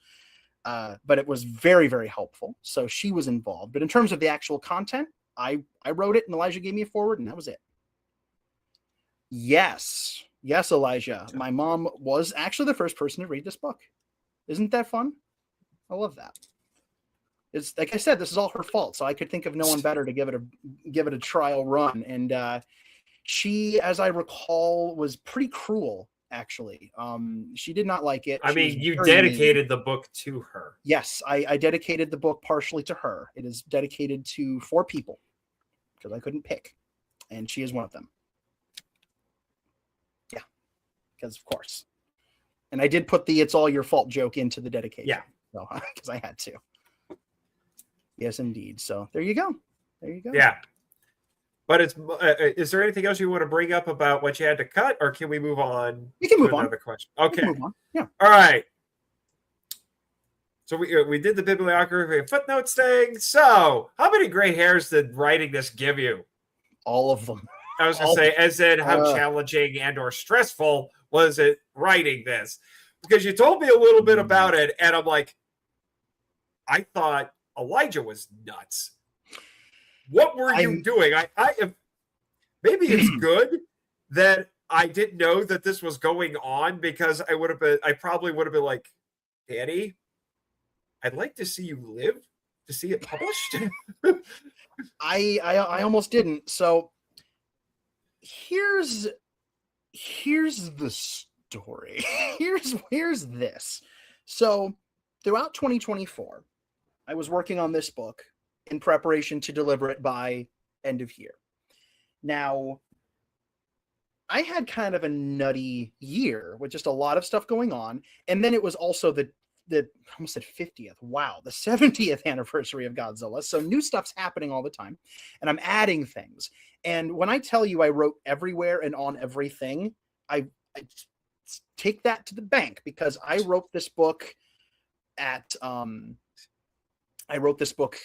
S2: But it was very, very helpful. So she was involved. But in terms of the actual content, I wrote it and Elijah gave me a forward, and that was it. Yes, Elijah. My mom was actually the first person to read this book. Isn't that fun? I love that. It's like I said, this is all her fault. So I could think of no one better to give it a trial run. And she, as I recall, was pretty cruel. Actually, she did not like it.
S1: I mean, you dedicated the book to her.
S2: Yes, I dedicated the book partially to her. It is dedicated to 4 people because I couldn't pick, and she is one of them. Yeah, because of course. And I did put the "it's all your fault" joke into the dedication.
S1: Yeah,
S2: so because I had to. Yes, indeed. So there you go.
S1: Yeah. But is there anything else you want to bring up about what you had to cut, or can we move on?
S2: We can move on.
S1: Another question. Okay.
S2: Move on. Yeah.
S1: All right. So we did the bibliography and footnotes thing. So how many gray hairs did writing this give you?
S2: All of them.
S1: I was going to say, as in how challenging and or stressful was it writing this? Because you told me a little bit about it, and I'm like, I thought Elijah was nuts. What were you doing? I maybe it's good that I didn't know that this was going on, because I probably would have been like, Daddy, I'd like to see you live to see it published.
S2: I almost didn't. So here's the story. Here's this. So throughout 2024, I was working on this book in preparation to deliver it by end of year. Now, I had kind of a nutty year with just a lot of stuff going on. And then it was also the I almost said 50th. Wow. The 70th anniversary of Godzilla. So new stuff's happening all the time, and I'm adding things. And when I tell you I wrote everywhere and on everything, I take that to the bank, because I wrote this book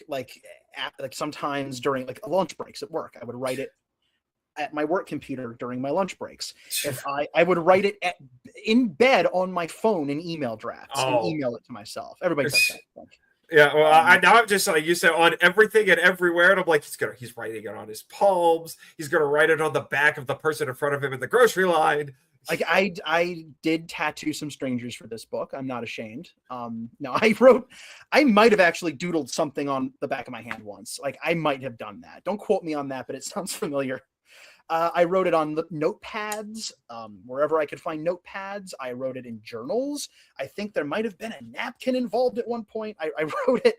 S2: like sometimes during like lunch breaks at work. I would write it at my work computer during my lunch breaks. If I would write it in bed on my phone in email drafts and email it to myself. Everybody does that.
S1: Yeah, well, I'm just like you said, on everything and everywhere, and I'm like, he's writing it on his palms. He's gonna write it on the back of the person in front of him in the grocery line.
S2: Like I did tattoo some strangers for this book. I'm not ashamed. No, I might have actually doodled something on the back of my hand once. Like I might have done that. Don't quote me on that, but it sounds familiar. I wrote it on the notepads, wherever I could find notepads. I wrote it in journals. I think there might have been a napkin involved at one point. I wrote it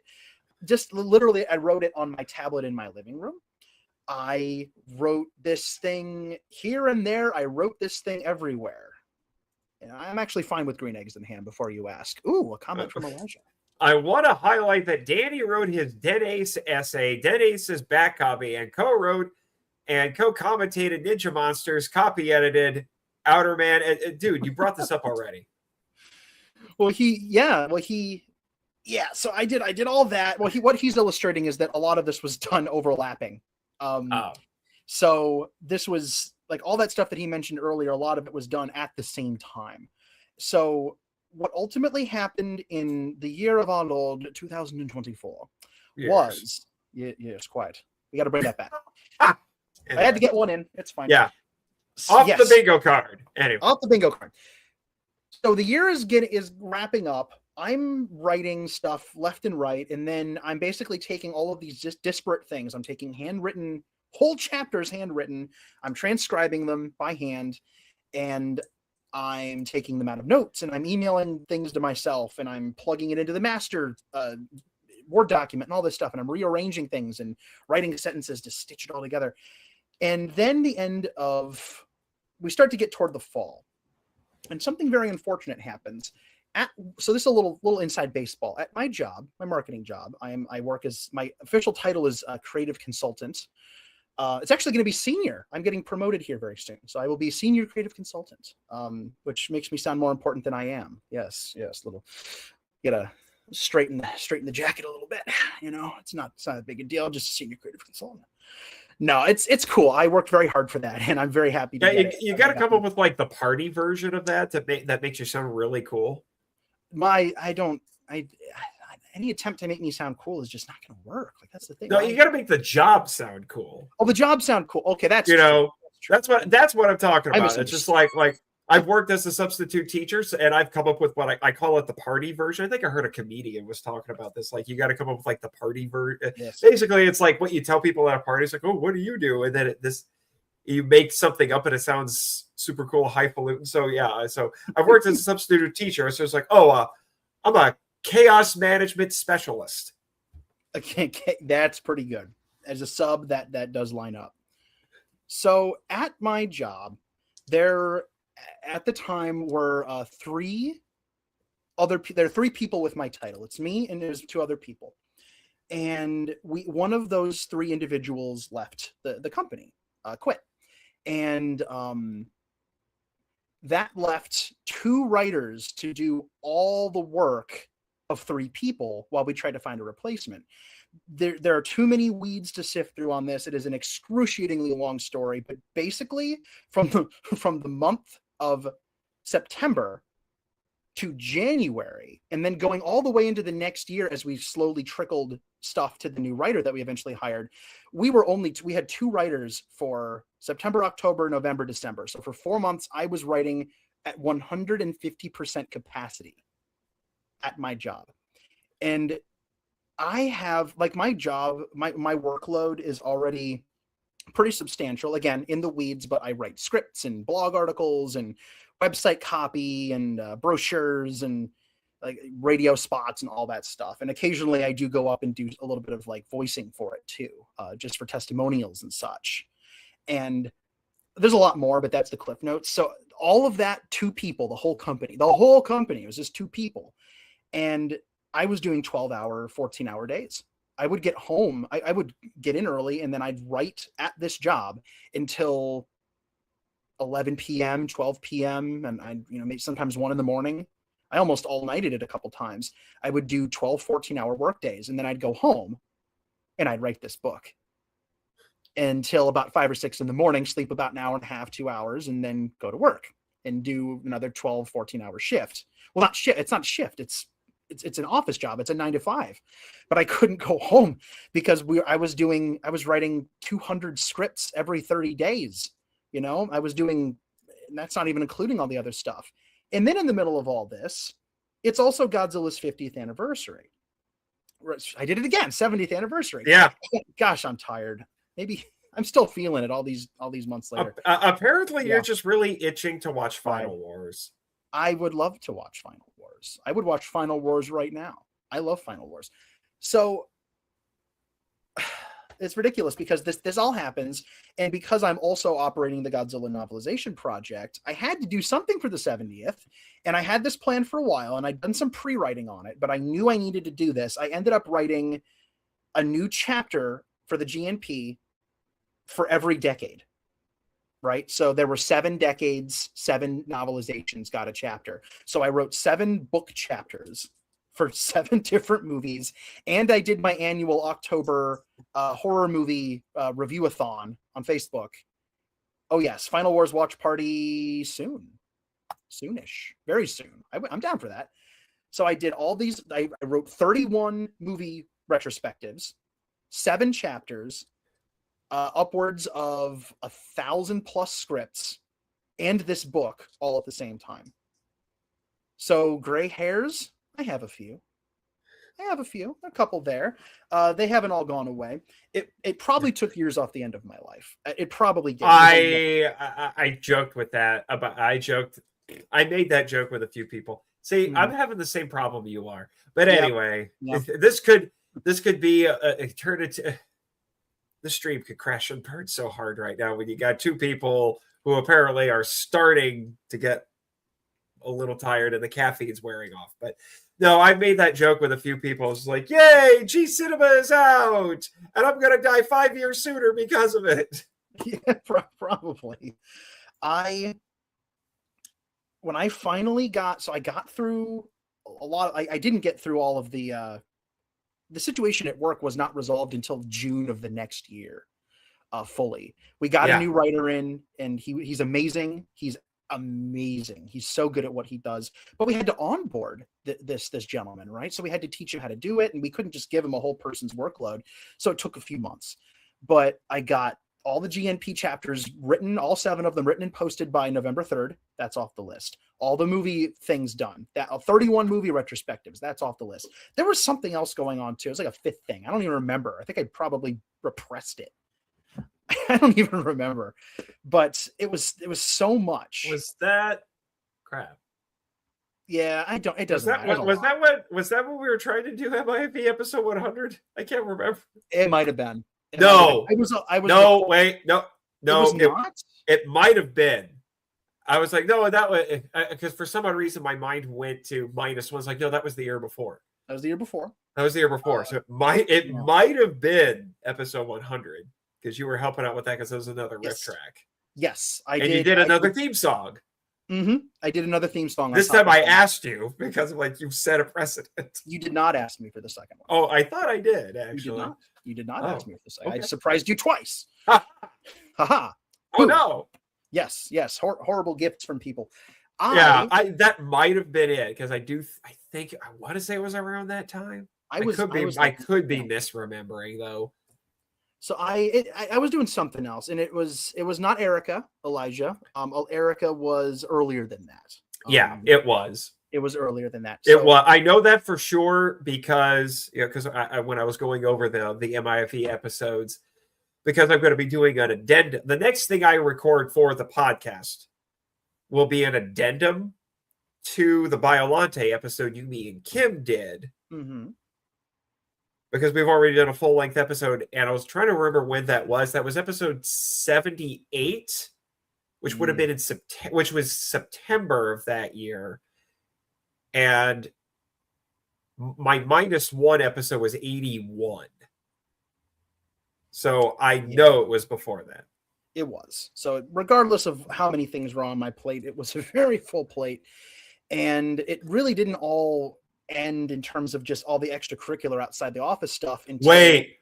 S2: just literally, I wrote it on my tablet in my living room. I wrote this thing here and there. I wrote this thing everywhere. And I'm actually fine with green eggs in ham before you ask. Ooh, a comment from Elijah.
S1: I want to highlight that Danny wrote his Dead Ace essay, Dead Ace's back copy, and co-wrote and co-commentated Ninja Monsters, copy edited Outer Man. Dude, you brought this up already.
S2: So I did all that. Well, what he's illustrating is that a lot of this was done overlapping. So this was like all that stuff that he mentioned earlier. A lot of it was done at the same time. So what ultimately happened in the year of our Lord 2024 was yes, quite. We got to bring that back. I had to get one in. It's fine.
S1: Yeah. Off the bingo card. Anyway.
S2: Off the bingo card. So the year is wrapping up. I'm writing stuff left and right, and then I'm basically taking all of these just disparate things. I'm taking handwritten, whole chapters handwritten. I'm transcribing them by hand, and I'm taking them out of notes, and I'm emailing things to myself, and I'm plugging it into the master Word document and all this stuff, and I'm rearranging things and writing sentences to stitch it all together. And then we start to get toward the fall, and something very unfortunate happens. So this is a little inside baseball. At my job, my marketing job, I work as, my official title is a creative consultant. It's actually going to be senior. I'm getting promoted here very soon, so I will be senior creative consultant, which makes me sound more important than I am. Yes, gotta straighten the jacket a little bit. It's not a big a deal. Just a senior creative consultant. No, it's cool. I worked very hard for that, and I'm very happy to get it.
S1: You got to come up with like the party version of that that makes you sound really cool.
S2: Any attempt to make me sound cool is just not going to work. Like, that's the thing.
S1: No, you got to make the job sound cool.
S2: Oh, the job sound cool. Okay, that's
S1: that's what I'm talking about. It's just like I've worked as a substitute teacher, and I've come up with what I call it the party version. I think I heard a comedian was talking about this. Like, you got to come up with like the party version. Yes. Basically, it's like what you tell people at a party. It's like, oh, what do you do? And then you make something up, and it sounds super cool, highfalutin. So yeah, so I've worked as a substitute teacher. So it's like, I'm a chaos management specialist.
S2: Okay, that's pretty good. As a sub, that does line up. So at my job, there at the time were three people with my title. It's me and there's two other people. And one of those three individuals left the company, quit. And that left two writers to do all the work of three people while we tried to find a replacement. There are too many weeds to sift through on this. It is an excruciatingly long story, but basically from the month of September to January, and then going all the way into the next year as we slowly trickled stuff to the new writer that we eventually hired, we had two writers for September, October, November, December. So for 4 months, I was writing at 150% capacity at my job. And I have, like, my job, my workload is already pretty substantial, again, in the weeds, but I write scripts and blog articles and website copy and brochures and like radio spots and all that stuff. And occasionally I do go up and do a little bit of like voicing for it too, just for testimonials and such. And there's a lot more, but that's the cliff notes. So all of that, two people, the whole company, it was just two people. And I was doing 12-hour, 14-hour days. I would get home, I would get in early, and then I'd write at this job until 11 p.m., 12 p.m., and I'd, maybe sometimes 1 a.m. I almost all-nighted it a couple times. I would do 12, 14-hour work days, and then I'd go home and I'd write this book until about 5 or 6 in the morning, sleep about an hour and a half, 2 hours, and then go to work and do another 12, 14-hour shift. Well, not shift. It's not shift. It's an office job. It's a 9 to 5, but I couldn't go home because I was writing 200 scripts every 30 days. I was doing, and that's not even including all the other stuff. And then in the middle of all this, it's also Godzilla's 50th anniversary. I did it again, 70th anniversary.
S1: Yeah.
S2: Gosh, I'm tired. Maybe I'm still feeling it all these months later.
S1: Apparently, you're just really itching to watch Final Wars.
S2: I would love to watch Final Wars. I would watch Final Wars right now. I love Final Wars. So it's ridiculous because this all happens, and because I'm also operating the Godzilla Novelization Project, I had to do something for the 70th, and I had this plan for a while, and I'd done some pre-writing on it, but I knew I needed to do this. I ended up writing a new chapter for the GNP for every decade, right? So there were 7 decades, 7 novelizations got a chapter. So I wrote 7 book chapters for 7 different movies, and I did my annual October horror movie review-a-thon on Facebook. Oh yes, Final Wars watch party soonish, very soon. I'm down for that. So I did all these. I wrote 31 movie retrospectives, 7 chapters, upwards of 1,000+ scripts, and this book all at the same time. So gray hairs, I have a few, a couple there. They haven't all gone away. It probably took years off the end of my life. It probably did.
S1: I joked with that. I made that joke with a few people. See, I'm having the same problem you are. But anyway, this could be a turn into. The stream could crash and burn so hard right now when you got 2 people who apparently are starting to get a little tired and the caffeine's wearing off. But no, I made that joke with a few people. It's like, yay, G Cinema is out, and I'm going to die 5 years sooner because of it.
S2: Yeah, probably. When I finally got through a lot. I didn't get through all of the situation at work was not resolved until June of the next year, fully. We got a new writer in, and he's amazing. He's amazing. He's so good at what he does. But we had to onboard this gentleman, right? So we had to teach him how to do it, and we couldn't just give him a whole person's workload. So it took a few months. But I got all the GNP chapters written, all 7 of them written and posted by November 3rd. That's off the list. All the movie things done. That 31 movie retrospectives. That's off the list. There was something else going on too. It was like a 5th thing. I don't even remember. I think I probably repressed it. I don't even remember. But it was so much.
S1: Was that crap?
S2: Yeah, I don't. It doesn't matter.
S1: Was that what we were trying to do? MIFV episode 100? I can't remember.
S2: It might have been.
S1: No.
S2: I was.
S1: No, wait, no.
S2: It
S1: might have been. I was like, no, that was because for some odd reason my mind went to -1. I was like, no, that was the year before.
S2: That was the year before.
S1: So it might have been episode 100 because you were helping out with that because there was another riff track.
S2: Yes,
S1: I did. And you did another theme song.
S2: Mm-hmm. I did another theme song.
S1: This time I asked you because like you set a precedent.
S2: You did not ask me for the second one.
S1: Oh, I thought I did actually.
S2: You did not ask me for the second. Okay. I surprised you twice.
S1: Ha. Oh no.
S2: Yes. Horrible gifts from people.
S1: That might have been it because I want to say it was around that time. I could be misremembering though.
S2: So I was doing something else, and it was not Elijah. Erica was earlier than that.
S1: It was.
S2: It was earlier than that.
S1: It was. I know that for sure because when I was going over the MIFE episodes, because I'm going to be doing an addendum. The next thing I record for the podcast will be an addendum to the Biolante episode me and Kim did.
S2: Mm-hmm.
S1: Because we've already done a full-length episode, and I was trying to remember when that was. That was episode 78, which would have been in which was September of that year. And my -1 episode was 81. So I know it was before that.
S2: It was. So regardless of how many things were on my plate, it was a very full plate. And it really didn't all end in terms of just all the extracurricular outside the office stuff.
S1: Wait,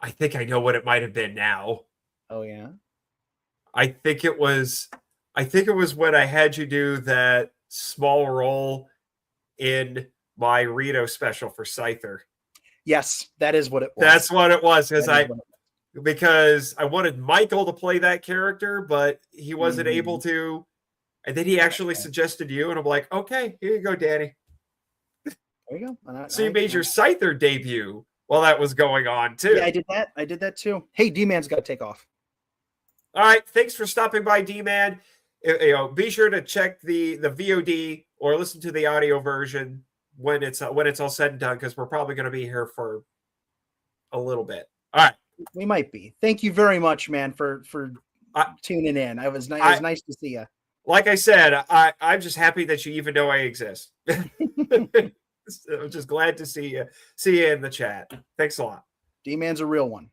S1: I think I know what it might have been now.
S2: Oh yeah.
S1: I think it was when I had you do that small role in my Rito special for Scyther.
S2: Yes, that is what it was.
S1: That's what it was because I wanted Michael to play that character, but he wasn't able to. And then he actually suggested you, and I'm like, okay, here you go, Danny.
S2: There you go.
S1: So you made your Scyther debut while that was going on too.
S2: Yeah, I did that. I did that too. Hey, D-Man's got to take off.
S1: All right. Thanks for stopping by, D-Man. Be sure to check the VOD or listen to the audio version when it's all said and done, because we're probably going to be here for a little bit. All right.
S2: We might be. Thank you very much, man, for tuning in. It was nice to see you.
S1: Like I said, I'm just happy that you even know I exist. I'm just glad to see you in the chat. Thanks a lot.
S2: D-Man's a real one.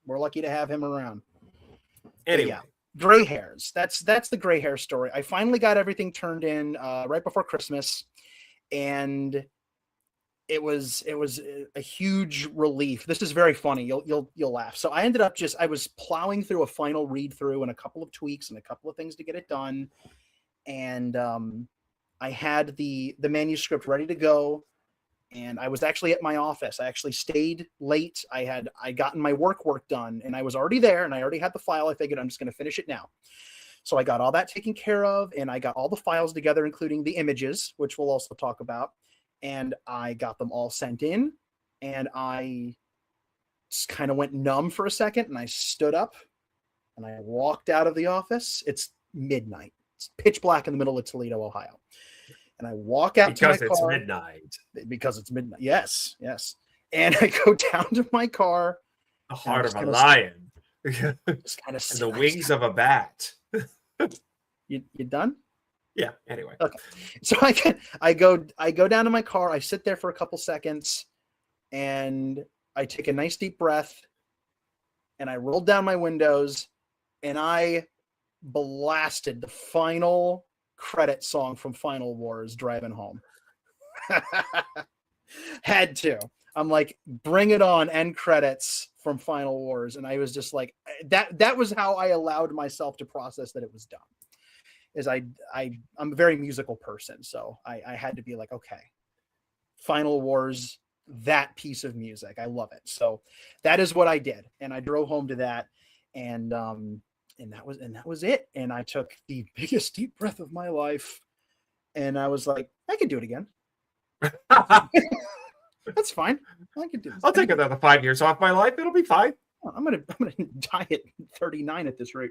S2: We're lucky to have him around.
S1: Anyway,
S2: yeah, gray hairs. That's the gray hair story. I finally got everything turned in right before Christmas, and it was a huge relief. This is very funny. You'll laugh. So I ended up I was plowing through a final read through and a couple of tweaks and a couple of things to get it done, and I had the manuscript ready to go. And I was actually at my office. I actually stayed late. I gotten my work done, and I was already there, and I already had the file. I figured I'm just going to finish it now. So I got all that taken care of, and I got all the files together, including the images, which we'll also talk about. And I got them all sent in, and I just kind of went numb for a second, and I stood up, and I walked out of the office. It's midnight. It's pitch black in the middle of Toledo, Ohio. And I walk out to my car. Because it's midnight. Yes. And I go down to my car.
S1: The heart of a lion.
S2: Just kind of
S1: and the wings of a bat.
S2: You done?
S1: Yeah. Anyway.
S2: Okay. So I go down to my car. I sit there for a couple seconds, and I take a nice deep breath, and I rolled down my windows, and I blasted the final credit song from Final Wars, Driving Home. Had to. I'm like, bring it on, end credits from Final Wars. And I was just like, that was how I allowed myself to process that it was done. Is I'm a very musical person, so I had to be like, okay, Final Wars, that piece of music, I love it. So that is what I did, and I drove home to that, and that was it. And I took the biggest deep breath of my life, and I was like, I can do it again. That's fine. I can do this.
S1: I'll take another 5 years off my life. It'll be fine.
S2: I'm gonna die at 39 at this rate.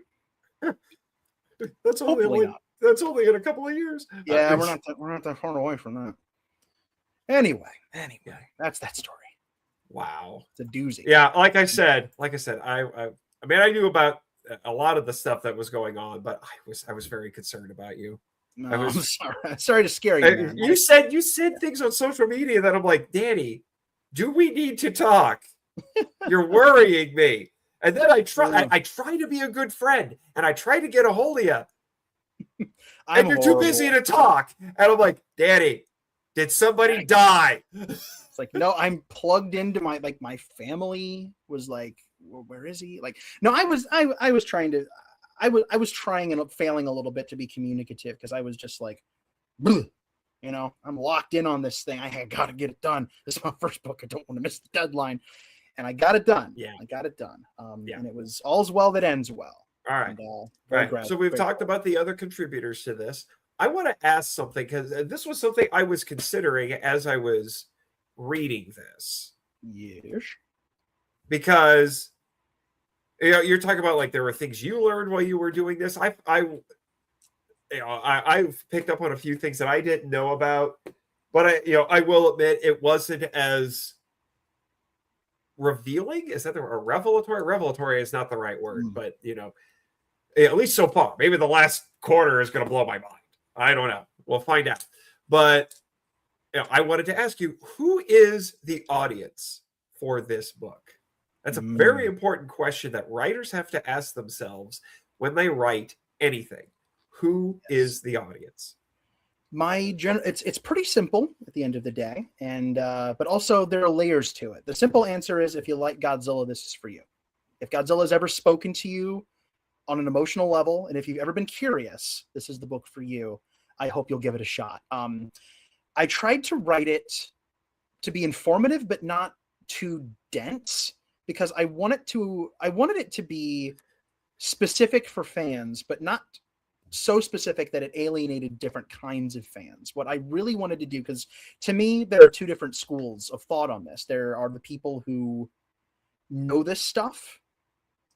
S1: That's only in a couple of years.
S2: Yeah, we're not that far away from that. Anyway, that's that story.
S1: Wow,
S2: it's a doozy.
S1: Yeah, like I said, I mean, I knew about a lot of the stuff that was going on, but I was very concerned about you.
S2: No, I'm sorry. Sorry to scare you, man.
S1: You said things on social media that I'm like, Danny, do we need to talk? You're worrying me. And then I try to be a good friend, and I try to get a hold of you. And you're too busy to talk. And I'm like, Danny, did somebody die?
S2: It's like, no, I'm plugged into my family was like, well, where is he? Like, no, I was trying and failing a little bit to be communicative, because I was just like, I'm locked in on this thing. I got to get it done. This is my first book. I don't want to miss the deadline. And I got it done.
S1: Yeah.
S2: I got it done. And it was all's well that ends well.
S1: All right.
S2: And,
S1: so we've talked about the other contributors to this. I want to ask something, because this was something I was considering as I was reading this.
S2: Yes.
S1: Because you're talking about, like, there were things you learned while you were doing this. I picked up on a few things that I didn't know about, but I will admit it wasn't as revealing. Is that a revelatory? Revelatory is not the right word, but at least so far. Maybe the last quarter is going to blow my mind. I don't know. We'll find out. But I wanted to ask you, who is the audience for this book? That's a very important question that writers have to ask themselves when they write anything. Who is the audience?
S2: It's pretty simple at the end of the day, and but also there are layers to it. The simple answer is, if you like Godzilla, this is for you. If Godzilla has ever spoken to you on an emotional level, and if you've ever been curious, this is the book for you. I hope you'll give it a shot. I tried to write it to be informative, but not too dense, because I wanted it to be specific for fans, but not so specific that it alienated different kinds of fans. What I really wanted to do, because to me, there are two different schools of thought on this. There are the people who know this stuff,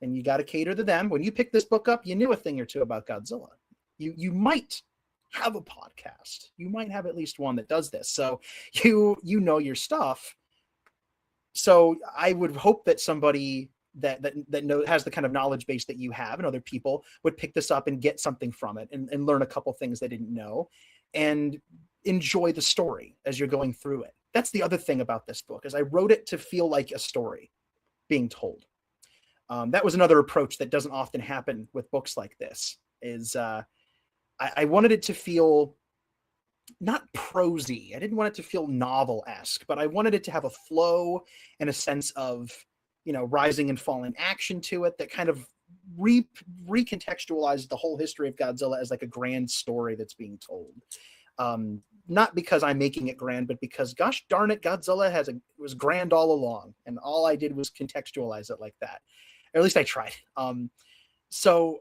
S2: and you got to cater to them. When you picked this book up, you knew a thing or two about Godzilla. You might have a podcast. You might have at least one that does this. So you know your stuff. So I would hope that somebody that has the kind of knowledge base that you have and other people would pick this up and get something from it and learn a couple things they didn't know and enjoy the story as you're going through it. That's the other thing about this book, is I wrote it to feel like a story being told. That was another approach that doesn't often happen with books like this, is I wanted it to feel not prosy. I didn't want it to feel novel-esque, but I wanted it to have a flow and a sense of, rising and falling action to it that kind of recontextualized the whole history of Godzilla as like a grand story that's being told. Not because I'm making it grand, but because, gosh darn it, Godzilla was grand all along, and all I did was contextualize it like that. Or at least I tried. So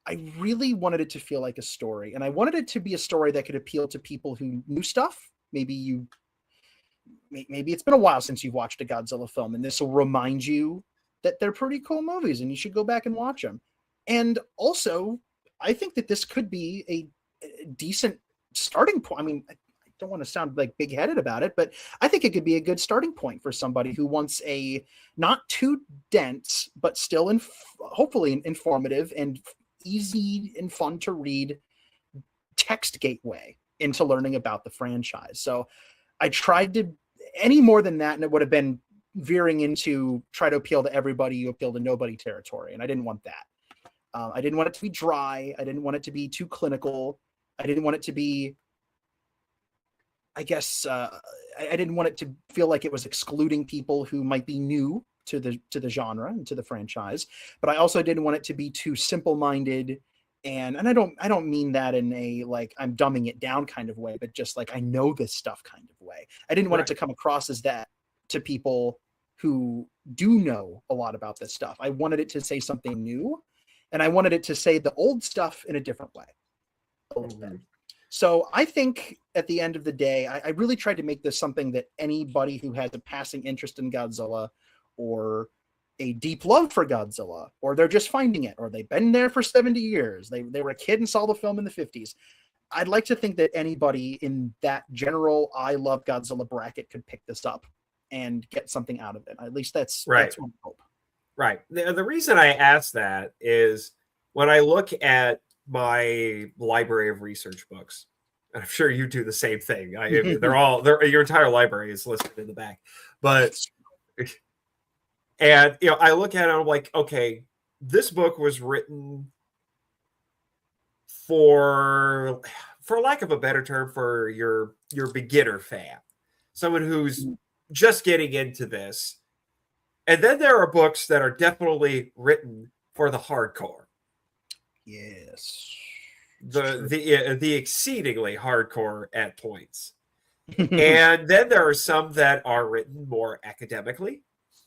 S2: I really wanted it to feel like a story, and I wanted it to be a story that could appeal to people who knew stuff. Maybe it's been a while since you've watched a Godzilla film, and this will remind you that they're pretty cool movies and you should go back and watch them. And also, I think that this could be a decent starting point. I mean, I don't want to sound like big-headed about it, but I think it could be a good starting point for somebody who wants a not too dense, but still hopefully informative and easy and fun to read text gateway into learning about the franchise. So I tried to, any more than that, and it would have been veering into try to appeal to everybody, you appeal to nobody territory. And I didn't want that. I didn't want it to be dry. I didn't want it to be too clinical. I didn't want it to be, I guess, I didn't want it to feel like it was excluding people who might be new to the genre and to the franchise. But I also didn't want it to be too simple-minded. And I don't mean that in a like I'm dumbing it down kind of way, but just like I know this stuff kind of way. I didn't want it to come across as that to people who do know a lot about this stuff. I wanted it to say something new, and I wanted it to say the old stuff in a different way. So I think at the end of the day, I really tried to make this something that anybody who has a passing interest in Godzilla, or a deep love for Godzilla, or they're just finding it, or they've been there for 70 years. They were a kid and saw the film in the 50s. I'd like to think that anybody in that general I love Godzilla bracket could pick this up and get something out of it. At least that's my hope.
S1: Right. The reason I ask that is when I look at my library of research books, and I'm sure you do the same thing. Your entire library is listed in the back, but and I look at it, I'm like, okay, this book was written for lack of a better term, for your beginner fan, someone who's just getting into this. And then there are books that are definitely written for the hardcore.
S2: Yes.
S1: The exceedingly hardcore at points. And then there are some that are written more academically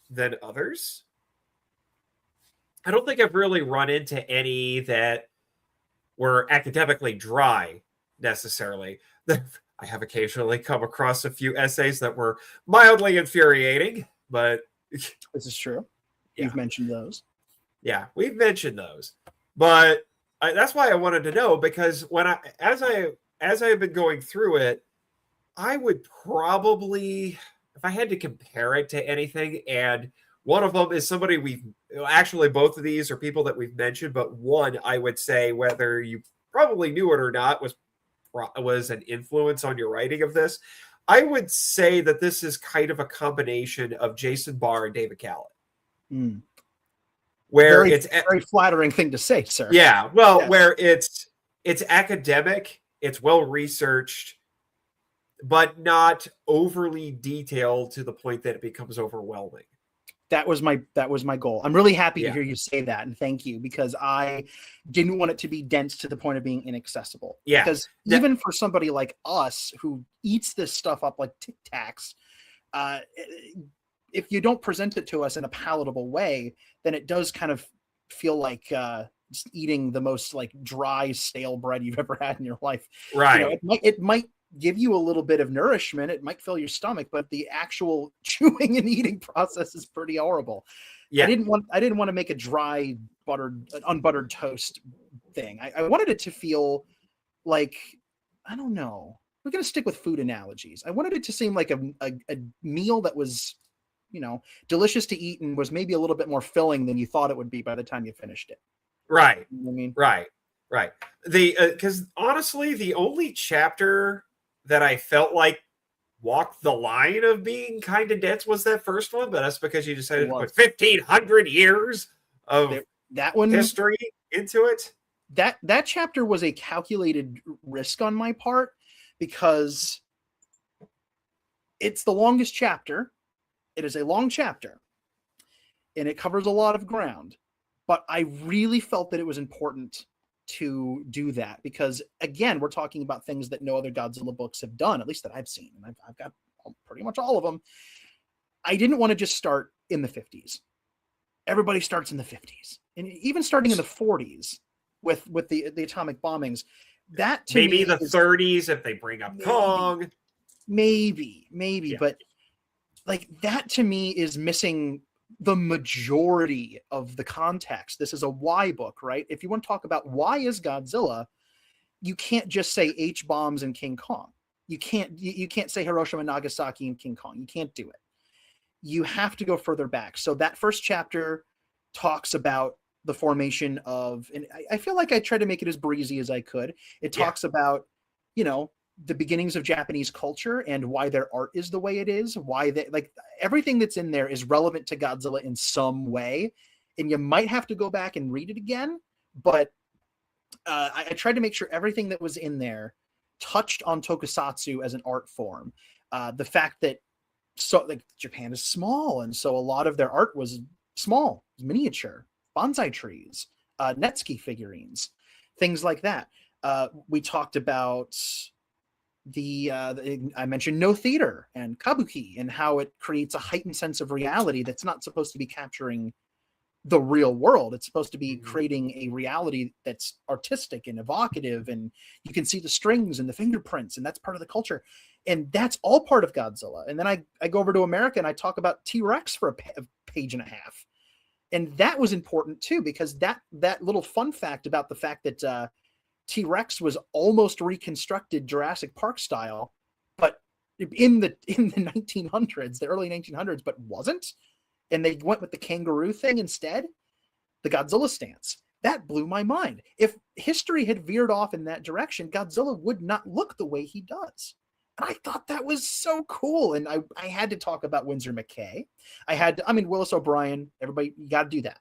S1: than others. I don't think I've really run into any that were academically dry necessarily. I have occasionally come across a few essays that were mildly infuriating, but
S2: this is true.
S1: Yeah.
S2: You've mentioned those.
S1: Yeah, we've mentioned those. But that's why I wanted to know, because as I've been going through it, I would probably, if I had to compare it to anything, and one of them is somebody actually both of these are people that we've mentioned, but one I would say, whether you probably knew it or not, was an influence on your writing of this. I would say that this is kind of a combination of Jason Barr and David Callett. Where it's a
S2: very flattering thing to say, sir.
S1: Yeah, well, yes. Where it's academic, it's well researched, but not overly detailed to the point that it becomes overwhelming.
S2: That was my goal. I'm really happy to hear you say that, and thank you, because I didn't want it to be dense to the point of being inaccessible.
S1: Yeah,
S2: because even for somebody like us who eats this stuff up like Tic Tacs, if you don't present it to us in a palatable way, then it does kind of feel like just eating the most like dry, stale bread you've ever had in your life.
S1: Right.
S2: It might give you a little bit of nourishment. It might fill your stomach, but the actual chewing and eating process is pretty horrible.
S1: Yeah.
S2: I didn't want to make a dry unbuttered toast thing. I wanted it to feel like, I don't know. We're going to stick with food analogies. I wanted it to seem like a meal that was, delicious to eat and was maybe a little bit more filling than you thought it would be by the time you finished it.
S1: Right.
S2: You know what I mean?
S1: Right. Because honestly, the only chapter that I felt like walked the line of being kind of dense was that first one, but that's because you decided to put 1,500 years of
S2: that one
S1: history into it.
S2: That chapter was a calculated risk on my part because it's the longest chapter. It is a long chapter and it covers a lot of ground, but I really felt that it was important to do that because, again, we're talking about things that no other Godzilla books have done, at least that I've seen, and I've got pretty much all of them. I didn't want to just start in the 50s. Everybody starts in the 50s, and even starting in the 40s with the atomic bombings. That to
S1: maybe
S2: me
S1: the 30s if they bring up Kong.
S2: Maybe,
S1: Yeah.
S2: But like that to me is missing the majority of the context. This is a why book, right? If you want to talk about why is Godzilla, you can't just say H bombs and King Kong. You can't say Hiroshima, Nagasaki, and King Kong. You can't do it. You have to go further back. So that first chapter talks about the formation of, and I feel like I tried to make it as breezy as I could. It talks about, the beginnings of Japanese culture and why their art is the way it is, why they like everything that's in there is relevant to Godzilla in some way. And you might have to go back and read it again, but I tried to make sure everything that was in there touched on tokusatsu as an art form. The fact that Japan is small, and so a lot of their art was small, miniature, bonsai trees, Netsuke figurines, things like that. We talked about I mentioned no theater and kabuki and how it creates a heightened sense of reality that's not supposed to be capturing the real world. It's supposed to be creating a reality that's artistic and evocative, and you can see the strings and the fingerprints, and that's part of the culture. And that's all part of Godzilla. And then I go over to America and I talk about T-Rex for a page and a half. And that was important too, because that little fun fact about the fact that T-Rex was almost reconstructed Jurassic Park style, but in the 1900s, the early 1900s, but wasn't. And they went with the kangaroo thing instead, the Godzilla stance. That blew my mind. If history had veered off in that direction, Godzilla would not look the way he does. And I thought that was so cool. And I had to talk about Winsor McCay. Willis O'Brien, everybody, you got to do that.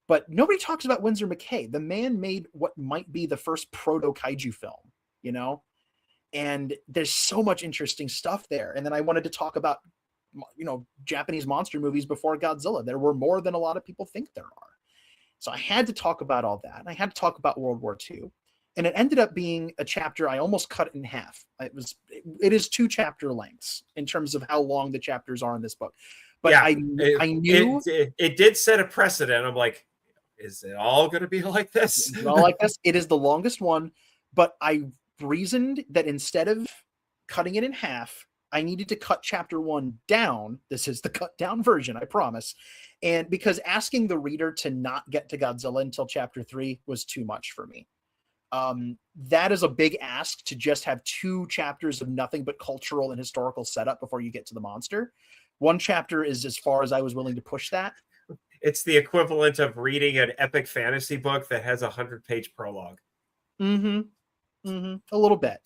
S2: But nobody talks about Winsor McCay. The man made what might be the first proto-kaiju film, And there's so much interesting stuff there. And then I wanted to talk about, Japanese monster movies before Godzilla. There were more than a lot of people think there are. So I had to talk about all that. And I had to talk about World War II. And it ended up being a chapter I almost cut it in half. It is 2 chapter lengths in terms of how long the chapters are in this book. But I knew
S1: it did set a precedent. I'm like, is it all going to be like this?
S2: Is it all like this? It is the longest one, but I reasoned that instead of cutting it in half, I needed to cut chapter 1 down. This is the cut down version, I promise. And because asking the reader to not get to Godzilla until chapter 3 was too much for me. That is a big ask, to just have 2 chapters of nothing but cultural and historical setup before you get to the monster. 1 chapter is as far as I was willing to push that.
S1: It's the equivalent of reading an epic fantasy book that has a 100-page prologue.
S2: A little bit.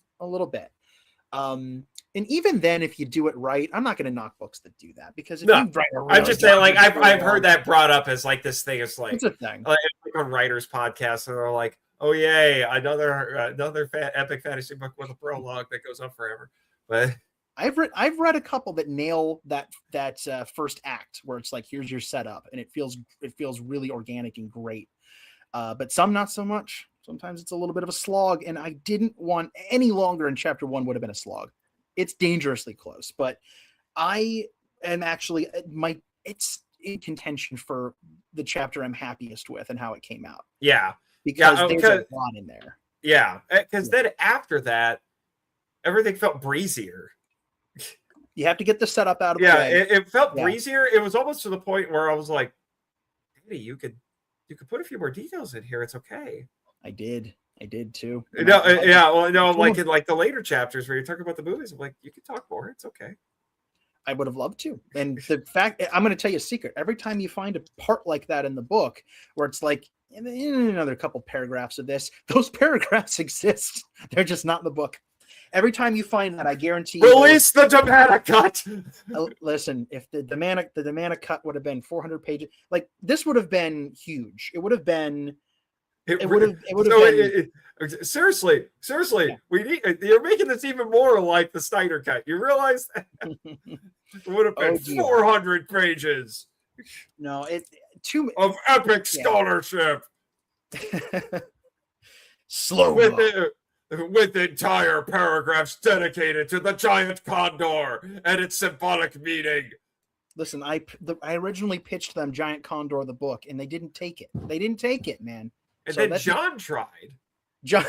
S2: And even then, if you do it right, I'm not going to knock books that do that, because if you write
S1: I'm just saying, like, I've heard that brought up as like this thing. It's like,
S2: it's a thing.
S1: Like on writers' podcasts, and they're like, "Oh yay, another epic fantasy book with a prologue that goes on forever." But
S2: I've read a couple that nail that first act, where it's like, here's your setup, and it feels really organic and great. But some not so much. Sometimes it's a little bit of a slog, and I didn't want any longer. In chapter 1 would have been a slog. It's dangerously close, but I am actually it's in contention for the chapter I'm happiest with and how it came out.
S1: Yeah,
S2: because there's a lot in there.
S1: Yeah, because then after that, everything felt breezier.
S2: You have to get the setup out of the
S1: Yeah,
S2: way.
S1: it felt breezier. It was almost to the point where I was like, Danny, you could put a few more details in here. It's okay.
S2: I did too.
S1: No, well, no, like in like the later chapters where you're talking about the movies, I'm like, you can talk more. It's okay.
S2: I would have loved to. And the fact, I'm going to tell you a secret. Every time you find a part like that in the book, where it's like, in another couple paragraphs of this, those paragraphs exist. They're just not in the book. Every time you find that, I guarantee
S1: release the DiManna cut.
S2: Listen, if the DiManna cut would have been 400 pages, like this would have been huge. It would have been. It would have been.
S1: Seriously, yeah. We need. You're making this even more like the Snyder cut. You realize that? It would have been 400 pages.
S2: No,
S1: of epic scholarship.
S2: Slow
S1: with entire paragraphs dedicated to the giant condor and its symbolic meaning.
S2: Listen, I originally pitched them Giant Condor the book, and they didn't take it. They didn't take it, man.
S1: And so then John tried.
S2: John,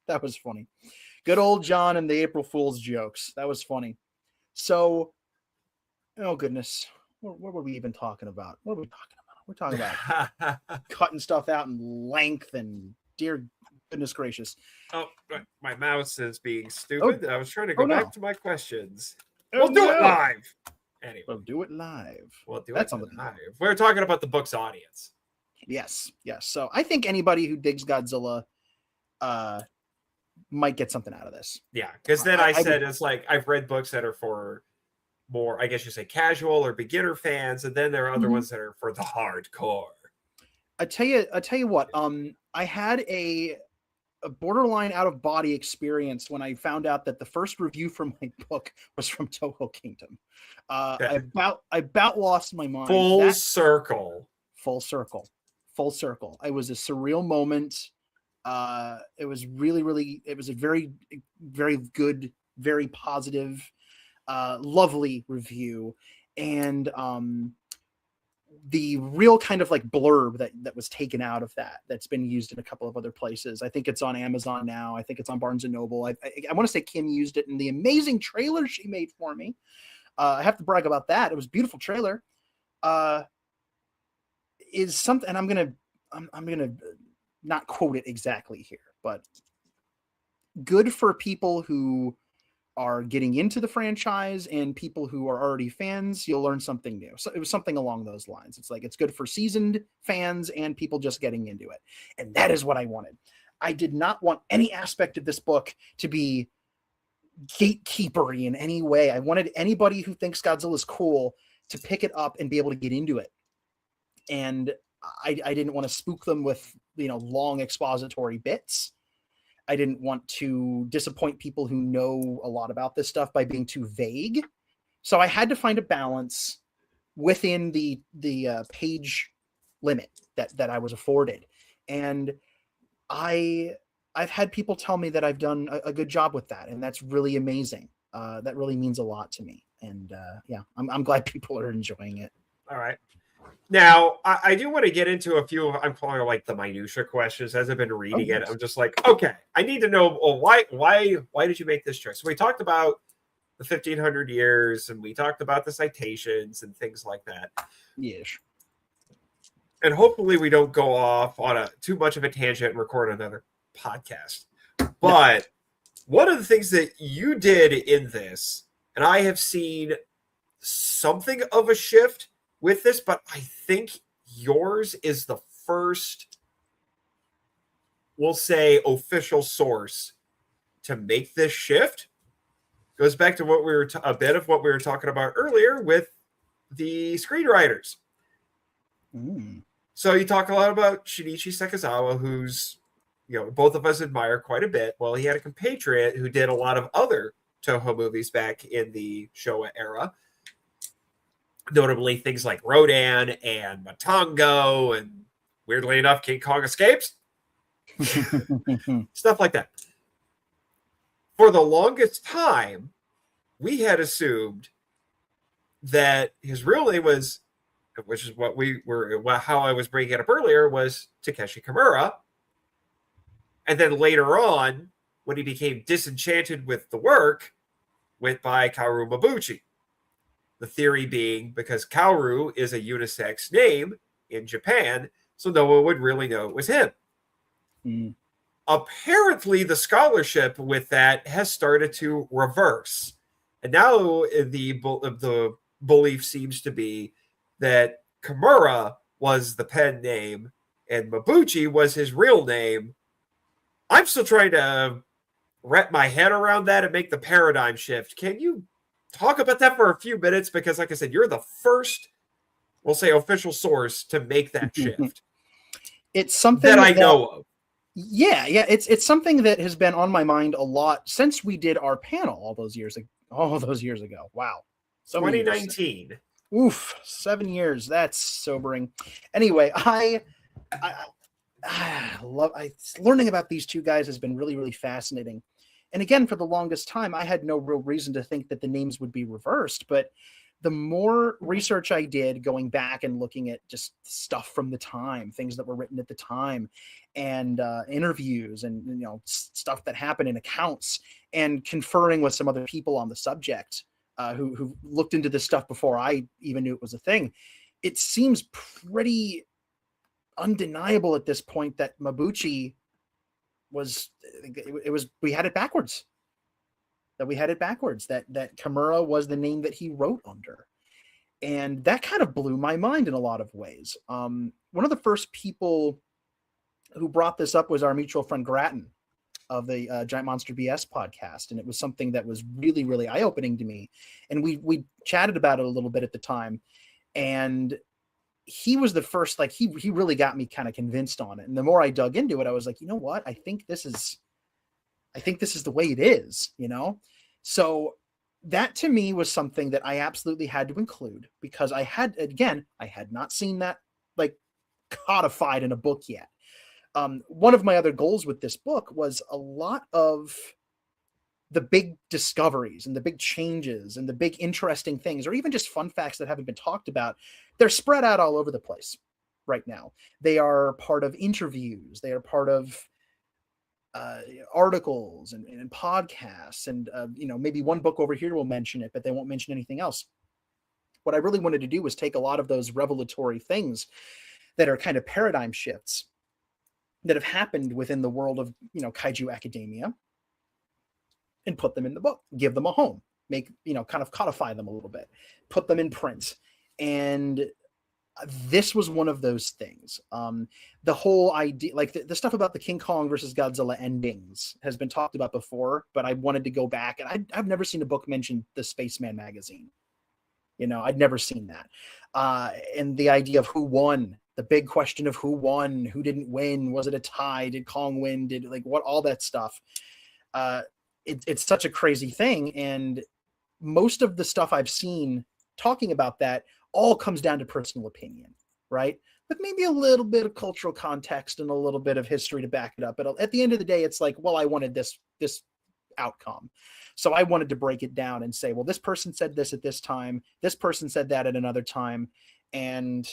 S2: that was funny. Good old John and the April Fool's jokes. That was funny. So, oh goodness, what were we even talking about? What were we talking about? We're talking about cutting stuff out in length and dear goodness gracious.
S1: Oh, my mouse is being stupid. I was trying to go back to my questions.
S2: We'll
S1: do it live.
S2: Anyway, we'll do it live.
S1: That's on the live. We're talking about the book's audience.
S2: Yes. So I think anybody who digs Godzilla might get something out of this.
S1: Yeah, because then I said it's like I've read books that are for more, I guess you say, casual or beginner fans, and then there are other ones that are for the hardcore.
S2: I tell you what. I had a borderline out of body experience when I found out that the first review for my book was from Toho Kingdom. I about lost my mind.
S1: Full circle.
S2: It was a surreal moment. It was really, it was a very, very good, very positive, lovely review. And the real kind of like blurb that was taken out of that's been used in a couple of other places. I think it's on Amazon now. I think it's on Barnes & Noble. I want to say Kim used it in the amazing trailer she made for me. I have to brag about that. It was a beautiful trailer. Is something, and I'm gonna not quote it exactly here, but good for people who are getting into the franchise and people who are already fans. You'll learn something new. So it was something along those lines. It's like, it's good for seasoned fans and people just getting into it. And that is what I wanted. I did not want any aspect of this book to be gatekeepery in any way. I wanted anybody who thinks Godzilla is cool to pick it up and be able to get into it. And I didn't want to spook them with, long expository bits. I didn't want to disappoint people who know a lot about this stuff by being too vague. So I had to find a balance within the page limit that I was afforded. And I've had people tell me that I've done a good job with that. And that's really amazing. That really means a lot to me. And I'm glad people are enjoying it.
S1: All right. Now, I do want to get into a few of, I'm calling it like the minutia questions as I've been reading it. I'm just like, okay, I need to know, why did you make this choice? So we talked about the 1500 years and we talked about the citations and things like that.
S2: Yes.
S1: And hopefully we don't go off on too much of a tangent and record another podcast. But one of the things that you did in this, and I have seen something of a shift with this, but I think yours is the first, we'll say, official source to make this shift. Goes back to what we were a bit of what we were talking about earlier with the screenwriters. So you talk a lot about Shinichi Sekizawa, who's, both of us admire quite a bit. Well, he had a compatriot who did a lot of other Toho movies back in the Showa era. Notably things like Rodan and Matango and, weirdly enough, King Kong Escapes. Stuff like that. For the longest time, we had assumed that his real name was, which is how I was bringing it up earlier, was Takeshi Kimura. And then later on, when he became disenchanted with the work, went by Kaoru Mabuchi. The theory being because Kaoru is a unisex name in Japan, so no one would really know it was him.
S2: Mm.
S1: Apparently, the scholarship with that has started to reverse. And now the belief seems to be that Kimura was the pen name and Mabuchi was his real name. I'm still trying to wrap my head around that and make the paradigm shift. Can you talk about that for a few minutes? Because, like I said, you're the first, we'll say, official source to make that shift.
S2: It's something
S1: that I know of.
S2: Yeah, it's something that has been on my mind a lot since we did our panel all those years ago. Wow.
S1: 2019.
S2: Oof, 7 years. That's sobering. Anyway, I love learning about these two guys has been really, really fascinating. And again, for the longest time, I had no real reason to think that the names would be reversed. But the more research I did, going back and looking at just stuff from the time, things that were written at the time, and interviews, and stuff that happened in accounts, and conferring with some other people on the subject who looked into this stuff before I even knew it was a thing, it seems pretty undeniable at this point that Mabuchi we had it backwards. That Kimura was the name that he wrote under. And that kind of blew my mind in a lot of ways. One of the first people who brought this up was our mutual friend Grattan of the Giant Monster BS podcast. And it was something that was really, really eye-opening to me. And we chatted about it a little bit at the time. And he was the first, like, he really got me kind of convinced on it. And the more I dug into it, I was like, you know what? I think this is the way it is, So that to me was something that I absolutely had to include, because I had not seen that like codified in a book yet. One of my other goals with this book was a lot of the big discoveries and the big changes and the big interesting things, or even just fun facts that haven't been talked about. They're spread out all over the place right now. They are part of interviews. They are part of articles and podcasts, and maybe one book over here will mention it, but they won't mention anything else. What I really wanted to do was take a lot of those revelatory things that are kind of paradigm shifts that have happened within the world of kaiju academia, and put them in the book, give them a home, make kind of codify them a little bit, put them in print. And this was one of those things. The whole idea, like the stuff about the King Kong versus Godzilla endings has been talked about before, but I wanted to go back, and I've never seen a book mention the Spaceman magazine. I'd never seen that. And the idea of who won, the big question of who won, who didn't win, was it a tie? Did Kong win? Did all that stuff? It's such a crazy thing. And most of the stuff I've seen talking about that all comes down to personal opinion, right? With maybe a little bit of cultural context and a little bit of history to back it up. But at the end of the day, it's like, well, I wanted this outcome. So I wanted to break it down and say, well, this person said this at this time. This person said that at another time. And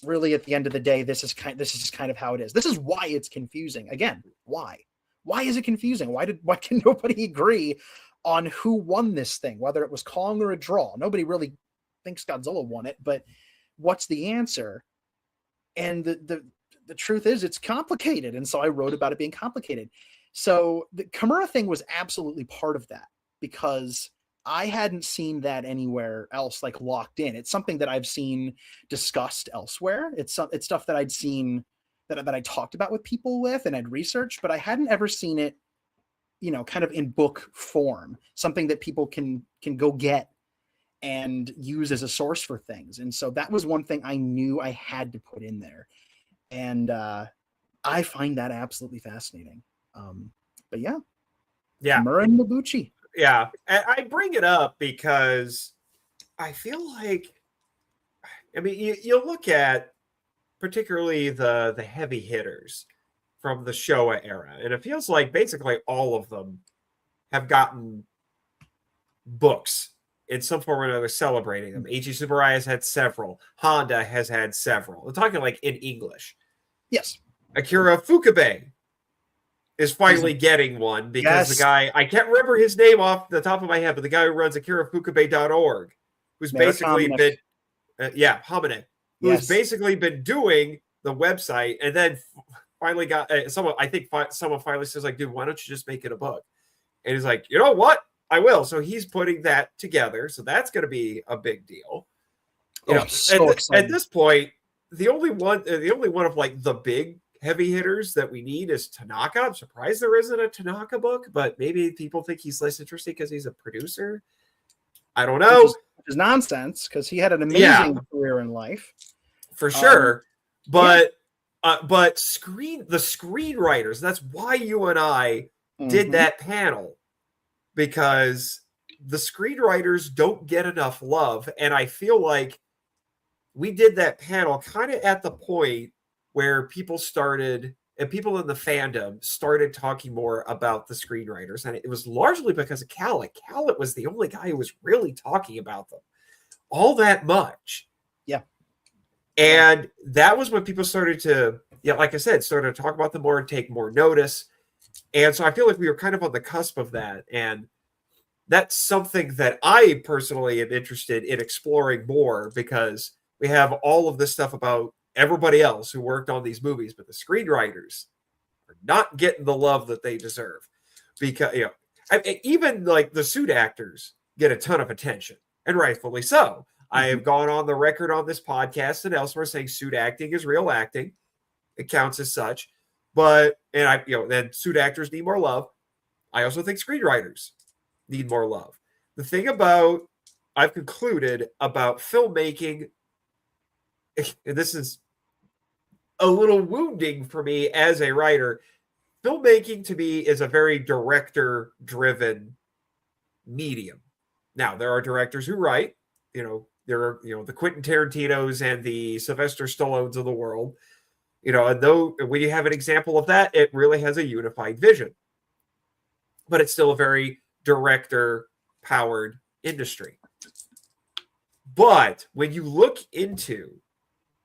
S2: really at the end of the day, this is just kind of how it is. This is why it's confusing. Again, why? Why is it confusing? Why can nobody agree on who won this thing, whether it was Kong or a draw? Nobody really thinks Godzilla won it, but what's the answer? And the truth is, it's complicated. And so I wrote about it being complicated. So the Kimura thing was absolutely part of that, because I hadn't seen that anywhere else, like locked in. It's something that I've seen discussed elsewhere. It's stuff that I'd seen that I talked about with people with, and I'd researched, but I hadn't ever seen it, kind of in book form, something that people can go get and use as a source for things. And so that was one thing I knew I had to put in there. And I find that absolutely fascinating. But yeah. Kimura and Mabuchi.
S1: Yeah. I bring it up because I feel like, you look at particularly the heavy hitters from the Showa era, and it feels like basically all of them have gotten books in some form or another celebrating them. Eiichi Tsuburaya has had several. Honda has had several. I'm talking like in English.
S2: Yes.
S1: Akira Fukabe is finally getting one because the guy, I can't remember his name off the top of my head, but the guy who runs akirafukube.org, who's basically been, Hominick, who's basically been doing the website and then finally got someone, I think someone finally says like, dude, why don't you just make it a book? And he's like, you know what? I will. So he's putting that together. So that's going to be a big deal. You know, at this point, the only one of like the big heavy hitters that we need is Tanaka. I'm surprised there isn't a Tanaka book, but maybe people think he's less interesting because he's a producer. I don't know.
S2: Which is nonsense because he had an amazing career in life.
S1: For sure. But the screenwriters, that's why you and I did that panel, because the screenwriters don't get enough love. And I feel like we did that panel kind of at the point where people in the fandom started talking more about the screenwriters. And it was largely because of Khaled. Khaled was the only guy who was really talking about them all that much.
S2: Yeah.
S1: And that was when people started to, like I said, started to talk about them more and take more notice. And so I feel like we were kind of on the cusp of that. And that's something that I personally am interested in exploring more, because we have all of this stuff about everybody else who worked on these movies, but the screenwriters are not getting the love that they deserve, because even like the suit actors get a ton of attention, and rightfully so. I have gone on the record on this podcast and elsewhere saying suit acting is real acting. It counts as such, then suit actors need more love. I also think screenwriters need more love. The thing I've concluded about filmmaking, and this is a little wounding for me as a writer, filmmaking to me is a very director-driven medium. Now, there are directors who write, there are, the Quentin Tarantinos and the Sylvester Stallones of the world, and though when you have an example of that, it really has a unified vision, but it's still a very director-powered industry. But when you look into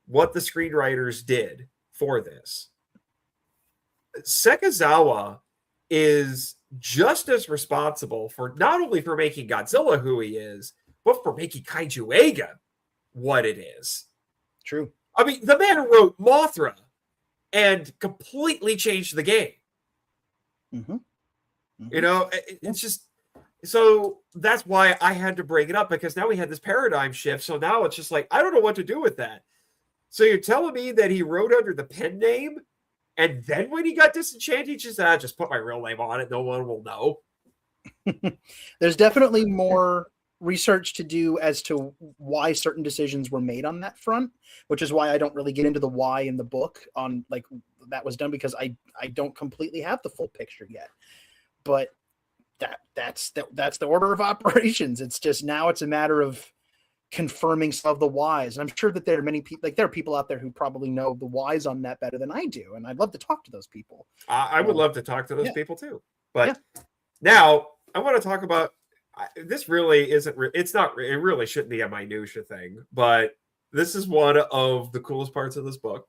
S1: what the screenwriters did for this, Sekizawa is just as responsible for not only for making Godzilla who he is, but for making Kaiju Eiga what it is.
S2: True.
S1: I mean, the man who wrote Mothra and completely changed the game. It's just, so that's why I had to bring it up, because now we had this paradigm shift. So now it's just like, I don't know what to do with that. So you're telling me that he wrote under the pen name, and then when he got disenchanted, he just put my real name on it. No one will know.
S2: There's definitely more research to do as to why certain decisions were made on that front, which is why I don't really get into the why in the book on like that was done, because I don't completely have the full picture yet. But that's the order of operations. It's just now it's a matter of confirming some of the whys. And I'm sure that there are many people, like there are people out there who probably know the whys on that better than I do. And I'd love to talk to those people.
S1: I would love to talk to those people too. But now I want to talk about, this really isn't, it really shouldn't be a minutia thing, but this is one of the coolest parts of this book.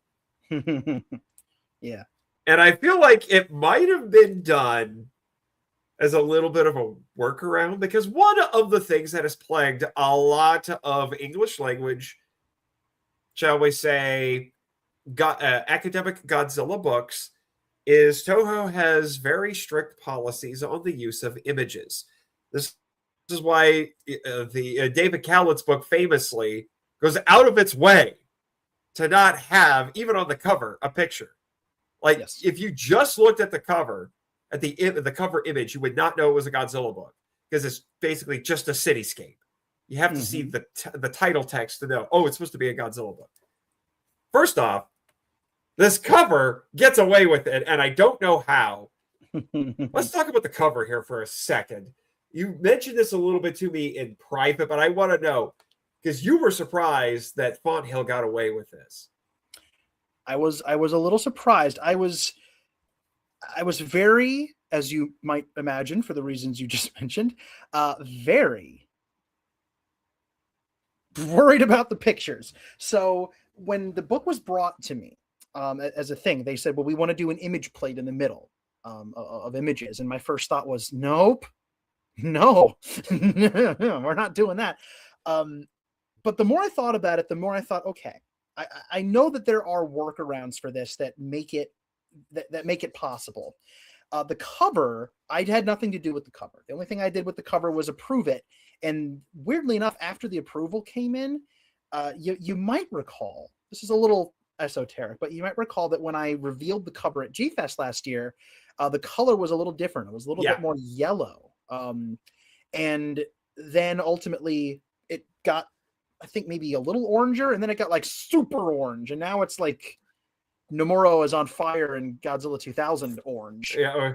S2: Yeah.
S1: And I feel like it might have been done as a little bit of a workaround, because one of the things that has plagued a lot of English language, shall we say, academic Godzilla books, is Toho has very strict policies on the use of images. This is why the David Khaled's book famously goes out of its way to not have, even on the cover, a picture. Like, if you just looked at the cover, at the cover image, you would not know it was a Godzilla book, because it's basically just a cityscape. You have to see the title text to know, oh, it's supposed to be a Godzilla book. First off, this cover gets away with it, and I don't know how. Let's talk about the cover here for a second. You mentioned this a little bit to me in private, but I want to know, because you were surprised that Fonthill got away with this.
S2: I was a little surprised. I was very, as you might imagine, for the reasons you just mentioned, very worried about the pictures. So when the book was brought to me as a thing, they said, well, we want to do an image plate in the middle. of images. And my first thought was, nope, no, we're not doing that. But the more I thought about it, the more I thought, okay, I know that there are workarounds for this that make it possible. The cover, I had nothing to do with the cover. The only thing I did with the cover was approve it. And weirdly enough, after the approval came in, you might recall, this is a little esoteric, but you might recall that when I revealed the cover at G-Fest last year, the color was a little different. It was a little bit more yellow. And then ultimately it got, I think, maybe a little oranger, and then it got like super orange. And now it's like Nomura is on fire in Godzilla 2000 orange.
S1: Yeah,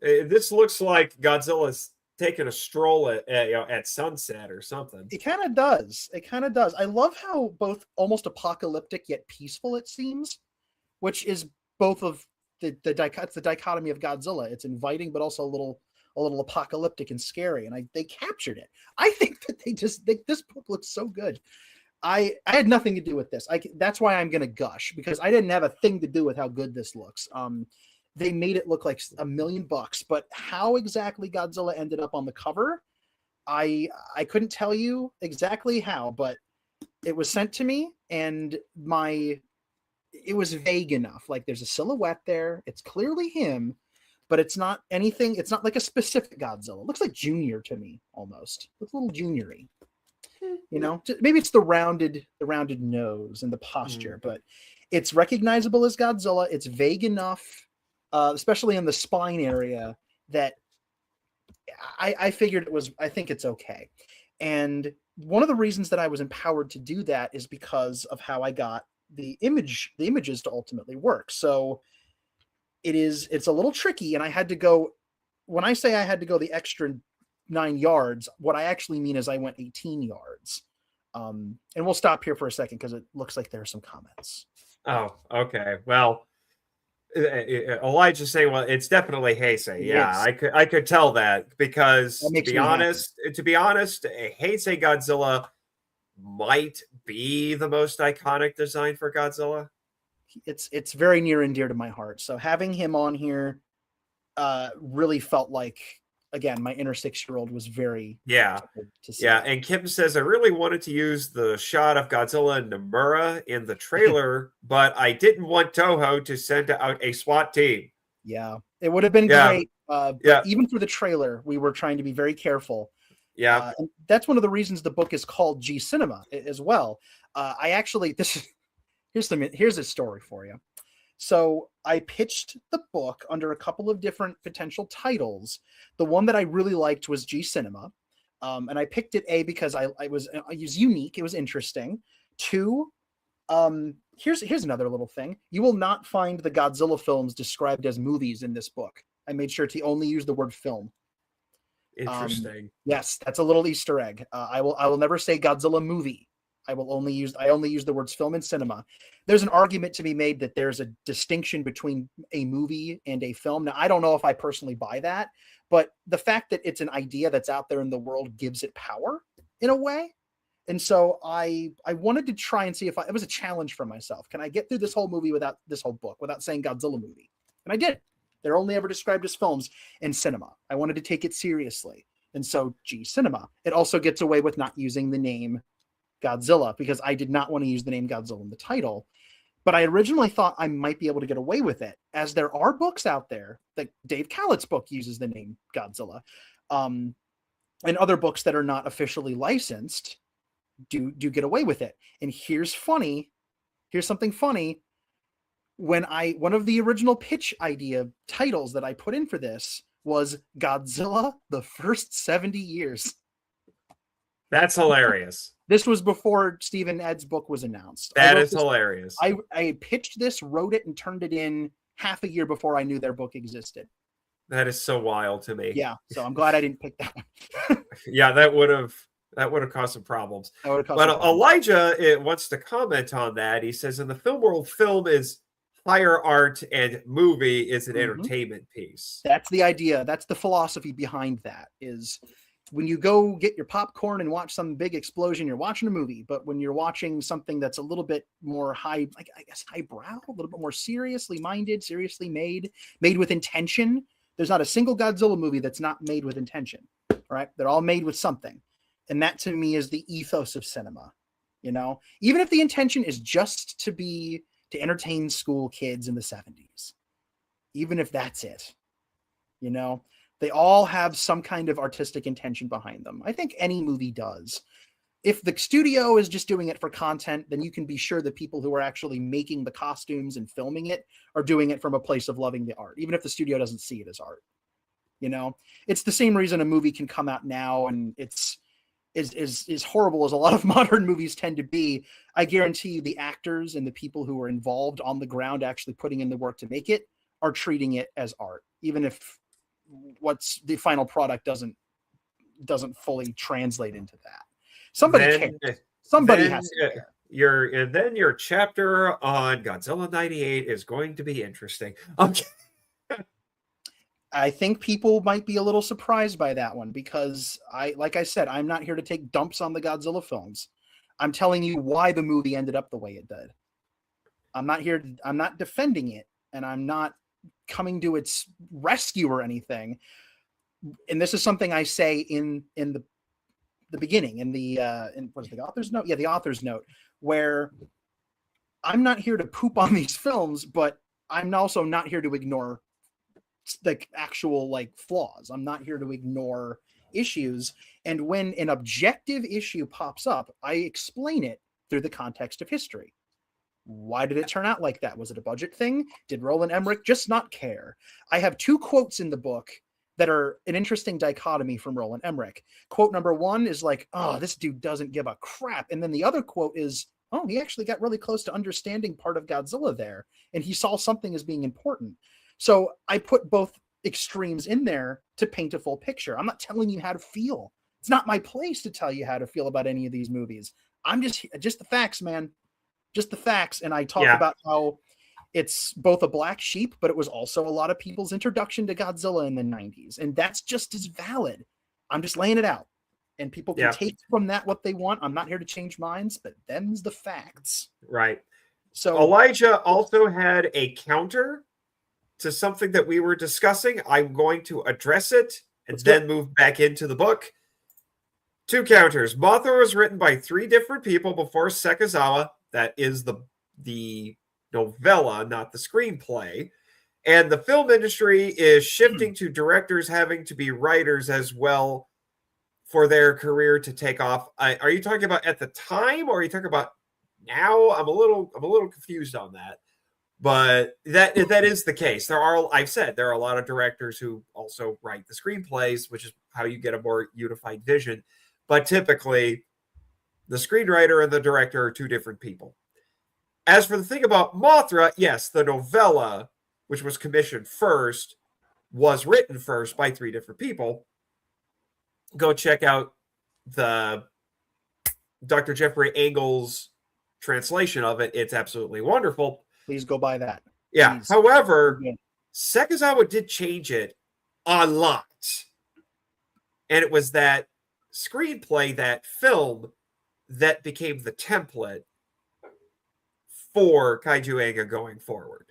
S1: this looks like Godzilla's taking a stroll at sunset or something.
S2: It kind of does. It kind of does. I love how both almost apocalyptic yet peaceful it seems, which is both of the dichotomy of Godzilla. It's inviting, but also a little apocalyptic and scary. And they captured it. I think that this book looks so good. I had nothing to do with this. That's why I'm going to gush, because I didn't have a thing to do with how good this looks. They made it look like $1 million, but how exactly Godzilla ended up on the cover, I couldn't tell you exactly how, but it was sent to me, and it was vague enough. Like, there's a silhouette there. It's clearly him, but it's not anything. It's not like a specific Godzilla. It looks like Junior to me, almost. It looks a little Junior-y. You know, maybe it's the rounded nose and the posture, but it's recognizable as Godzilla. It's vague enough, especially in the spine area, that I figured it was, I think it's okay. And one of the reasons that I was empowered to do that is because of how I got the images to ultimately work. So it's a little tricky, and I had to go, when I say I had to go the extra 9 yards, what I actually mean is I went 18 yards. And we'll stop here for a second because it looks like there are some comments.
S1: Oh, okay. Well, Elijah's saying, well, it's definitely Heisei. Yeah, I could tell that, because to be honest, Heisei Godzilla might be the most iconic design for Godzilla.
S2: It's very near and dear to my heart. So having him on here really felt like, again, my inner 6-year-old was very to see.
S1: Yeah. And Kim says, I really wanted to use the shot of Godzilla and Nomura in the trailer, but I didn't want Toho to send out a SWAT team.
S2: Yeah, it would have been great. But even for the trailer, we were trying to be very careful.
S1: Yeah.
S2: And that's one of the reasons the book is called G Cinema as well. I actually, here's a story for you. So I pitched the book under a couple of different potential titles. The one that I really liked was G Cinema. And I picked it because I was unique. It was interesting. 2, here's another little thing. You will not find the Godzilla films described as movies in this book. I made sure to only use the word film.
S1: Interesting.
S2: Yes, that's a little Easter egg. I will never say Godzilla movie. I only use the words film and cinema. There's an argument to be made that there's a distinction between a movie and a film. Now, I don't know if I personally buy that, but the fact that it's an idea that's out there in the world gives it power in a way. And so I wanted to try and see if it was a challenge for myself. Can I get through this whole movie without this whole book, without saying Godzilla movie? And I did. They're only ever described as films and cinema. I wanted to take it seriously. And so G Cinema. It also gets away with not using the name Godzilla, because I did not want to use the name Godzilla in the title. But I originally thought I might be able to get away with it, as there are books out there, like Dave Callett's book uses the name Godzilla, and other books that are not officially licensed do get away with it. And here's something funny. One of the original pitch idea titles that I put in for this was Godzilla: The First 70 Years.
S1: That's hilarious.
S2: This was before Stephen Ed's book was announced.
S1: That is hilarious.
S2: I pitched this, wrote it, and turned it in half a year before I knew their book existed.
S1: That is so wild to me.
S2: Yeah, so I'm glad I didn't pick that one.
S1: Yeah, that would have caused some problems. Elijah wants to comment on that. He says, in the film world, film is higher art and movie is an entertainment piece.
S2: That's the idea. That's the philosophy behind that. Is when you go get your popcorn and watch some big explosion, you're watching a movie. But when you're watching something that's a little bit more high, like I guess highbrow, a little bit more seriously minded, seriously made with intention. There's not a single Godzilla movie that's not made with intention, right? They're all made with something. And that to me is the ethos of cinema. You know, even if the intention is just to entertain school kids in the 70s, even if that's it, you know, they all have some kind of artistic intention behind them. I think any movie does. If the studio is just doing it for content, then you can be sure the people who are actually making the costumes and filming it are doing it from a place of loving the art, even if the studio doesn't see it as art. You know, it's the same reason a movie can come out now and it's is horrible as a lot of modern movies tend to be. I guarantee you the actors and the people who are involved on the ground actually putting in the work to make it are treating it as art, even if what's the final product doesn't fully translate into that. Somebody cares. Somebody has to care.
S1: Then your chapter on Godzilla 98 is going to be interesting. Okay.
S2: I think people might be a little surprised by that one because like I said, I'm not here to take dumps on the Godzilla films. I'm telling you why the movie ended up the way it did. I'm not defending it, and I'm not coming to its rescue or anything. And this is something I say in the beginning, in what's the author's note? Yeah, the author's note, where I'm not here to poop on these films, but I'm also not here to ignore like actual like flaws. I'm not here to ignore issues. And when an objective issue pops up, I explain it through the context of history. Why did it turn out like that? Was it a budget thing? Did Roland Emmerich just not care? I have 2 quotes in the book that are an interesting dichotomy from Roland Emmerich. Quote number 1 is like, oh, this dude doesn't give a crap. And then the other quote is, oh, he actually got really close to understanding part of Godzilla there. And he saw something as being important. So I put both extremes in there to paint a full picture. I'm not telling you how to feel. It's not my place to tell you how to feel about any of these movies. I'm just the facts, man. Just the facts. And I talk about how it's both a black sheep, but it was also a lot of people's introduction to Godzilla in the 90s. And that's just as valid. I'm just laying it out. And people can take from that what they want. I'm not here to change minds, but them's the facts.
S1: Right.
S2: So
S1: Elijah also had a counter to something that we were discussing. I'm going to address it and then move back into the book. 2 counters. Mothra was written by 3 different people before Sekizawa. That is the novella, not the screenplay. And the film industry is shifting to directors having to be writers as well for their career to take off. Are you talking about at the time, or are you talking about now? I'm a little confused on that. But that is the case. I've said there are a lot of directors who also write the screenplays, which is how you get a more unified vision. But typically, the screenwriter and the director are 2 different people. As for the thing about Mothra, yes, the novella, which was commissioned first, was written first by 3 different people. Go check out the Dr. Jeffrey Engel's translation of it. It's absolutely wonderful.
S2: Please go buy that.
S1: Yeah.
S2: Please.
S1: However, Sekizawa did change it a lot. And it was that screenplay, that film, that became the template for Kaiju Anga going forward.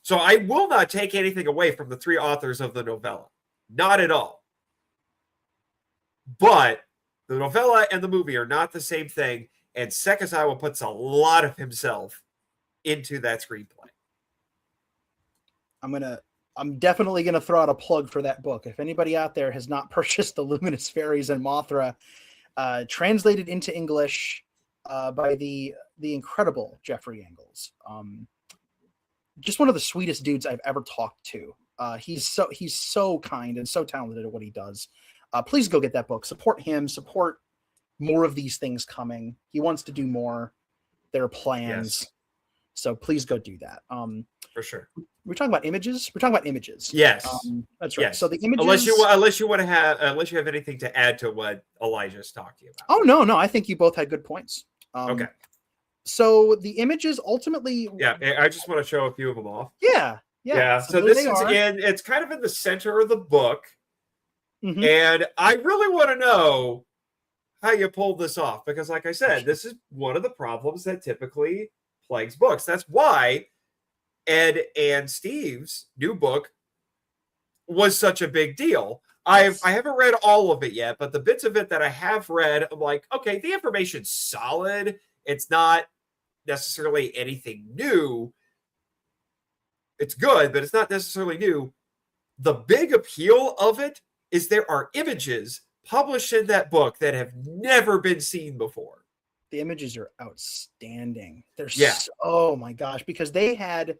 S1: So I will not take anything away from the 3 authors of the novella. Not at all. But the novella and the movie are not the same thing. And Sekizawa puts a lot of himself into that screenplay.
S2: I'm definitely gonna throw out a plug for that book. If anybody out there has not purchased The Luminous Fairies and Mothra, translated into English by the incredible Jeffrey Engels, just one of the sweetest dudes I've ever talked to. He's so kind and so talented at what he does. Please go get that book. Support him. Support more of these things coming. He wants to do more. There are plans. Yes. So please go do that.
S1: For sure.
S2: We're talking about images. We're talking about images.
S1: Yes,
S2: that's right.
S1: Yes.
S2: So the images.
S1: Unless you have anything to add to what Elijah's talking about.
S2: Oh no, I think you both had good points.
S1: Okay.
S2: So the images ultimately.
S1: Yeah, I just want to show a few of them off.
S2: Yeah.
S1: So this is it's kind of in the center of the book,
S2: Mm-hmm.
S1: And I really want to know how you pulled this off, because like I said, this is one of the problems that typically plagues books. That's why Ed and Steve's new book was such a big deal.
S2: Yes.
S1: I haven't read all of it yet, but the bits of it that I have read, I'm like, okay, the information's solid. It's not necessarily anything new. It's good, but it's not necessarily new. The big appeal of it is there are images published in that book that have never been seen before.
S2: The images are outstanding. They're
S1: Yeah.
S2: oh my gosh, because they had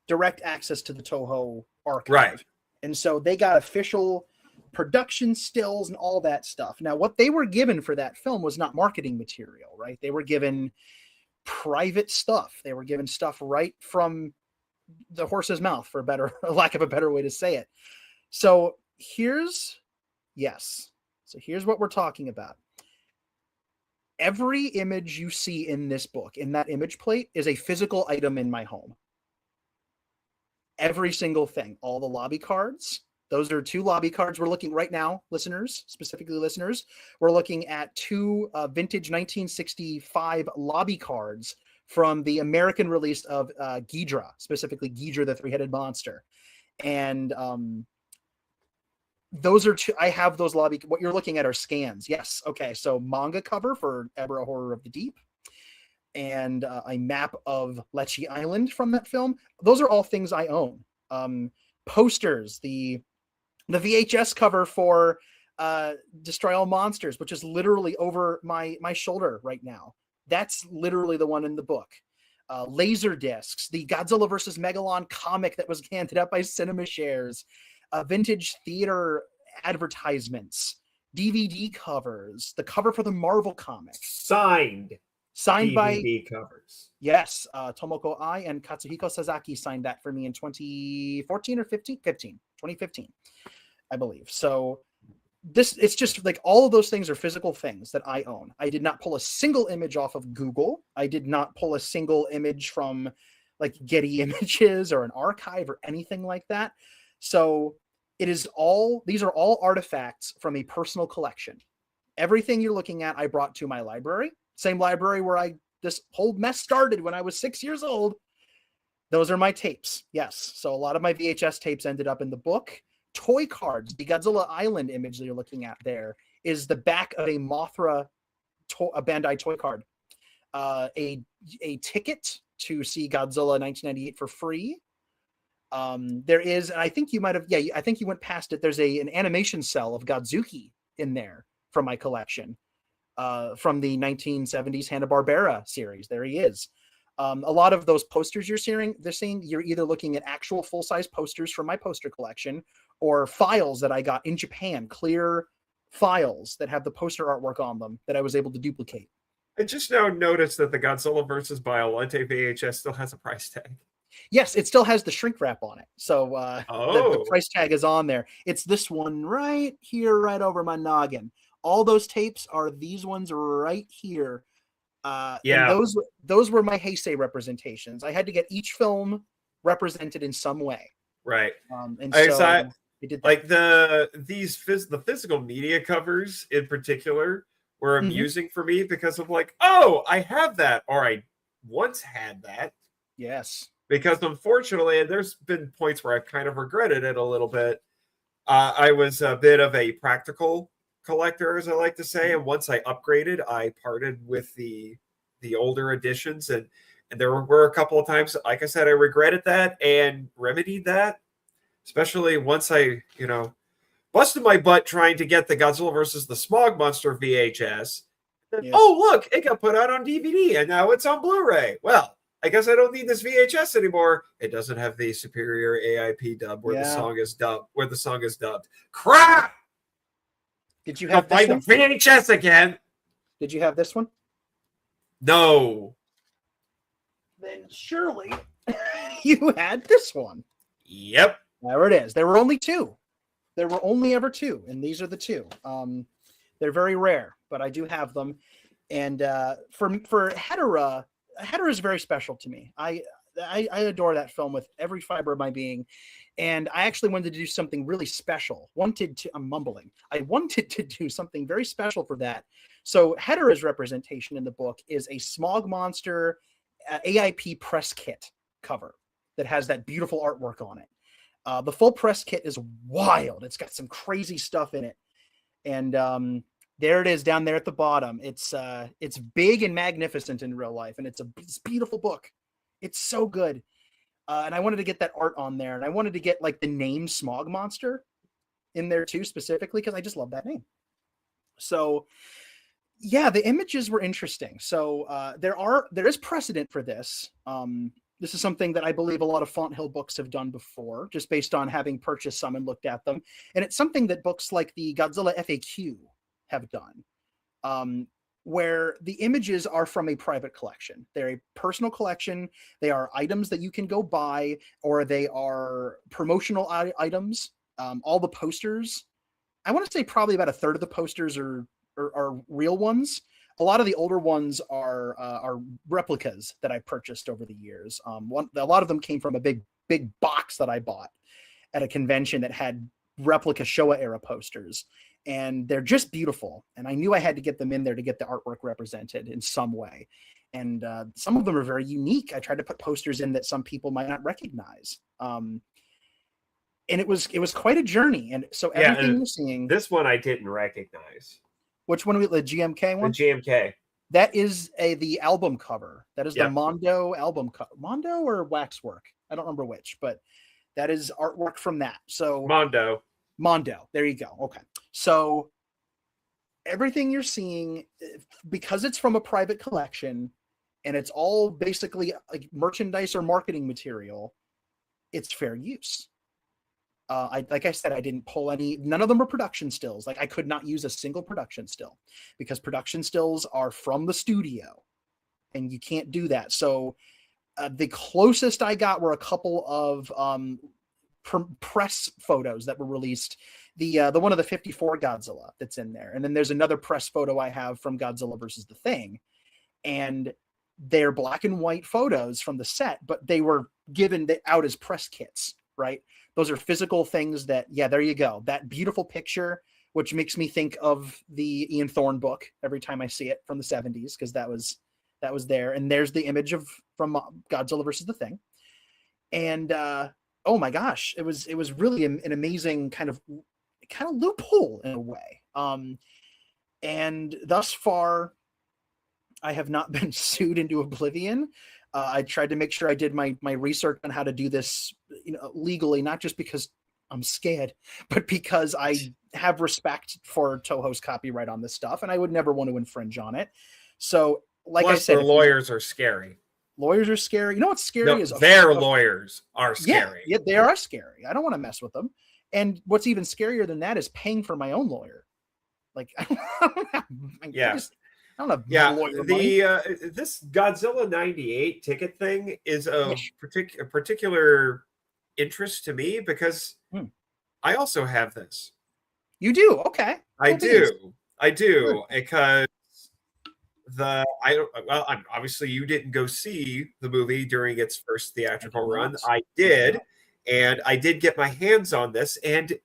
S2: direct access to the Toho archive.
S1: Right.
S2: And so they got official production stills and all that stuff. Now, what they were given for that film was not marketing material, right? They were given private stuff. They were given stuff right from the horse's mouth, for lack of a better way to say it. So here's what we're talking about. Every image you see in this book, in that image plate, is a physical item in my home. Every single thing, all the lobby cards. Those are 2 lobby cards we're looking right now, specifically listeners. We're looking at 2 vintage 1965 lobby cards from the American release of Ghidra, specifically Ghidra, the 3-headed monster. And those are 2. I have those lobby. What you're looking at are scans. Yes. Okay. So manga cover for Ebra Horror of the Deep, and a map of Lecce Island from that film. Those are all things I own. Posters, the VHS cover for Destroy All Monsters, which is literally over my shoulder right now. That's literally the one in the book. Laser discs, the Godzilla vs. Megalon comic that was handed out by Cinema Shares, vintage theater advertisements, DVD covers, the cover for the Marvel comics.
S1: Signed
S2: DVD
S1: by covers.
S2: Yes, Tomoko Ai and Katsuhiko Sasaki signed that for me in 2014 or 2015, I believe. So it's just like all of those things are physical things that I own. I did not pull a single image off of Google. I did not pull a single image from like Getty Images or an archive or anything like that. So these are all artifacts from a personal collection. Everything you're looking at, I brought to my library. Same library where this whole mess started when I was 6 years old. Those are my tapes. Yes. So a lot of my VHS tapes ended up in the book. Toy cards, the Godzilla Island image that you're looking at there is the back of a Mothra, a Bandai toy card. A ticket to see Godzilla 1998 for free. There is, and I think you might have, I think you went past it. There's an animation cell of Godzuki in there from my collection. From the 1970s Hanna-Barbera series. There he is. A lot of those posters you're seeing, you're either looking at actual full-size posters from my poster collection or files that I got in Japan, clear files that have the poster artwork on them that I was able to duplicate.
S1: I just now noticed that the Godzilla vs. Biollante VHS still has a price tag.
S2: Yes, it still has the shrink wrap on it. So the price tag is on there. It's this one right here, right over my noggin. All those tapes are these ones right here. And those were my Heisei representations. I had to get each film represented in some way.
S1: Right.
S2: And so I did that.
S1: Like the physical media covers in particular were amusing for me because of like, oh, I have that, or I once had that.
S2: Yes.
S1: Because unfortunately, and there's been points where I've kind of regretted it a little bit. I was a bit of a practical collector, as I like to say, and once I upgraded, I parted with the older editions, and there were a couple of times, like I said, I regretted that and remedied that, especially once I busted my butt trying to get the Godzilla versus the Smog Monster VHS. Yes. Oh, look, it got put out on DVD and now it's on Blu-ray. Well, I guess I don't need this VHS anymore. It doesn't have the superior AIP dub where the song is dubbed. Crap!
S2: Did you have
S1: the VHS again?
S2: Did you have this one?
S1: No.
S2: Then surely you had this one.
S1: Yep.
S2: There it is. There were only 2. There were only ever 2, and these are the 2. They're very rare, but I do have them. And for Hedera is very special to me. I adore that film with every fiber of my being. And I actually wanted to do something really special. I'm mumbling. I wanted to do something very special for that. So Hedera's representation in the book is a Smog Monster AIP press kit cover that has that beautiful artwork on it. The full press kit is wild. It's got some crazy stuff in it. And there it is down there at the bottom. It's big and magnificent in real life, and it's a beautiful book. It's so good. And I wanted to get that art on there, and I wanted to get like the name Smog Monster in there too, specifically because I just love that name. So yeah, the images were interesting. So there is precedent for this. This is something that I believe a lot of Font Hill books have done before, just based on having purchased some and looked at them. And it's something that books like the Godzilla FAQ have done, where the images are from a private collection. They're a personal collection. They are items that you can go buy, or they are promotional items. All the posters, I want to say probably about a third of the posters are real ones. A lot of the older ones are replicas that I purchased over the years. A lot of them came from a big box that I bought at a convention that had replica Showa era posters, and they're just beautiful. And I knew I had to get them in there to get the artwork represented in some way. And some of them are very unique. I tried to put posters in that some people might not recognize. And it was quite a journey. And so everything you're seeing,
S1: this one I didn't recognize.
S2: Which one? The GMK one?
S1: The GMK.
S2: That is the album cover. That is the
S1: Yep.
S2: Mondo album cover. Mondo or Waxwork? I don't remember which, but that is artwork from that. So Mondo. There you go. Okay. So everything you're seeing, because it's from a private collection and it's all basically like merchandise or marketing material, it's fair use. Like I said, I didn't pull none of them are production stills. Like I could not use a single production still because production stills are from the studio and you can't do that. So the closest I got were a couple of press photos that were released. The one of the 54 Godzilla that's in there. And then there's another press photo I have from Godzilla versus the Thing. And they're black and white photos from the set, but they were given out as press kits, right? Those are physical things that, yeah, there you go. That beautiful picture, which makes me think of the Ian Thorne book every time I see it from the 70s, because that was there. And there's the image from Godzilla versus the Thing. And oh my gosh, it was really an amazing kind of loophole in a way. And thus far, I have not been sued into oblivion. I tried to make sure I did my research on how to do this, legally, not just because I'm scared, but because I have respect for Toho's copyright on this stuff, and I would never want to infringe on it. So, like
S1: Plus,
S2: I said,
S1: their lawyers are scary.
S2: Lawyers are scary. You know what's scary is
S1: their lawyers are scary.
S2: Yeah, they are scary. I don't want to mess with them. And what's even scarier than that is paying for my own lawyer. Like, I don't have lawyer money.
S1: This Godzilla 98 ticket thing is of particular interest to me because I also have this.
S2: You do? Okay.
S1: I do because obviously you didn't go see the movie during its first theatrical run. I did, and I did get my hands on this, and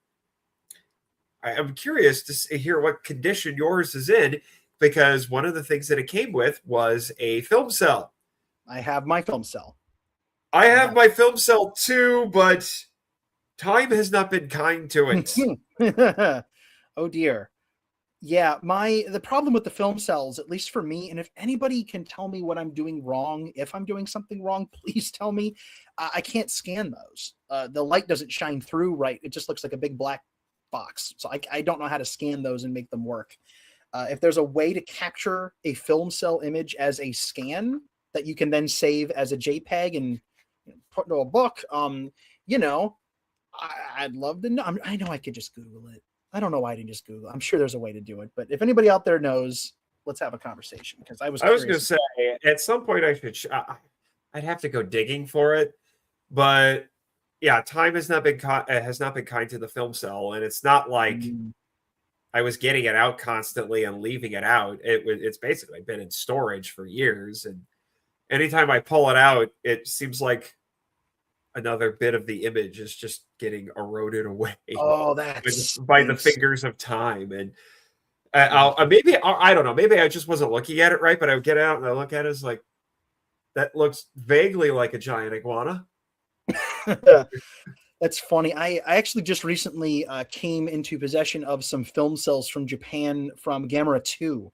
S1: I'm curious to hear what condition yours is in, because one of the things that it came with was a film cell.
S2: I have my film cell.
S1: I have my film cell too, but time has not been kind to it.
S2: Oh dear. Yeah, the problem with the film cells, at least for me, and if anybody can tell me what I'm doing wrong, if I'm doing something wrong, please tell me. I can't scan those. The light doesn't shine through right. It just looks like a big black box. So I don't know how to scan those and make them work. If there's a way to capture a film cell image as a scan that you can then save as a JPEG and put into a book, I'd love to know. I know I could just Google it. I don't know why I didn't just Google it. I'm sure there's a way to do it. But if anybody out there knows, let's have a conversation, because I was going to
S1: say at some point I'd have to go digging for it. But yeah, time has not been kind to the film cell, and it's not like I was getting it out constantly and leaving it out. It's basically been in storage for years, anytime I pull it out, it seems like another bit of the image is just getting eroded away
S2: Oh, that's
S1: by the fingers of time. And
S2: yeah.
S1: maybe I don't know. Maybe I just wasn't looking at it right. But I would get out and I look at it as like that looks vaguely like a giant iguana.
S2: That's funny. I actually just recently came into possession of some film cells from Japan from Gamera 2.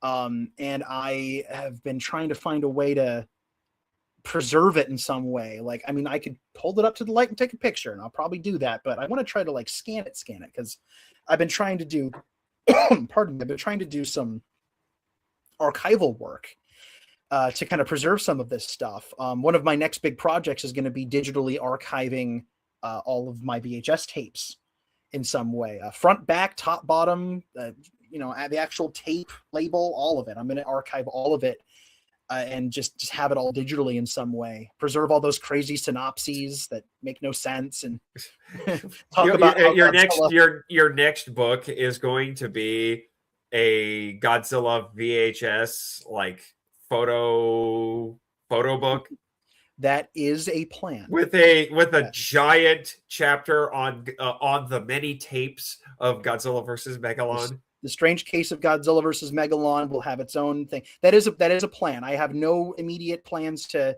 S2: And I have been trying to find a way to preserve it in some way. Like, I mean, I could hold it up to the light and take a picture, and I'll probably do that, but I want to try to like scan it because I've been trying to do, pardon me, I've been trying to do some archival work to kind of preserve some of this stuff. One of my next big projects is going to be digitally archiving all of my VHS tapes in some way, front, back, top, bottom, the actual tape label, all of it. I'm going to archive all of it and just have it all digitally in some way. Preserve all those crazy synopses that make no sense, and talk about
S1: your next book is going to be a Godzilla VHS like photo book.
S2: That is a plan
S1: with a giant chapter on the many tapes of Godzilla versus Megalon.
S2: The Strange Case of Godzilla versus Megalon will have its own thing. That is a plan. I have no immediate plans to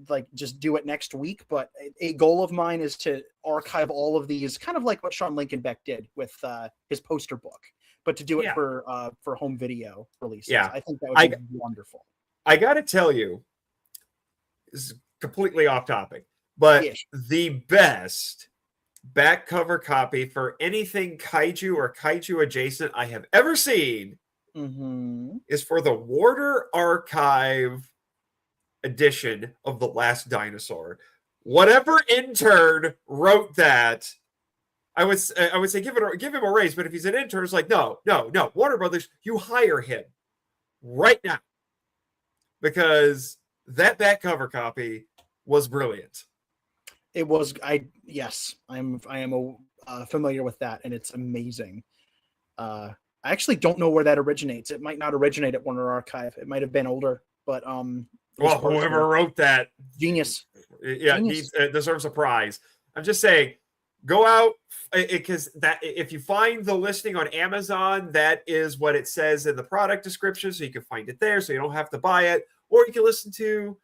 S2: like just do it next week, but a goal of mine is to archive all of these, kind of like what Sean Lincolnbeck did with his poster book, but to do it for home video releases.
S1: Yeah,
S2: I think that would be wonderful.
S1: I got to tell you, this is completely off topic, but the best back cover copy for anything kaiju or kaiju adjacent I have ever seen is for the Warder Archive edition of The Last Dinosaur. Whatever intern wrote that, I would say give him a raise, but if he's an intern, it's like, no, Warner Brothers, you hire him right now, because that back cover copy was brilliant.
S2: It was. I am familiar with that, and it's amazing. I actually don't know where that originates. It might not originate at Warner Archive. It might have been older, but
S1: well, whoever wrote that,
S2: genius.
S1: Yeah, genius. He deserves a prize. I'm just saying, go out, because that if you find the listing on Amazon, that is what it says in the product description, so you can find it there, so you don't have to buy it, or you can listen to.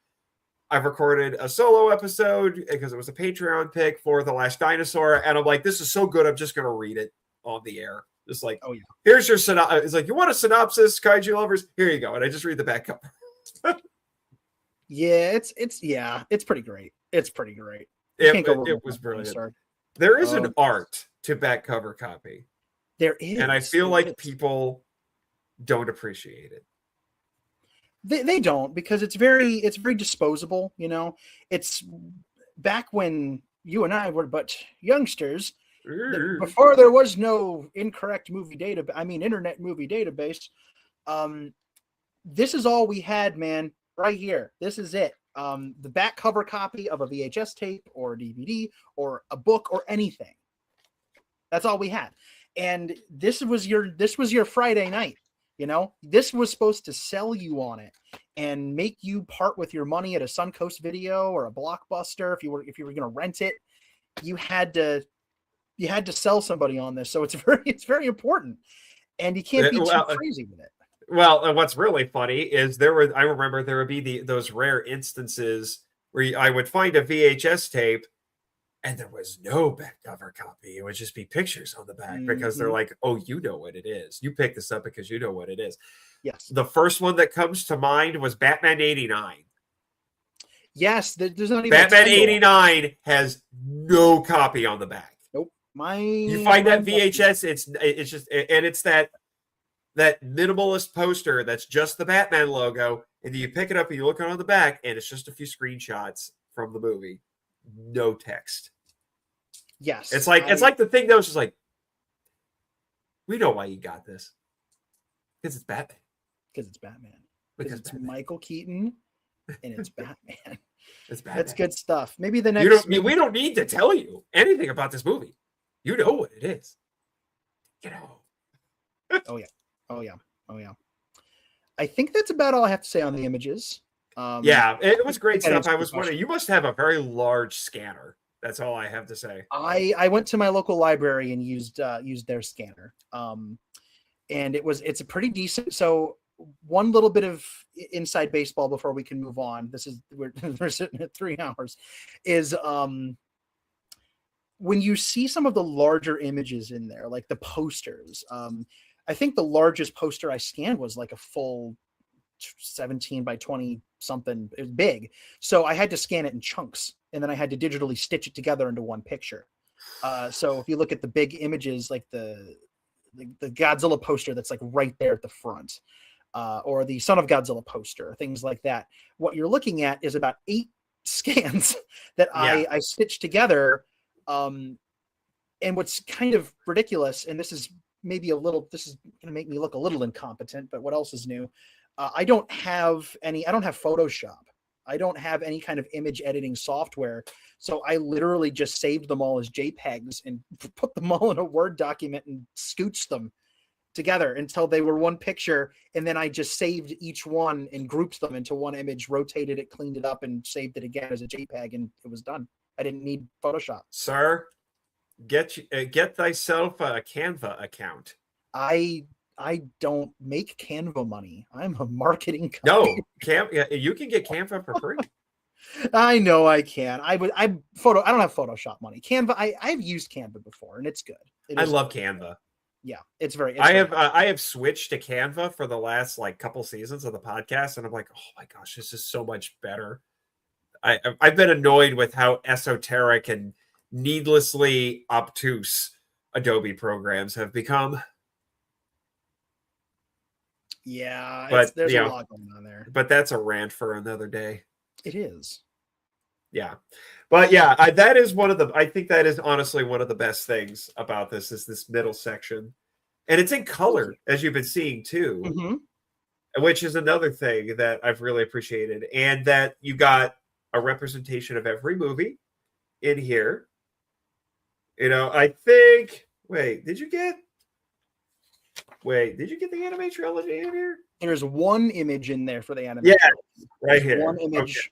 S1: I've recorded a solo episode because it was a Patreon pick for The Last Dinosaur, and I'm like, this is so good, I'm just going to read it on the air. Just like, oh yeah, here's your synopsis. It's like, you want a synopsis, kaiju lovers? Here you go, and I just read the back cover.
S2: Yeah, it's pretty great. It's pretty great.
S1: It was brilliant. There is an art to back cover copy.
S2: There is,
S1: and I feel like people don't appreciate it.
S2: They don't, because it's very disposable. It's back when you and I were but youngsters, before there was no internet movie database. This is all we had, man. Right here, this is it. The back cover copy of a VHS tape or a DVD or a book or anything. That's all we had, and this was your Friday night. This was supposed to sell you on it and make you part with your money at a Suncoast Video or a Blockbuster. If you were going to rent it, you had to sell somebody on this. So it's very important, and you can't be too crazy with it.
S1: Well, and what's really funny is I remember there would be those rare instances where I would find a VHS tape and there was no back cover copy. It would just be pictures on the back, because they're like, oh, you know what it is. You picked this up because you know what it is.
S2: Yes.
S1: The first one that comes to mind was Batman 89.
S2: Yes. There's not even
S1: Batman 89 has no copy on the back.
S2: Nope.
S1: You find that VHS, it's just, and it's that minimalist poster that's just the Batman logo, and then you pick it up and you look on the back, and it's just a few screenshots from the movie. No text.
S2: Yes.
S1: It's like the thing that was just like, we know why you got this. Because it's Batman.
S2: Because it's Michael Keaton and it's Batman. It's Batman. That's good stuff. Maybe the next
S1: we don't need to tell you anything about this movie. You know what it is.
S2: Oh yeah. I think that's about all I have to say on the images.
S1: Yeah, it was great
S2: that
S1: stuff. I
S2: answers your
S1: was wondering,
S2: question.
S1: you must have a very large scanner. That's all I have to say.
S2: I went to my local library and used their scanner. And it's a pretty decent. So one little bit of inside baseball before we can move on. We're sitting at 3 hours. Is when you see some of the larger images in there, like the posters. I think the largest poster I scanned was like a full 17 by 20 something. It was big, so I had to scan it in chunks, and then I had to digitally stitch it together into one picture. So if you look at the big images, like the Godzilla poster that's like right there at the front, or the Son of Godzilla poster, things like that, what you're looking at is about 8 scans that I stitched together. And what's kind of ridiculous, and this is going to make me look a little incompetent, but what else is new? I don't have Photoshop. I don't have any kind of image editing software. So I literally just saved them all as JPEGs and put them all in a Word document and scooched them together until they were one picture. And then I just saved each one and grouped them into one image, rotated it, cleaned it up, and saved it again as a JPEG, and it was done. I didn't need Photoshop.
S1: Sir, get thyself a Canva account.
S2: I don't make Canva money. I'm a marketing company.
S1: No, you can get Canva for free.
S2: I know I can. I don't have Photoshop money. Canva, I've used Canva before, and it's good.
S1: I love Canva.
S2: Yeah, it's very.
S1: I have switched to Canva for the last like couple seasons of the podcast, and I'm like, oh my gosh, this is so much better. I've been annoyed with how esoteric and needlessly obtuse Adobe programs have become.
S2: Yeah, there's a lot going on there.
S1: But that's a rant for another day.
S2: It is.
S1: Yeah. But yeah, I think that is honestly one of the best things about this is this middle section. And it's in color, as you've been seeing too, which is another thing that I've really appreciated. And that you got a representation of every movie in here. I think, did you get the anime trilogy in here?
S2: There's one image in there for the anime.
S1: Yeah, right here.
S2: One image.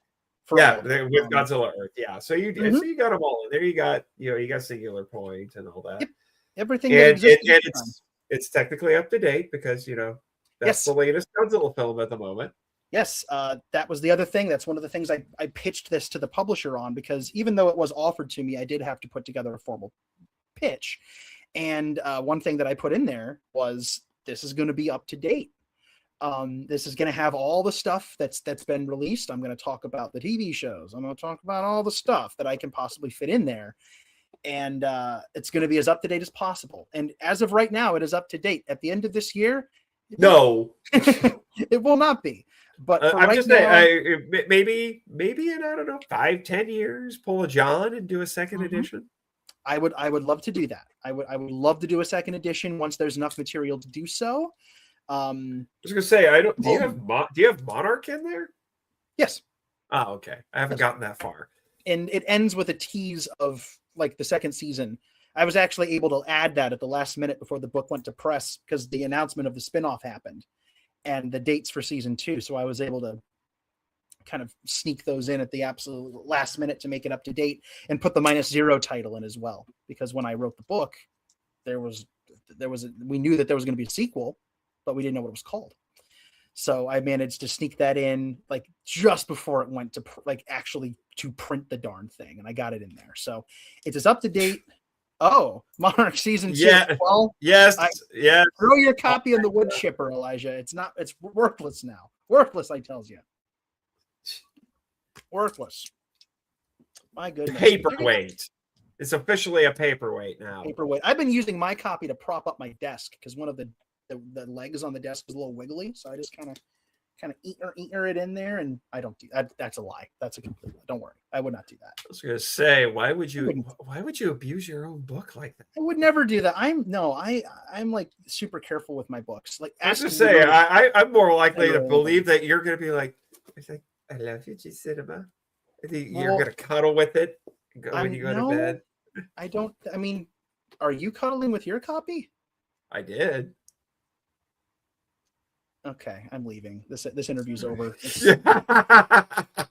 S1: Okay. With Godzilla Earth. Yeah, so you got them all in there. You got Singular Point and all that.
S2: Yep. Everything that exists.
S1: It's technically up to date because that's the latest Godzilla film at the moment.
S2: Yes, that was the other thing. That's one of the things I pitched this to the publisher on, because even though it was offered to me, I did have to put together a formal pitch. And one thing that I put in there was, this is going to be up to date. This is going to have all the stuff that's been released. I'm going to talk about the TV shows. I'm going to talk about all the stuff that I can possibly fit in there. And it's going to be as up to date as possible. And as of right now, it is up to date. At the end of this year,
S1: no,
S2: it will not be. But
S1: I'm just saying, maybe in, I don't know, 5-10 years, pull a John and do a second edition.
S2: I would love to do that. I would love to do a second edition once there's enough material to do so.
S1: I was gonna say, do you have Monarch in there?
S2: Yes.
S1: Oh, okay. I haven't gotten that far.
S2: And it ends with a tease of like the second season. I was actually able to add that at the last minute before the book went to press, because the announcement of the spinoff happened and the dates for season 2. So I was able to kind of sneak those in at the absolute last minute to make it up to date, and put the -0 title in as well. Because when I wrote the book, we knew that there was going to be a sequel, but we didn't know what it was called. So I managed to sneak that in like just before it went to actually to print the darn thing, and I got it in there. So it's as up to date. Oh, Monarch season 2.
S1: Yeah.
S2: Well,
S1: yes.
S2: Throw your copy in the wood chipper, Elijah. It's worthless now. Worthless, I tells you. Worthless. My goodness.
S1: Paperweight. It's officially a paperweight now.
S2: Paperweight. I've been using my copy to prop up my desk because one of the legs on the desk is a little wiggly, so I just kind of eater it in there, and I don't do that. That's a lie. That's a complete lie. Don't worry. I would not do that.
S1: I was gonna say, why would you abuse your own book like that?
S2: I would never do that. I'm like super careful with my books. Like,
S1: I was gonna say, I'm more likely to believe that you're gonna be like, I love you, G Cinema. I think you're gonna cuddle with it when you go to bed.
S2: I don't. I mean, are you cuddling with your copy?
S1: I did.
S2: Okay, I'm leaving. This interview's over.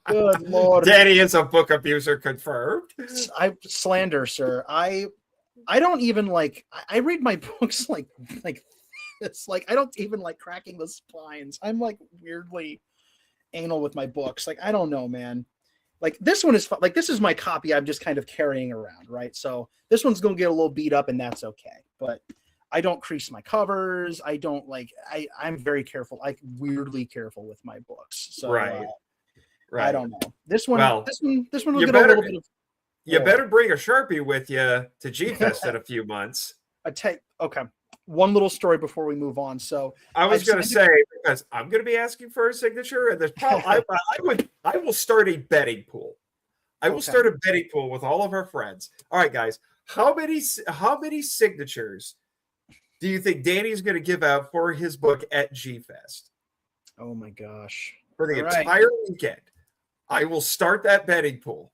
S1: Good
S2: Lord.
S1: Danny is a book abuser confirmed.
S2: I slander, sir. I don't even like. I read my books like it's like I don't even like cracking the spines. I'm like weirdly anal with my books. Like I don't know, man. Like this one is like this is my copy. I'm just kind of carrying around, right? So this one's gonna get a little beat up, and that's okay. But I don't crease my covers. I don't like. I'm very careful. Like weirdly careful with my books. So
S1: Right.
S2: I don't know. This one.
S1: Well,
S2: this one will
S1: you
S2: get
S1: better-
S2: a little bit of.
S1: You better bring a Sharpie with you to G-Fest in a few months.
S2: Okay. One little story before we move on. So
S1: I was going to say, because I'm going to be asking for a signature, and there's probably I will start a betting pool. I will start a betting pool with all of our friends. All right, guys, how many signatures do you think Danny's going to give out for his book at G-Fest?
S2: Oh my gosh.
S1: For the entire weekend. I will start that betting pool.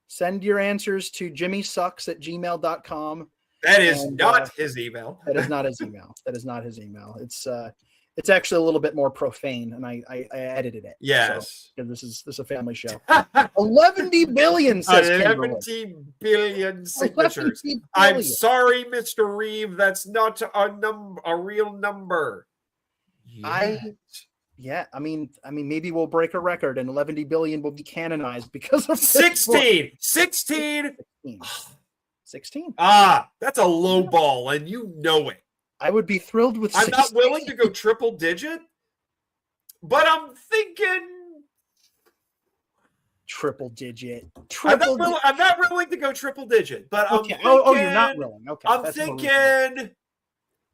S2: Send your answers to jimmysucks@gmail.com.
S1: That is not his email.
S2: That is not his email. That is not his email. It's actually a little bit more profane, and I edited it.
S1: Yes.
S2: So, this is a family show. 11 billion says
S1: 11 billion signatures.
S2: 11
S1: I'm sorry, Mr. Reeve. That's not a real number.
S2: Yeah, I mean, maybe we'll break a record and 11 billion will be canonized because of
S1: 16.
S2: 16.
S1: That's a low ball, and you know it.
S2: I would be thrilled with 16.
S1: I'm not willing to go triple digit, but I'm thinking
S2: triple digit.
S1: I'm not willing to go triple digit, but
S2: okay.
S1: I'm thinking,
S2: you're not willing. Okay.
S1: I'm thinking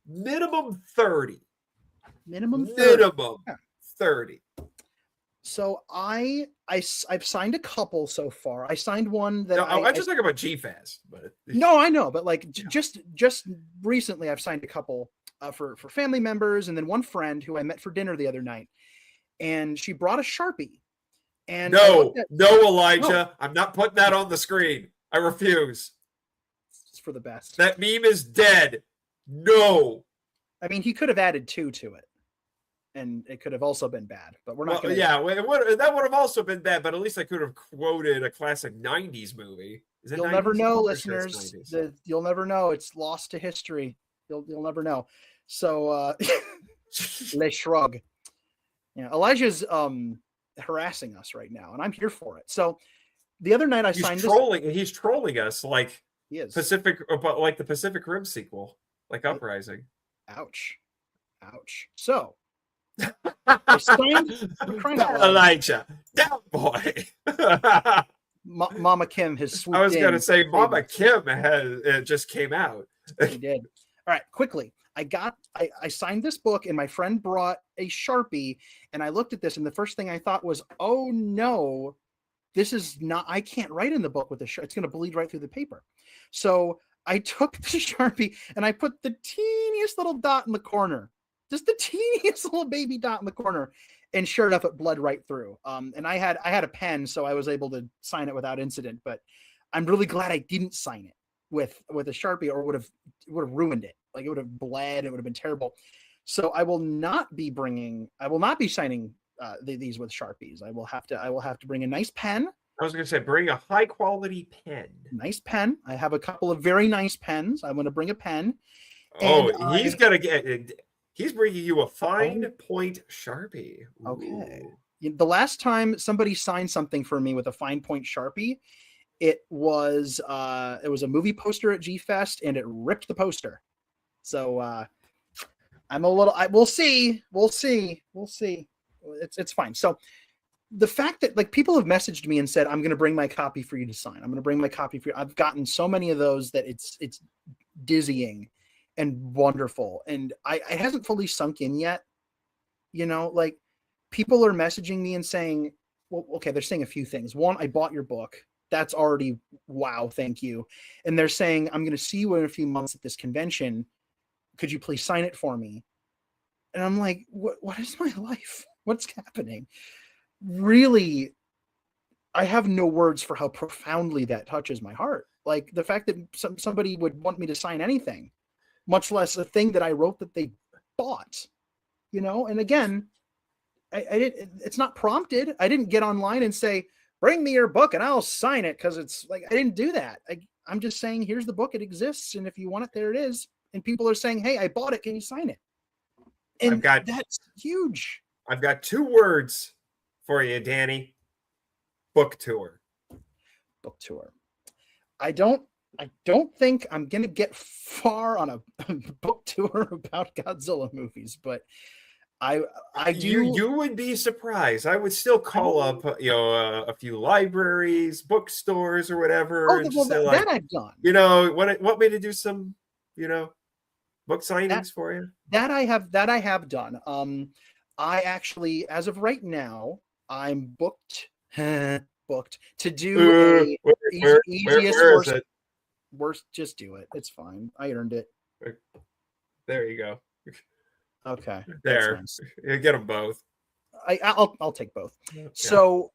S1: minimum 30.
S2: Minimum
S1: 30.
S2: So I've signed a couple so far. I signed one that
S1: I just talk about GFast, but
S2: no, I know, but like just recently I've signed a couple for family members, and then one friend who I met for dinner the other night, and she brought a Sharpie. And
S1: no, Elijah, no. I'm not putting that on the screen. I refuse.
S2: It's for the best.
S1: That meme is dead. No.
S2: I mean, he could have added 2 to it, and it could have also been bad, but we're not going to.
S1: Yeah, that would have also been bad, but at least I could have quoted a classic 90s movie.
S2: You'll never know, listeners. You'll never know. It's lost to history. You'll never know. So, Les shrug. Yeah, Elijah's harassing us right now, and I'm here for it. So, the other night he's
S1: trolling us like
S2: he is.
S1: like the Pacific Rim sequel, like Uprising.
S2: Ouch. So, I signed
S1: Elijah, that boy.
S2: Mama Kim has swooped in.
S1: I was going to say Mama Kim just came out.
S2: She did. All right, quickly. I signed this book, and my friend brought a Sharpie, and I looked at this, and the first thing I thought was, oh no, this is not, I can't write in the book with this. It's going to bleed right through the paper. So I took the Sharpie and I put the teeniest little dot in the corner, just the teeniest little baby dot in the corner. And sure enough, it bled right through. And I had a pen, so I was able to sign it without incident, but I'm really glad I didn't sign it with a Sharpie, or would have ruined it. Like it would have bled. It would have been terrible. So I will not be signing these with Sharpies. I will have to bring a nice pen.
S1: I was going to say, bring a high quality pen.
S2: Nice pen. I have a couple of very nice pens. I'm going to bring a pen.
S1: He's bringing you a fine point Sharpie. Ooh.
S2: Okay. The last time somebody signed something for me with a fine point Sharpie, it was a movie poster at G-Fest, and it ripped the poster. So I'm a little. We'll see. It's fine. So the fact that like people have messaged me and said, I'm going to bring my copy for you to sign. I'm going to bring my copy for you. I've gotten so many of those that it's dizzying and wonderful. And it hasn't fully sunk in yet. You know, like people are messaging me and saying, well, okay, they're saying a few things. One, I bought your book. That's already, wow, thank you. And they're saying, I'm going to see you in a few months at this convention. Could you please sign it for me? And I'm like, what is my life? What's happening? Really, I have no words for how profoundly that touches my heart. Like the fact that somebody would want me to sign anything, much less a thing that I wrote that they bought. you know. And again, I didn't. It's not prompted. I didn't get online and say, "Bring me your book and I'll sign it," because it's like I didn't do that. I'm just saying, here's the book. It exists, and if you want it, there it is. And people are saying, "Hey, I bought it. Can you sign it?" And that's huge.
S1: I've got 2 words for you, Danny. Book tour.
S2: Book tour. I don't think I'm gonna get far on a book tour about Godzilla movies, but I do.
S1: You would be surprised. I would still call up, a few libraries, bookstores, or whatever.
S2: Oh, well, that I've done.
S1: Want me to do some, book signings for you?
S2: That I have done. I actually, as of right now, I'm booked to do worst. Just do it. It's fine. I earned it.
S1: There you go.
S2: Okay.
S1: There. Nice. You get them both.
S2: I'll take both. Yeah. So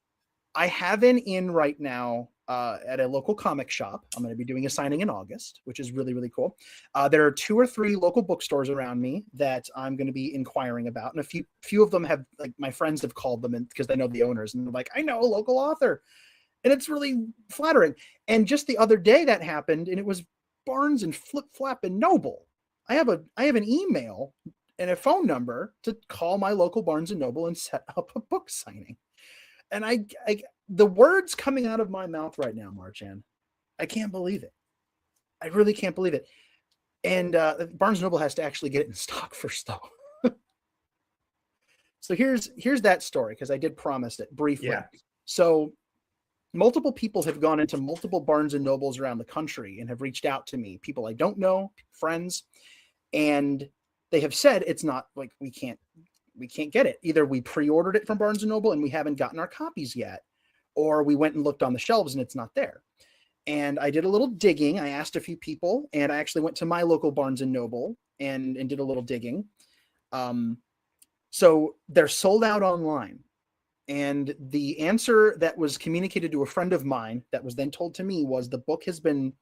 S2: I have an in right now at a local comic shop. I'm going to be doing a signing in August, which is really, really cool. There are 2 or 3 local bookstores around me that I'm going to be inquiring about. And a few of them have, like, my friends have called them because they know the owners, and they're like, I know a local author. And it's really flattering. And just the other day that happened, and it was Barnes and Flip Flap and Noble. I have an email and a phone number to call my local Barnes and Noble and set up a book signing. And the words coming out of my mouth right now, Marchan, I can't believe it. I really can't believe it. And Barnes & Noble has to actually get it in stock first, though. So here's that story, because I did promise it briefly. Yeah. So multiple people have gone into multiple Barnes & Nobles around the country and have reached out to me, people I don't know, friends, and they have said it's not like we can't get it. Either we pre-ordered it from Barnes & Noble and we haven't gotten our copies yet, or we went and looked on the shelves and it's not there. And I did a little digging. I asked a few people, and I actually went to my local Barnes & Noble and did a little digging. So they're sold out online. And the answer that was communicated to a friend of mine that was then told to me was the book has been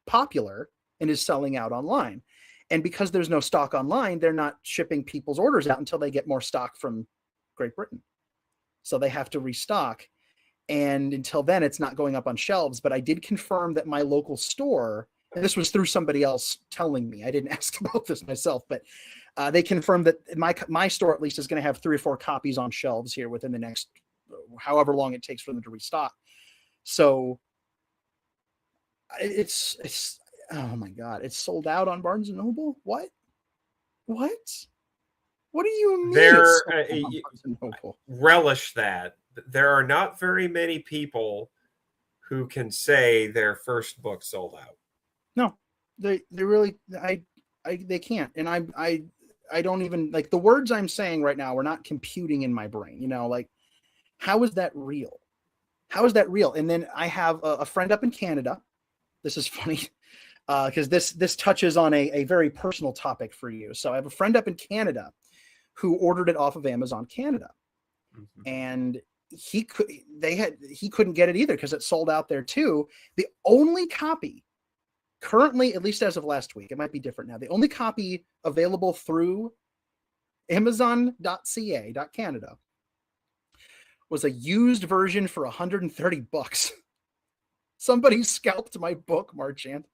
S2: popular and is selling out online. And because there's no stock online, they're not shipping people's orders out until they get more stock from Great Britain. So they have to restock. And until then, it's not going up on shelves. But I did confirm that my local store, and this was through somebody else telling me, I didn't ask about this myself, but they confirmed that my store at least is going to have 3 or 4 copies on shelves here within the next however long it takes for them to restock. So it's oh my God, it's sold out on Barnes & Noble? What? What do you mean?
S1: Relish that. There are not very many people who can say their first book sold out.
S2: No, they really, they can't. And I don't even, like, the words I'm saying right now are not computing in my brain, like, how is that real? How is that real? And then I have a friend up in Canada. This is funny. Because this touches on a very personal topic for you. So I have a friend up in Canada who ordered it off of Amazon Canada, and he couldn't get it either because it sold out there too. The only copy currently, at least as of last week, it might be different now, the only copy available through Amazon.ca.Canada was a used version for $130. Somebody scalped my book, Marchand,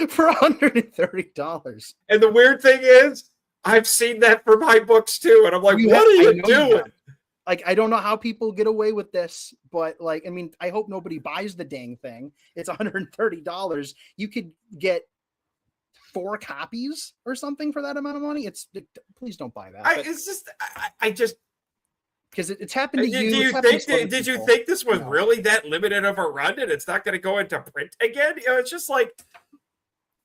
S2: for $130.
S1: And the weird thing is, I've seen that for my books too. And I'm like, what are you doing?
S2: Like, I don't know how people get away with this, but like, I mean, I hope nobody buys the dang thing. It's $130. You could get 4 copies or something for that amount of money. Please don't buy that.
S1: I just,
S2: because it's happened to you.
S1: Did you think this was really that limited of a run and it's not going to go into print again? It's just like,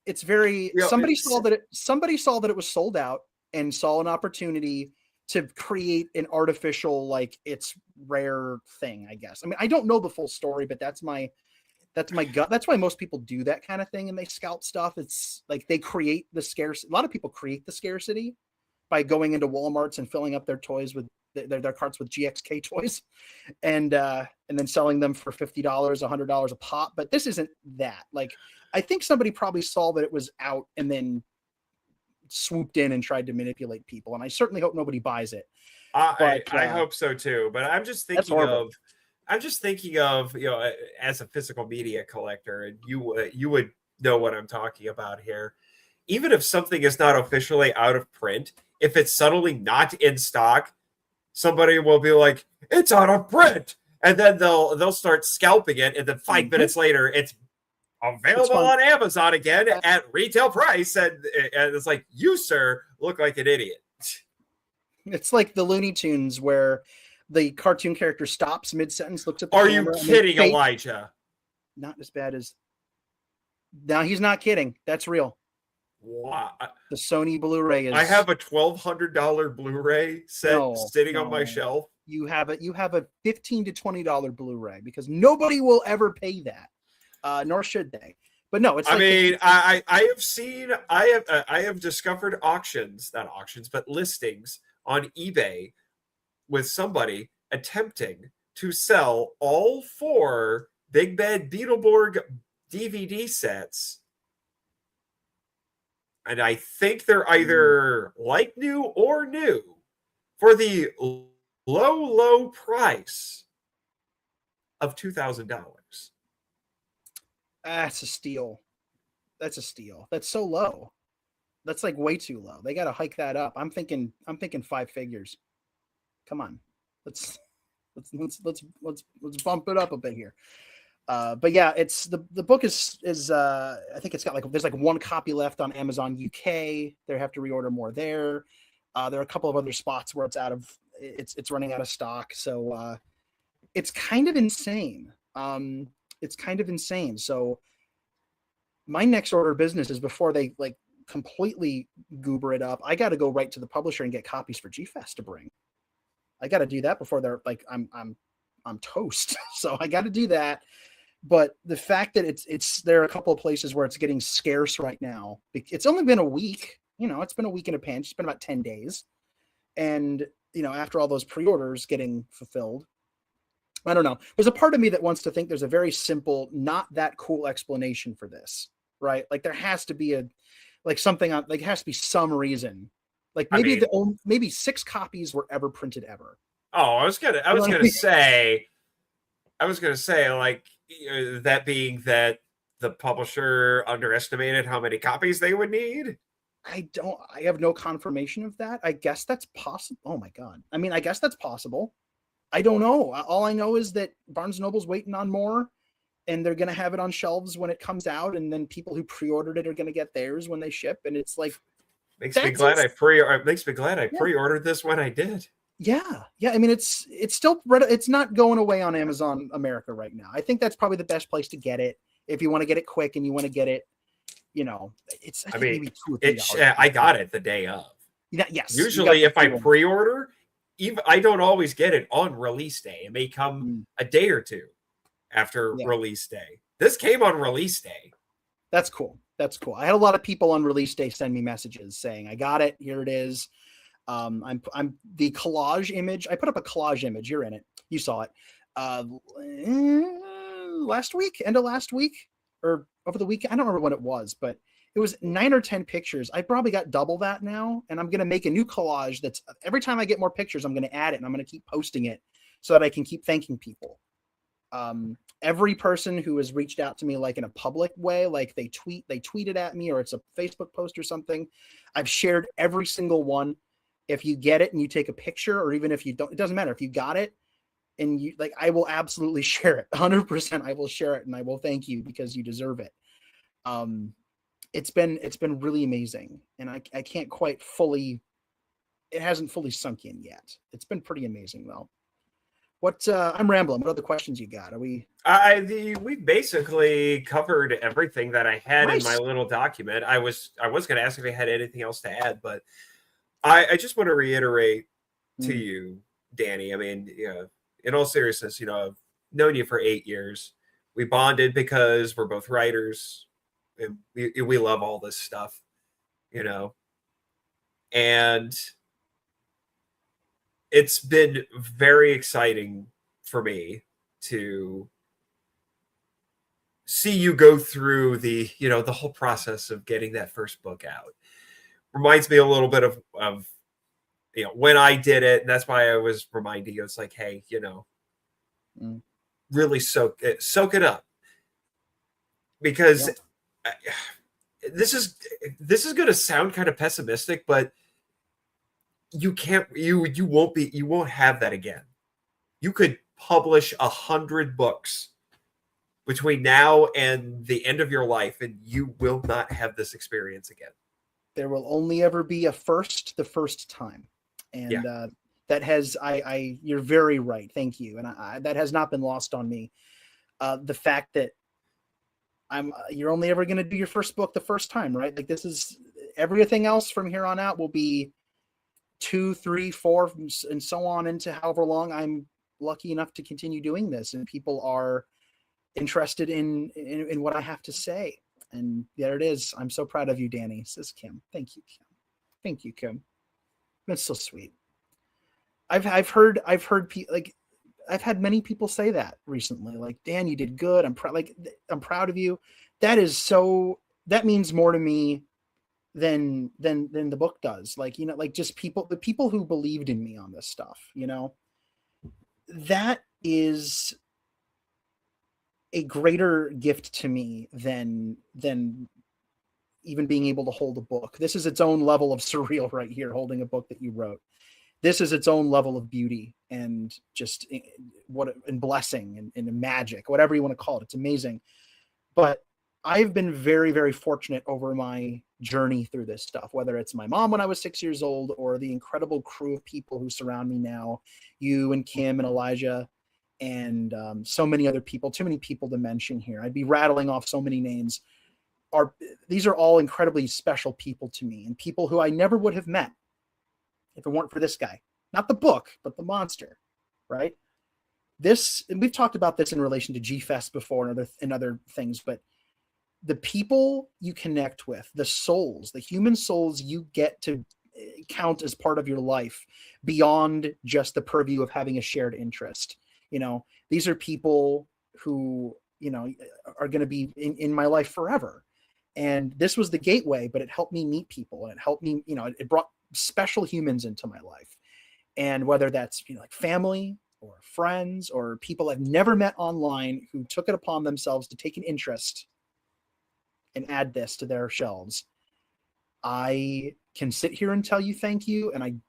S2: it's very, somebody saw that it was sold out and saw an opportunity to create an artificial, like, it's rare thing, I guess. I mean, I don't know the full story, but that's my gut. That's why most people do that kind of thing and they scalp stuff. It's like they create the scarcity. A lot of people create the scarcity by going into Walmarts and filling up their toys with their carts with GXK toys and then selling them for $50, $100 a pop. But this isn't that. Like, I think somebody probably saw that it was out and then swooped in and tried to manipulate people. And I certainly hope nobody buys it.
S1: I hope so too. But I'm just thinking of, as a physical media collector, and you would know what I'm talking about here. Even if something is not officially out of print, if it's suddenly not in stock, somebody will be like, "It's out of print," and then they'll start scalping it, and then 5 minutes later, it's available on Amazon again at retail price, and it's like, you, sir, look like an idiot.
S2: It's like the Looney Tunes where the cartoon character stops mid-sentence, looks at the
S1: camera.
S2: Are
S1: you kidding, Elijah?
S2: Not as bad as... No, he's not kidding. That's real.
S1: Wow.
S2: The Sony Blu-ray is...
S1: I have a $1,200 Blu-ray set sitting on my shelf.
S2: You have a $15 to $20 Blu-ray, because nobody will ever pay that, nor should they. But no, it's.
S1: I have discovered listings on eBay with somebody attempting to sell all 4 Big Bad Beetleborg DVD sets. And I think they're either like new or new for the low price of $2,000.
S2: That's a steal. That's so low. That's like way too low. They got to hike that up. I'm thinking 5 figures. Come on. Let's bump it up a bit here. But yeah, it's the book is I think it's got there's 1 copy left on Amazon UK. They have to reorder more there. There are a couple of other spots where it's running out of stock. So it's kind of insane. So my next order of business is, before they completely goober it up, I got to go right to the publisher and get copies for G-Fest to bring. I got to do that before they're I'm toast. So I got to do that. But the fact that there are a couple of places where it's getting scarce right now. It's only been a week, it's been a week and a pinch. It's been about 10 days. And, after all those pre-orders getting fulfilled, I don't know. There's a part of me that wants to think there's a very simple, not that cool explanation for this, right? There has to be something on, has to be some reason. Maybe 6 copies were ever printed ever.
S1: Oh, I was gonna say, that being that the publisher underestimated how many copies they would need.
S2: I have no confirmation of that. I guess that's possible. Oh my God. I guess that's possible. I don't know. All I know is that Barnes & Noble's waiting on more, and they're going to have it on shelves when it comes out. And then people who pre-ordered it are going to get theirs when they ship. And it's
S1: makes me glad I pre-ordered this when I did.
S2: Yeah. Yeah. it's still, it's not going away on Amazon America right now. I think that's probably the best place to get it. If you want to get it quick and you want to get it, it's, maybe $2 or $3.
S1: I got it the day of.
S2: Yes.
S1: Usually if I pre-order, I don't always get it on release day. It may come a day or two after release day. This came on release day.
S2: That's cool. I had a lot of people on release day send me messages saying, I got it. Here it is. I'm the collage image. I put up a collage image. You're in it. You saw it. End of last week or over the weekend. I don't remember when it was, but it was 9 or 10 pictures. I probably got double that now. And I'm going to make a new collage that's every time I get more pictures, I'm going to add it and I'm going to keep posting it so that I can keep thanking people. Every person who has reached out to me, in a public way, they tweeted at me, or it's a Facebook post or something. I've shared every single one. If you get it and you take a picture, or even if you don't, it doesn't matter. If you got it and you I will absolutely share it. 100%. I will share it and I will thank you because you deserve it. It's been really amazing, and I can't quite fully. It hasn't fully sunk in yet. It's been pretty amazing though. I'm rambling. What other questions you got? Are we?
S1: We basically covered everything that I had in my little document. I was going to ask if I had anything else to add, but I just want to reiterate to you, Danny. In all seriousness, I've known you for 8 years. We bonded because we're both writers. And we love all this stuff, and it's been very exciting for me to see you go through the whole process of getting that first book out. reminds me a little bit of when I did it, and that's why I was reminding you. It's like, hey, really soak it up, because this is going to sound kind of pessimistic, but you won't have that again. You could publish 100 books between now and the end of your life, and you will not have this experience again.
S2: There will only ever be a first, the first time. And that has, you're very right. Thank you. And that has not been lost on me. The fact that you're only ever going to do your first book the first time, right? Like, this is, everything else from here on out will be 2, 3, 4, and so on into however long I'm lucky enough to continue doing this, and people are interested in what I have to say. And there it is. I'm so proud of you, Danny, says Kim. Thank you, Kim. Thank you, Kim. That's so sweet. I've heard like, I've had many people say that recently. Like, Dan, you did good. I'm proud of you. That means more to me than the book does. Like, like, just the people who believed in me on this stuff, that is a greater gift to me than even being able to hold a book. This is its own level of surreal right here, holding a book that you wrote. This is its own level of beauty and just and blessing and magic, whatever you want to call it. It's amazing. But I've been very, very fortunate over my journey through this stuff, whether it's my mom when I was 6 years old, or the incredible crew of people who surround me now, you and Kim and Elijah, and so many other people, too many people to mention here. I'd be rattling off so many names. These are all incredibly special people to me, and people who I never would have met if it weren't for this guy. Not the book, but the monster, right? And we've talked about this in relation to G-Fest before and other things, but the people you connect with, the souls, the human souls you get to count as part of your life beyond just the purview of having a shared interest. These are people who, are going to be in my life forever. And this was the gateway, but it helped me meet people, and it helped me, it brought special humans into my life. And whether that's, like family or friends or people I've never met online who took it upon themselves to take an interest and add this to their shelves, I can sit here and tell you thank you. And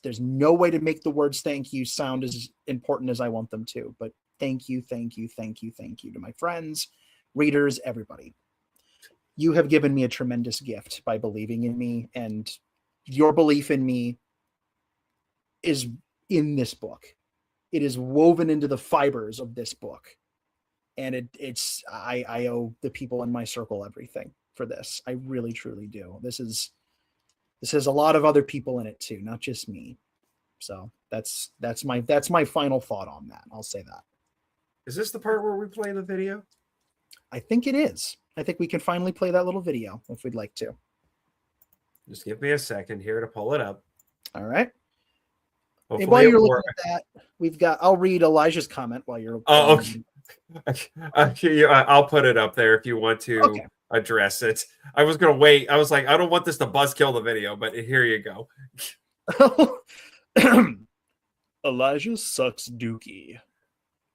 S2: there's no way to make the words thank you sound as important as I want them to, but thank you, thank you, thank you, thank you to my friends, readers, everybody. You have given me a tremendous gift by believing in me, and your belief in me is in this book. It is woven into the fibers of this book. And I owe the people in my circle everything for this. I really, truly do. This has a lot of other people in it too, not just me. So that's my final thought on that. I'll say that.
S1: Is this the part where we play the video?
S2: I think it is. I think we can finally play that little video if we'd like to.
S1: Just give me a second here to pull it up.
S2: All right.
S1: Hopefully
S2: while you're looking at that, I'll read Elijah's comment while you're.
S1: Oh, okay. I'll put it up there if you want to address it. I was going to wait. I was like, I don't want this to buzzkill the video, but here you go.
S2: Elijah sucks dookie,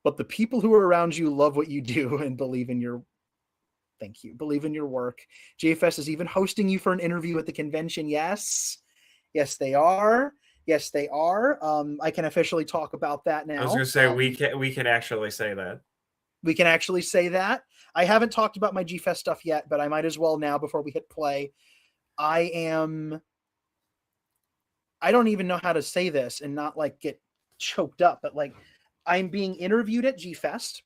S2: but the people who are around you love what you do and believe in your. Thank you. Believe in your work. JFS is even hosting you for an interview at the convention. Yes, they are. Yes, they are. I can officially talk about that now.
S1: I was going to say we can actually say that.
S2: We can actually say that. I haven't talked about my G-Fest stuff yet, but I might as well now before we hit play. I don't even know how to say this and not like get choked up, but like I'm being interviewed at G-Fest,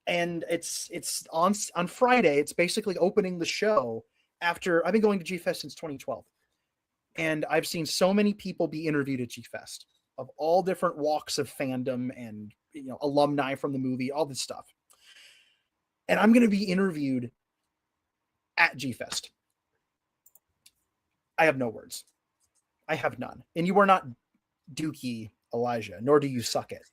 S2: and it's on Friday. It's basically opening the show after I've been going to G-Fest since 2012. And I've seen so many people be interviewed at G-Fest of all different walks of fandom and, alumni from the movie, all this stuff. And I'm going to be interviewed at G-Fest. I have no words. I have none. And you are not Dookie, Elijah, nor do you suck it.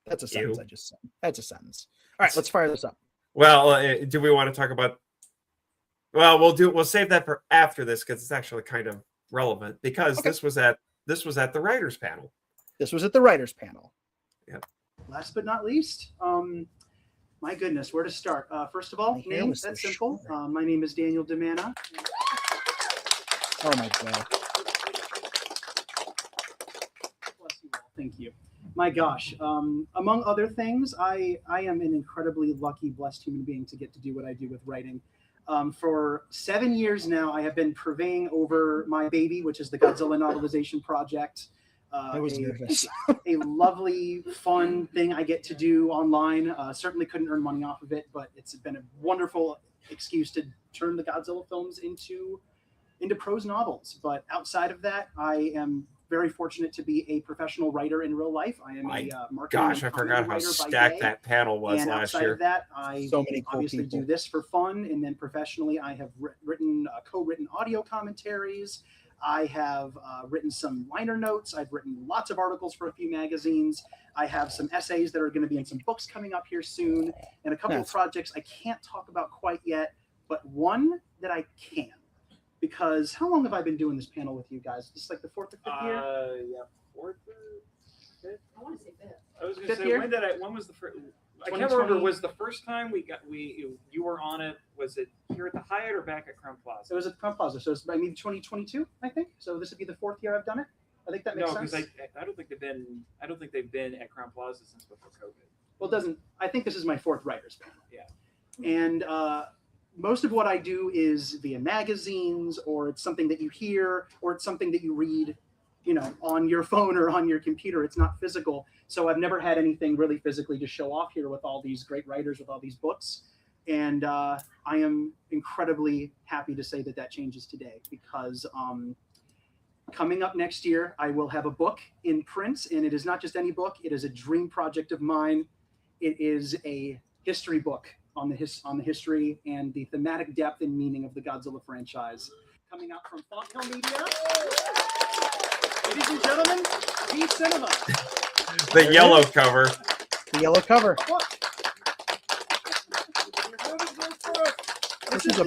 S2: That's a sentence I just said. That's a sentence. All right, let's fire this up.
S1: Well, do we want to talk about Well, we'll save that for after this because it's actually kind of relevant because this was at the writers panel.
S2: This was at the writers panel.
S1: Yeah.
S2: Last but not least, my goodness, where to start? First of all, name, that's simple. My name is Daniel DiManna. Oh my God. Bless you all. Thank you. My gosh. Among other things, I am an incredibly lucky, blessed human being to get to do what I do with writing. For 7 years now, I have been purveying over my baby, which is the Godzilla Novelization Project.
S3: I was nervous.
S2: A lovely, fun thing I get to do online. Certainly couldn't earn money off of it, but it's been a wonderful excuse to turn the Godzilla films into prose novels. But outside of that, I am very fortunate to be a professional writer in real life. I am a marketing.
S1: Gosh, I forgot how stacked that panel was last year.
S2: And outside of that, I obviously do this for fun, and then professionally, I have co-written audio commentaries. I have written some liner notes. I've written lots of articles for a few magazines. I have some essays that are going to be in some books coming up here soon, and a couple of projects I can't talk about quite yet, but one that I can. Because how long have I been doing this panel with you guys? This is like the 4th or 5th year?
S4: Yeah, 4th or 5th?
S5: I want to say 5th.
S4: I was going to say, when was the first? I can't remember. Was the first time you were on it? Was it here at the Hyatt or back at Crown Plaza?
S2: It was at Crown Plaza, so it's maybe 2022, I think. So this would be the 4th year I've done it. I think that makes sense.
S4: No, because I don't think they've been at Crown Plaza since before COVID.
S2: Well, it doesn't. I think this is my 4th writers panel.
S4: Yeah.
S2: And most of what I do is via magazines, or it's something that you hear, or it's something that you read, on your phone or on your computer. It's not physical. So I've never had anything really physically to show off here with all these great writers, with all these books. And I am incredibly happy to say that changes today, because coming up next year, I will have a book in print, and it is not just any book. It is a dream project of mine. It is a history book on the history and the thematic depth and meaning of the Godzilla franchise, coming out from Font Hill Media. Ladies and gentlemen, V Cinema.
S1: The yellow cover.
S2: The yellow cover. This is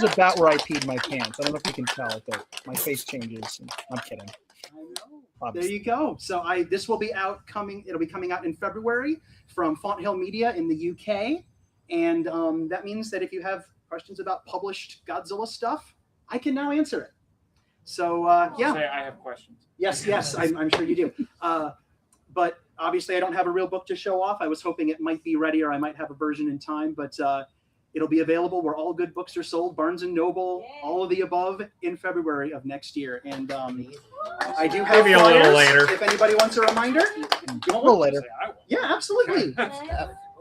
S2: about where I peed my pants. I don't know if you can tell, but my face changes. I'm kidding. I know. Obviously. There you go. So this will be it'll be coming out in February from Font Hill Media in the UK. And that means that if you have questions about published Godzilla stuff, I can now answer it. So yeah.
S4: Say I have questions.
S2: Yes, I'm sure you do. But obviously I don't have a real book to show off. I was hoping it might be ready, or I might have a version in time, but it'll be available where all good books are sold, Barnes & Noble, all of the above, in February of next year. And I do have
S1: maybe a little later.
S2: If anybody wants a reminder.
S3: A little later.
S2: Yeah, absolutely.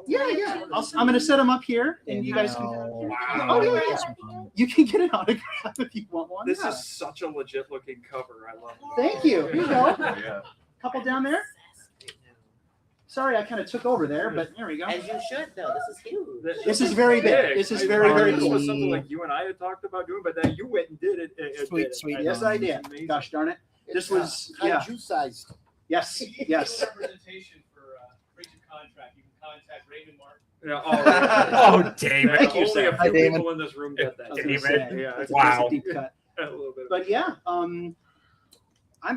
S2: Yeah. I'm going to set them up here, and you guys can.
S3: Wow.
S2: Oh, yeah. You can get an autograph if you want one.
S4: This is such a legit looking cover. I love it.
S2: Thank you. Here you go.
S4: Yeah.
S2: Couple down there. Sorry, I kind of took over there, but there we go.
S5: As you should, though. This is huge.
S2: This is very big. This is very, very
S4: cool.
S2: cool.
S4: It was something like you and I had talked about doing, but then you went and did it.
S2: Sweet. Yes, I did. Amazing. Gosh darn it. This was
S5: kaiju sized.
S2: Yes.
S6: Representation for breach of contract. You can contact Raymond Martin.
S4: Yeah,
S1: oh, David.
S2: Thank you,
S4: Only a
S2: sir.
S4: few people in this room get that.
S1: David.
S4: Yeah,
S1: Wow.
S2: It's a deep cut.
S4: a little bit.
S2: But yeah,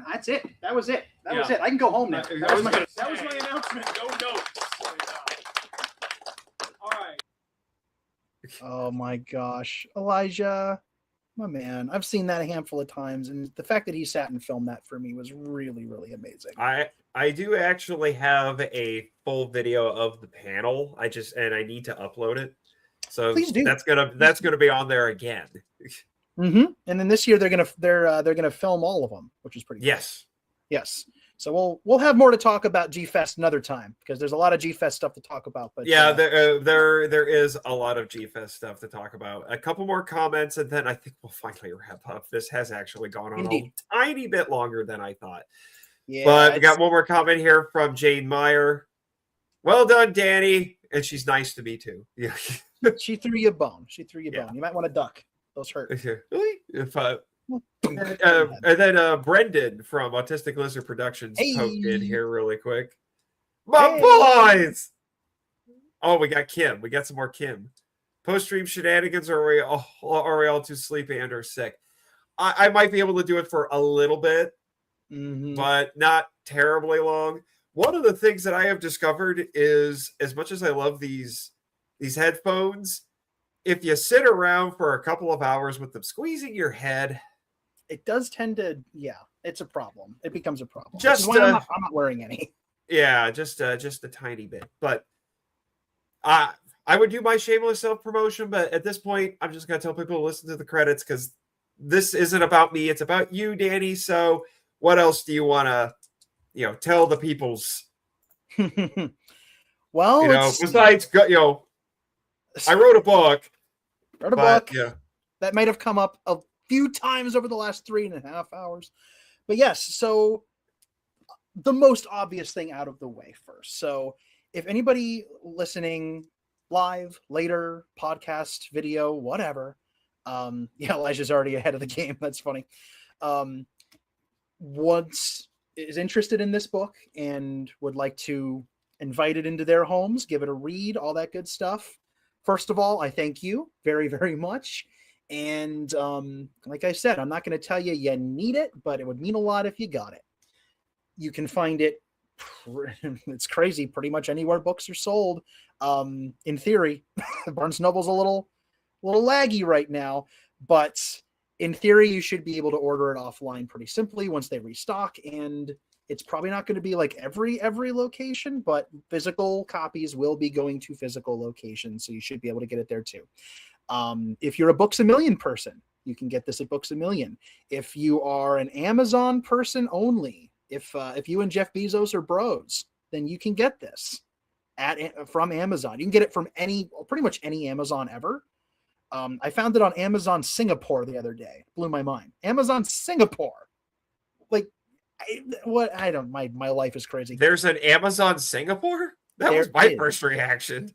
S2: that's it. That was it. Was it. I can go home now. That was my announcement.
S6: No notes. All right.
S3: Oh my gosh, Elijah, my man. I've seen that a handful of times, and the fact that he sat and filmed that for me was really, really amazing.
S1: I do actually have a full video of the panel. I need to upload it. So
S3: Please do.
S1: That's gonna be on there again.
S3: Mm-hmm. And then this year they're gonna film all of them, which is pretty cool. Yes. So we'll have more to talk about G-Fest another time, because there's a lot of G-Fest stuff to talk about. But
S1: yeah, there is a lot of G-Fest stuff to talk about. A couple more comments, and then I think we'll finally wrap up. This has actually gone on a tiny bit longer than I thought.
S3: Yeah,
S1: but we got one more comment here from Jane Meyer. Well done, Danny. And she's nice to me too. Yeah.
S3: She threw you a bone. You might want to duck. Those hurt.
S1: Really? And then Brendan from Autistic Lizard Productions poked in here really quick. My boys! Oh, we got Kim. We got some more Kim post-stream shenanigans, or are we all too sleepy and or sick? I might be able to do it for a little bit, but not terribly long. One of the things that I have discovered is, as much as I love these headphones, if you sit around for a couple of hours with them squeezing your head,
S3: it does tend to, it's a problem. It becomes a problem.
S1: Just
S3: why I'm not wearing any.
S1: Yeah, just a tiny bit. But I would do my shameless self-promotion, but at this point, I'm just going to tell people to listen to the credits, because this isn't about me. It's about you, Danny. So what else do you want to, tell the peoples?
S3: Well,
S1: besides, I wrote a book.
S3: That might have come up a few times over the last 3.5 hours. But yes, so the most obvious thing out of the way first. So if anybody listening live, later, podcast, video, whatever, Elijah's already ahead of the game. That's funny. Once is interested in this book and would like to invite it into their homes, give it a read, all that good stuff. First of all, I thank you very, very much. And like I said, I'm not going to tell you you need it, but it would mean a lot if you got it. You can find it, it's crazy, pretty much anywhere books are sold. In theory, Barnes & Noble's a little laggy right now, but in theory, you should be able to order it offline pretty simply once they restock. And it's probably not going to be like every location, but physical copies will be going to physical locations. So you should be able to get it there too. If you're a Books A Million person, you can get this at Books A Million. If you are an Amazon person only, if you and Jeff Bezos are bros, then you can get this from Amazon. You can get it from pretty much any Amazon ever. I found it on Amazon Singapore the other day. Blew my mind. Amazon Singapore. My life is crazy.
S1: There's an Amazon Singapore? That was my first reaction.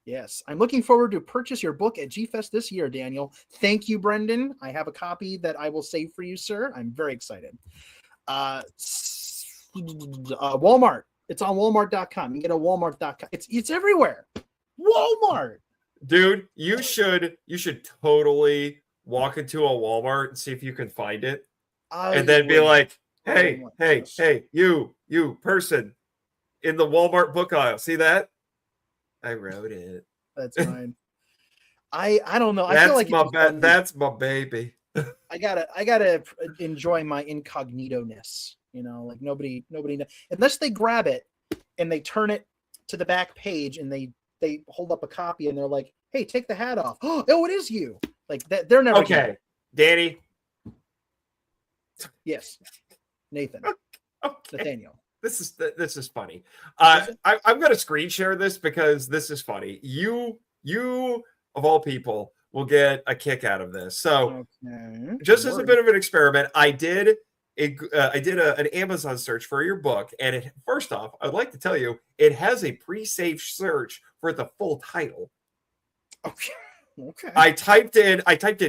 S3: Yes. I'm looking forward to purchase your book at G-Fest this year, Daniel. Thank you, Brendan. I have a copy that I will save for you, sir. I'm very excited. Walmart. It's on Walmart.com. You can get a Walmart.com. It's everywhere. Walmart.
S1: Dude, you should totally walk into a Walmart and see if you can find it. And then be like, hey, you person in the Walmart book aisle. See that? I wrote it.
S3: That's fine. I don't know.
S1: I feel like that's my baby.
S3: I gotta enjoy my incognito-ness. Like nobody knows. Unless they grab it and they turn it to the back page and they hold up a copy and they're like, hey, take the hat off. Oh, it is you. Like that. They're never
S1: okay. Danny.
S3: Yes. Nathan.
S1: Okay.
S3: Nathaniel.
S1: This is funny. I'm going to screen share this because this is funny. You of all people will get a kick out of this. So just as a bit of an experiment, I did an Amazon search for your book, and first off, I'd like to tell you it has a pre-saved search for the full title.
S3: Okay.
S1: I typed in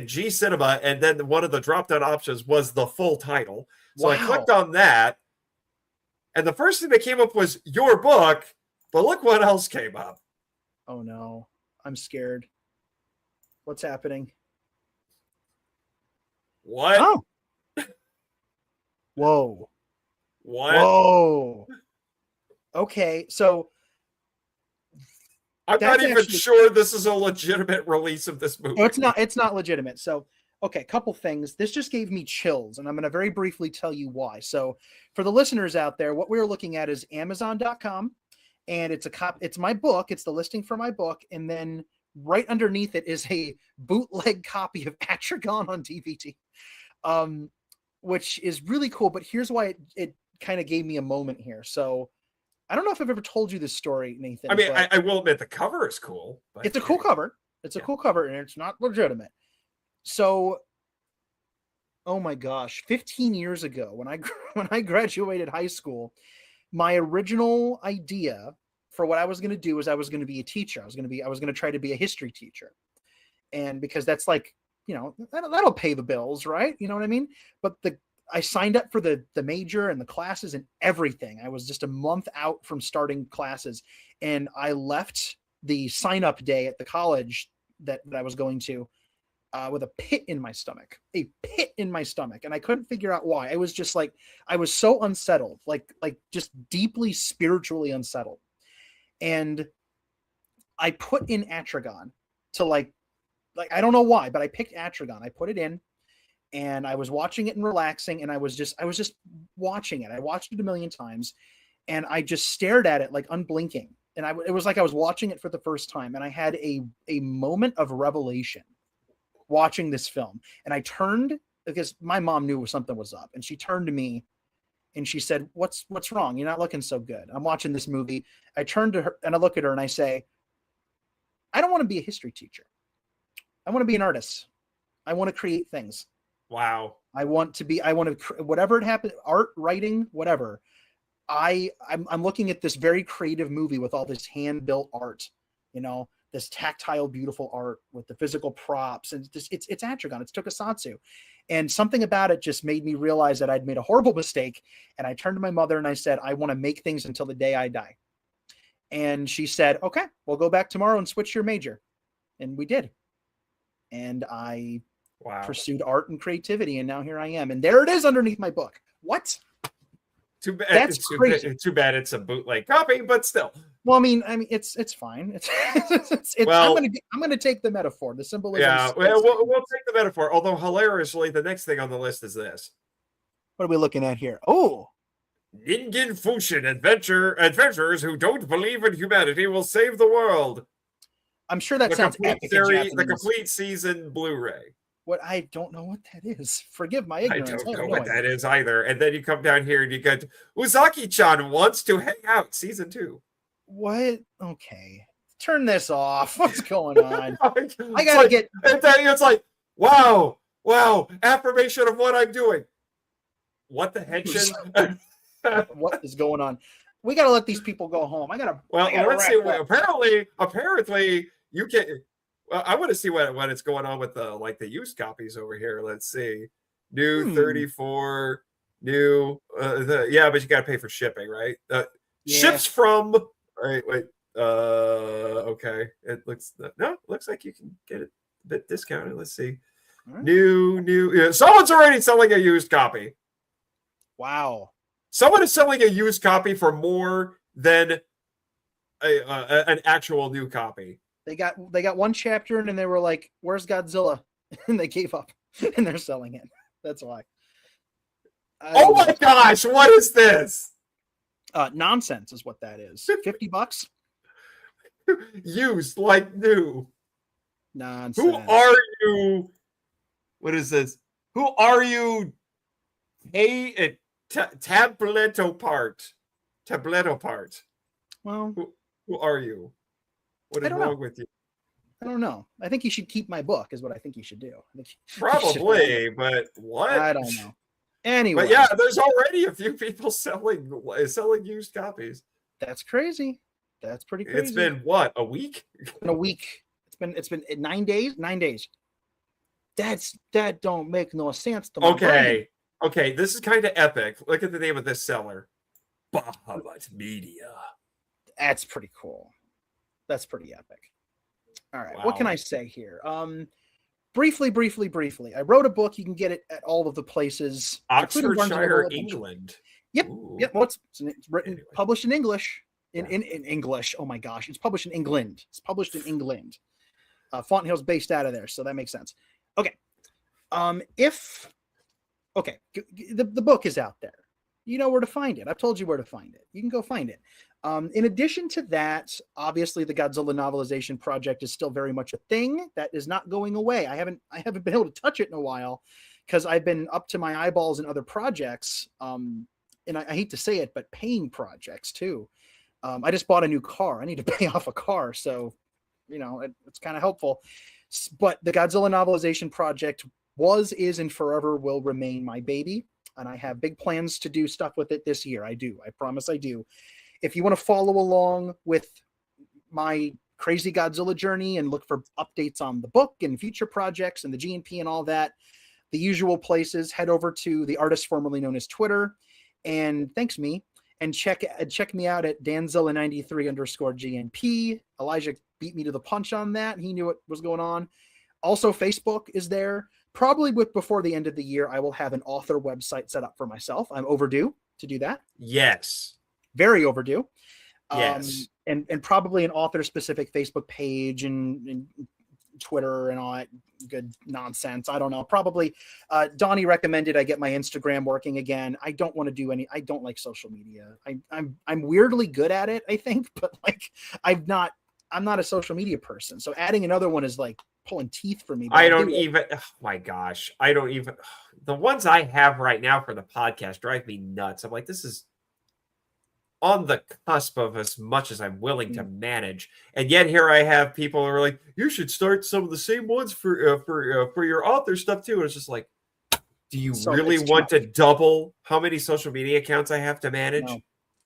S1: G Cinema, and then one of the drop-down options was the full title. So I clicked on that, and the first thing that came up was your book, but look what else came up.
S3: Oh no, I'm scared. What's happening?
S1: What?
S3: Oh. Whoa.
S1: What?
S3: Whoa. Okay, so
S1: I'm not even sure this is a legitimate release of this movie.
S3: No, it's not legitimate. So, okay, couple things. This just gave me chills, and I'm going to very briefly tell you why. So, for the listeners out there, what we're looking at is Amazon.com, and it's my book. It's the listing for my book, and then right underneath it is a bootleg copy of Atragon on DVD, which is really cool. But here's why it kind of gave me a moment here. So, I don't know if I've ever told you this story, Nathan.
S1: I mean, I will admit the cover is cool. But
S3: it's a cool cover. It's a cool cover, and it's not legitimate. So, oh my gosh, 15 years ago, when I graduated high school, my original idea for what I was going to do is I was going to be a teacher. I was going to try to be a history teacher, and because that's like, that'll pay the bills, right? You know what I mean? But I signed up for the major and the classes and everything. I was just a month out from starting classes, and I left the sign-up day at the college that I was going to, with a pit in my stomach, and I couldn't figure out why. I was just like, I was so unsettled, like just deeply spiritually unsettled. And I put in Atragon to like I don't know why, but I picked Atragon. I put it in, and I was watching it and relaxing, and I was just watching it. I watched it a million times, and I just stared at it like unblinking. And it was like I was watching it for the first time, and I had a moment of revelation watching this film. And I turned, because my mom knew something was up, and she turned to me and she said, what's wrong? You're not looking so good. I'm watching this movie. I turned to her and I look at her and I say, I don't want to be a history teacher. I want to be an artist. I want to create things.
S1: Wow.
S3: Whatever it happened, art, writing, whatever. I'm looking at this very creative movie with all this hand-built art, this tactile, beautiful art with the physical props, and it's Atragon, it's tokusatsu. And something about it just made me realize that I'd made a horrible mistake. And I turned to my mother and I said, I want to make things until the day I die. And she said, okay, we'll go back tomorrow and switch your major. And we did. And I pursued art and creativity. And now here I am. And there it is underneath my book. What?
S1: Too bad.
S3: That's crazy.
S1: Too bad it's a bootleg copy, but still.
S3: Well, I mean, it's fine. I'm gonna take the metaphor, the symbolism.
S1: Yeah, we'll take the metaphor. Although hilariously, the next thing on the list is this.
S3: What are we looking at here? Oh,
S1: Ningen Fushin adventurers who don't believe in humanity will save the world.
S3: I'm sure that sounds epic.
S1: The complete season Blu-ray.
S3: What? I don't know what that is. Forgive my ignorance.
S1: I don't know what that is either. And then you come down here and you get Uzaki-chan wants to hang out, season 2.
S3: What? Okay. Turn this off. What's going on? I gotta get.
S1: It's like, wow, affirmation of what I'm doing. What the Henshin?
S3: What is going on? We gotta let these people go home.
S1: Let's see. Apparently, you can. I want to see what it's going on with the used copies over here. Let's see. New 34. New. But you got to pay for shipping, right? Ships from. Right. Wait. Okay. It looks like you can get it a bit discounted. Let's see. New. Someone's already selling a used copy.
S3: Wow.
S1: Someone is selling a used copy for more than an actual new copy.
S3: They got one chapter and they were like, "Where's Godzilla?" And they gave up, and they're selling it. That's why.
S1: Oh my gosh! What is this?
S3: Nonsense is what that is. $50.
S1: Used like new.
S3: Nonsense.
S1: Who are you? What is this? Who are you? Hey, Tabletto part.
S3: Well,
S1: who are you? What is wrong with you?
S3: I don't know. I think you should keep my book, is what I think you should do.
S1: Probably, but what?
S3: I don't know. Anyway.
S1: But yeah, there's already a few people selling used copies.
S3: That's crazy. That's pretty crazy.
S1: It's been what, a week?
S3: A week. It's been 9 days. 9 days. That don't make no sense to my brain.
S1: Okay, this is kind of epic. Look at the name of this seller. Bahamut Media.
S3: That's pretty cool. That's pretty epic. All right.
S1: Wow.
S3: What can I say here? Briefly. I wrote a book. You can get it at all of the places.
S1: Oxfordshire, England.
S3: Yep.
S1: Ooh.
S3: Yep. Well, it's written, published in English. In English. Oh my gosh. It's published in England. Fountain Hill's based out of there, so that makes sense. Okay. The book is out there. You know where to find it. I've told you where to find it. You can go find it. In addition to that, obviously the Godzilla Novelization Project is still very much a thing that is not going away. I haven't been able to touch it in a while because I've been up to my eyeballs in other projects. And I hate to say it, but paying projects too. I just bought a new car. I need to pay off a car. So, it's kind of helpful. But the Godzilla Novelization Project is, and forever will remain my baby. And I have big plans to do stuff with it this year. I do. I promise I do. If you want to follow along with my crazy Godzilla journey and look for updates on the book and future projects and the G&P and all that, the usual places, head over to the artist formerly known as Twitter and thanks me And check me out at Danzilla93_GNP. Elijah beat me to the punch on that. He knew what was going on. Also, Facebook is there. Probably before the end of the year, I will have an author website set up for myself. I'm overdue to do that.
S1: Yes.
S3: Very overdue.
S1: Yes.
S3: And probably an author-specific Facebook page and Twitter and all that good nonsense. I don't know. Probably Donnie recommended I get my Instagram working again. I don't want to do any. I don't like social media. I'm weirdly good at it, I think, but like I'm not a social media person. So adding another one is like pulling teeth for me.
S1: I don't even. Oh my gosh, I don't even. The ones I have right now for the podcast drive me nuts. I'm like, this is on the cusp of as much as I'm willing to manage, and yet here I have people who are like, "You should start some of the same ones for your author stuff too." And it's just like, do you really want to double how many social media accounts I have to manage?
S3: No,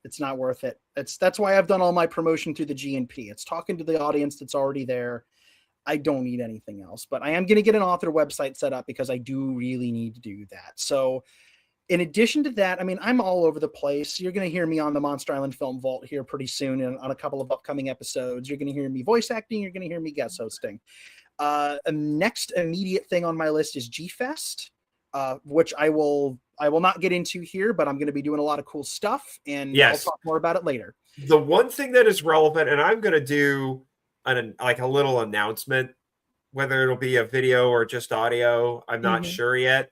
S3: it's not worth it. That's why I've done all my promotion through the GNP. It's talking to the audience that's already there. I don't need anything else, but I am going to get an author website set up because I do really need to do that. So in addition to that, I mean, I'm all over the place. You're going to hear me on the Monster Island Film Vault here pretty soon and on a couple of upcoming episodes. You're going to hear me voice acting. You're going to hear me guest hosting. The next immediate thing on my list is G-Fest, which I will not get into here, but I'm going to be doing a lot of cool stuff, and I'll talk more about it later.
S1: The one thing that is relevant, and I'm going to do a little announcement, whether it'll be a video or just audio, I'm not sure yet.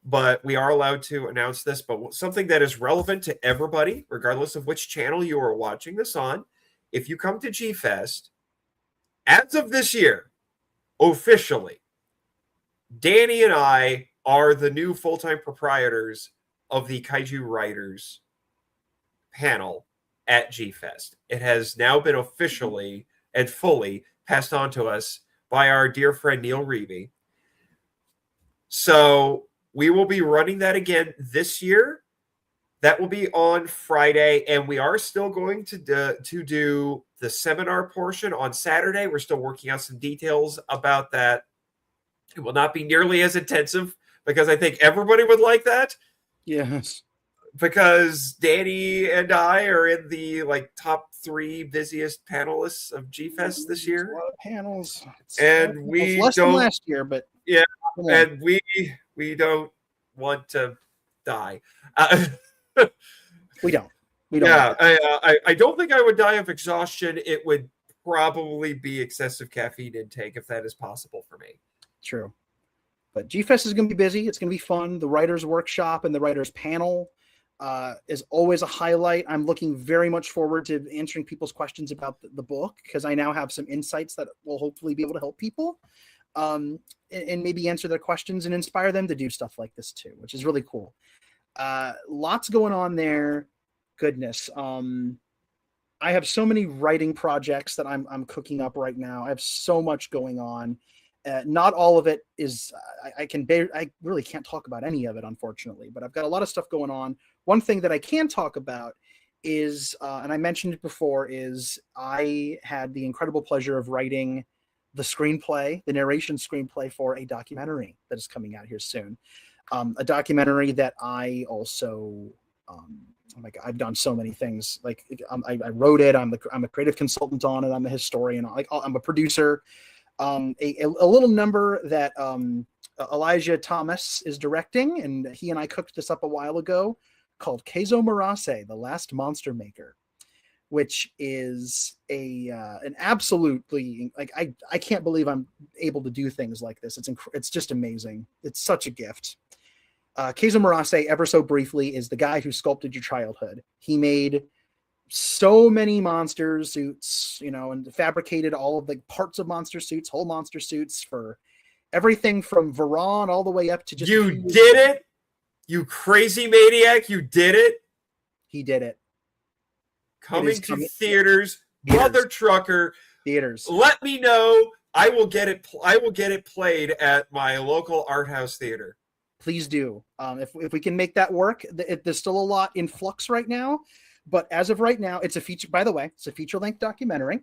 S1: But we are allowed to announce this. But something that is relevant to everybody, regardless of which channel you are watching this on, if you come to G-Fest, as of this year, officially, Danny and I are the new full-time proprietors of the Kaiju Writers panel at G-Fest. It has now been officially and fully passed on to us by our dear friend Neil Reeve. So we will be running that again this year. That will be on Friday, and we are still going to do the seminar portion on Saturday. We're still working out some details about that. It will not be nearly as intensive because I think everybody would like that.
S3: Yes.
S1: Because Danny and I are in the top 3 busiest panelists of G-Fest this year.
S3: A lot of panels.
S1: And we
S3: less
S1: don't
S3: than last year, but
S1: yeah, and we don't want to die.
S3: We don't.
S1: Yeah, I don't think I would die of exhaustion. It would probably be excessive caffeine intake if that is possible for me.
S3: True. But G-Fest is going to be busy. It's going to be fun. The writers' workshop and the writers' panel is always a highlight. I'm looking very much forward to answering people's questions about the book because I now have some insights that will hopefully be able to help people and maybe answer their questions and inspire them to do stuff like this too, which is really cool. Lots going on there. Goodness. I have so many writing projects that I'm cooking up right now. I have so much going on. Not all of it is, I really can't talk about any of it, unfortunately, but I've got a lot of stuff going on. One thing that I can talk about is, and I mentioned it before, is I had the incredible pleasure of writing the narration screenplay for a documentary that is coming out here soon. A documentary that I also, oh my God, I've done so many things. I wrote it. I'm a creative consultant on it. I'm a historian. I'm a producer. A little number that Elijah Thomas is directing, and he and I cooked this up a while ago, called Keizo Murase, The Last Monster Maker, which is an absolutely I can't believe I'm able to do things like this. It's just amazing. It's such a gift. Keizo Murase, ever so briefly, is the guy who sculpted your childhood. He made so many monster suits, and fabricated all of the parts of monster suits, whole monster suits for everything from Varan all the way up to just.
S1: You did it, you crazy maniac! You did it.
S3: He did it.
S1: Coming to theaters, Brother Trucker.
S3: Theaters.
S1: Let me know. I will get it. I will get it played at my local art house theater.
S3: Please do. If we can make that work, there's still a lot in flux right now. But as of right now, it's a feature. By the way, it's a feature-length documentary.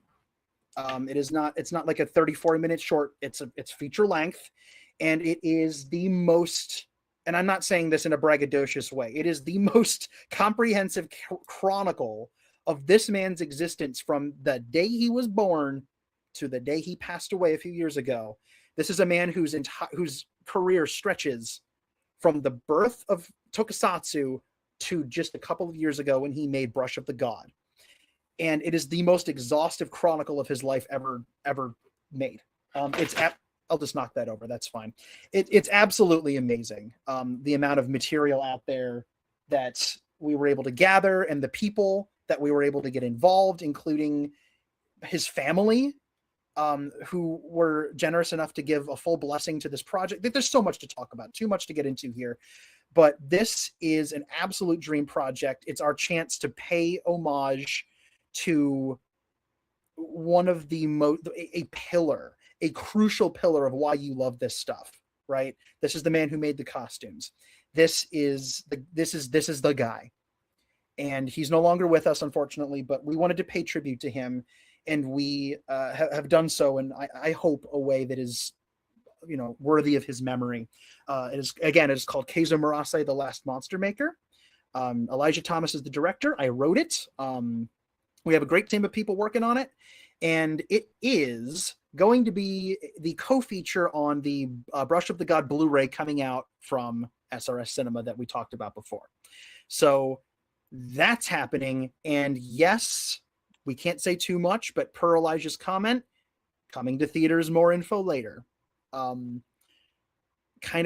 S3: It's not like a 34-minute short. It's feature length, and it is the most and I'm not saying this in a braggadocious way, it is the most comprehensive chronicle of this man's existence from the day he was born to the day he passed away a few years ago. This is a man whose career stretches from the birth of tokusatsu to just a couple of years ago when he made Brush of the God. And it is the most exhaustive chronicle of his life ever made. I'll just knock that over. That's fine. It's absolutely amazing. The amount of material out there that we were able to gather and the people that we were able to get involved, including his family, who were generous enough to give a full blessing to this project. There's so much to talk about, too much to get into here. But this is an absolute dream project. It's our chance to pay homage to one of the a crucial pillar of why you love this stuff, right? This is the man who made the costumes. This is the guy. And he's no longer with us, unfortunately, but we wanted to pay tribute to him, and we have done so, and I hope a way that is, worthy of his memory. It is called Keizo Murase, The Last Monster Maker. Elijah Thomas is the director. I wrote it. We have a great team of people working on it, and it is going to be the co-feature on the Brush of the God Blu-ray coming out from SRS Cinema that we talked about before. So that's happening, and yes, we can't say too much, but per Elijah's comment, coming to theaters, more info later. Kind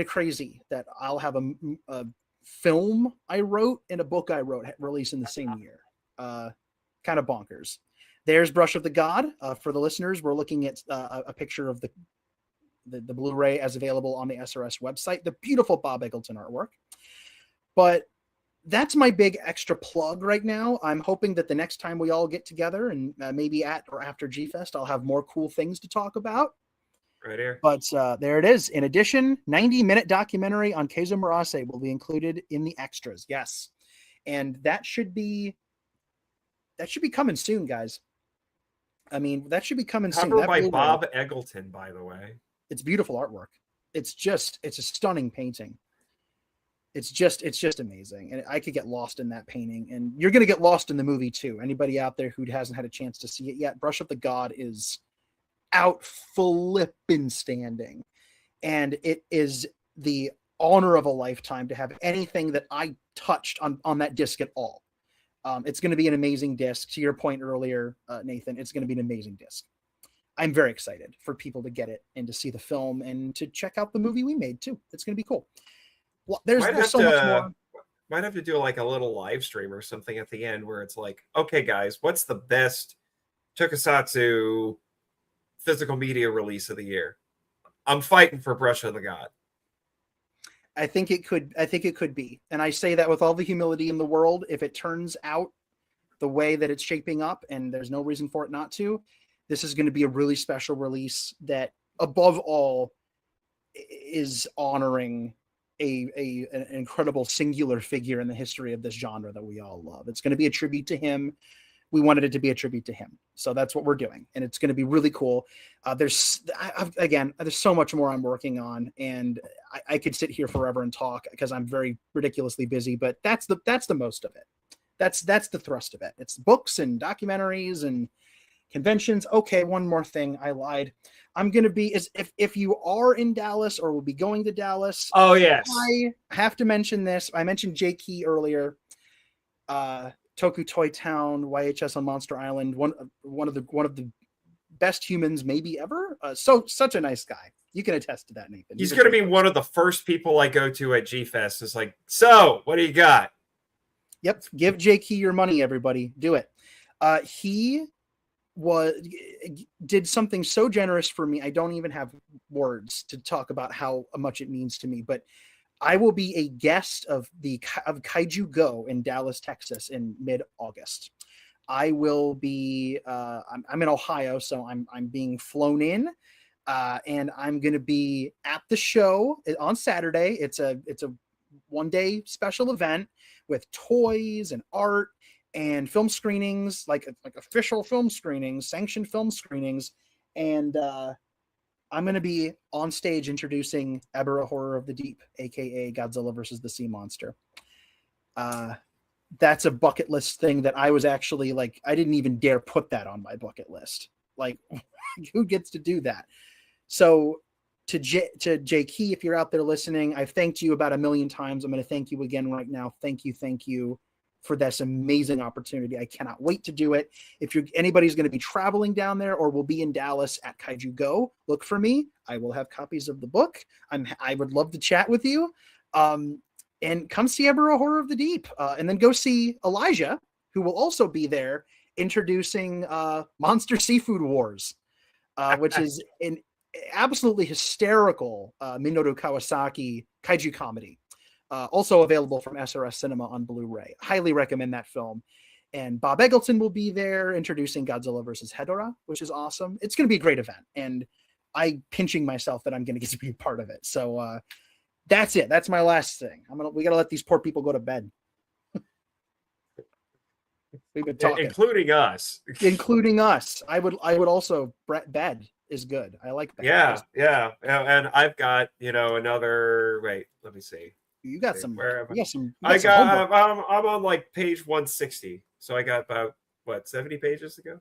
S3: of crazy that I'll have a film I wrote and a book I wrote released in the same year. Kind of bonkers. There's Brush of the God. For the listeners, we're looking at a picture of the Blu-ray as available on the SRS website. The beautiful Bob Eggleton artwork. But that's my big extra plug right now. I'm hoping that the next time we all get together, and maybe at or after G-Fest, I'll have more cool things to talk about.
S1: Right here.
S3: But there it is. In addition, 90-minute documentary on Keizo Murase will be included in the extras. Yes. And that should be coming soon, guys. I mean, that should be coming soon.
S1: Cover by Bob Eggleton, by the way.
S3: It's beautiful artwork. It's a stunning painting. It's just amazing. And I could get lost in that painting. And you're going to get lost in the movie too. Anybody out there who hasn't had a chance to see it yet, Brush of the God is out flippin' standing. And it is the honor of a lifetime to have anything that I touched on that disc at all. It's going to be an amazing disc. To your point earlier, Nathan, it's going to be an amazing disc. I'm very excited for people to get it and to see the film and to check out the movie we made too. It's going to be cool. Well, there's so much more.
S1: Might have to do like a little live stream or something at the end where it's like, okay, guys, what's the best tokusatsu physical media release of the year? I'm fighting for Brush of the God.
S3: I think it could be. And I say that with all the humility in the world. If it turns out the way that it's shaping up, and there's no reason for it not to, this is going to be a really special release that, above all, is honoring an incredible singular figure in the history of this genre that we all love. It's going to be a tribute to him. We wanted it to be a tribute to him. So that's what we're doing. And it's going to be really cool. There's so much more I'm working on, and I could sit here forever and talk because I'm very ridiculously busy, but that's the most of it. That's the thrust of it. It's books and documentaries and conventions. Okay. One more thing. I lied. I'm going to be, if you are in Dallas or will be going to Dallas.
S1: Oh yes.
S3: I have to mention this. I mentioned J Key earlier. Toku Toy Town, YHS on Monster Island, one of the best humans maybe ever. Such a nice guy. You can attest to that, Nathan.
S1: He's going to be one of the first people I go to at G-Fest. It's like, so what do you got?
S3: Yep. Give J Key your money, everybody. Do it. He did something so generous for me. I don't even have words to talk about how much it means to me, but I will be a guest of Kaiju Go in Dallas, Texas in mid-August. I will be, I'm in Ohio, so I'm being flown in, and I'm going to be at the show on Saturday. It's a one-day special event with toys and art and film screenings, like official film screenings, sanctioned film screenings. And I'm going to be on stage introducing Ebera Horror of the Deep, aka Godzilla versus the Sea Monster. That's a bucket list thing that I was actually like, I didn't even dare put that on my bucket list. Like, who gets to do that? So to Jay Key, if you're out there listening, I've thanked you about 1 million times. I'm going to thank you again right now. Thank you for this amazing opportunity. I cannot wait to do it. If anybody's going to be traveling down there or will be in Dallas at Kaiju Go, look for me. I will have copies of the book. I would love to chat with you. And come see Ebera Horror of the Deep. And then go see Elijah, who will also be there introducing Monster Seafood Wars, which is an absolutely hysterical Minoru Kawasaki kaiju comedy. Also available from SRS Cinema on Blu-ray. Highly recommend that film. And Bob Eggleton will be there introducing Godzilla versus Hedorah, which is awesome. It's going to be a great event. And I'm pinching myself that I'm going to get to be a part of it. So that's it. That's my last thing. We got to let these poor people go to bed. We've been talking.
S1: Including us.
S3: Including us. I would also, bed is good. I like that.
S1: Yeah. And I've got, another, wait, let me see.
S3: You got some.
S1: I'm on like page 160. So I got about, 70 pages to go?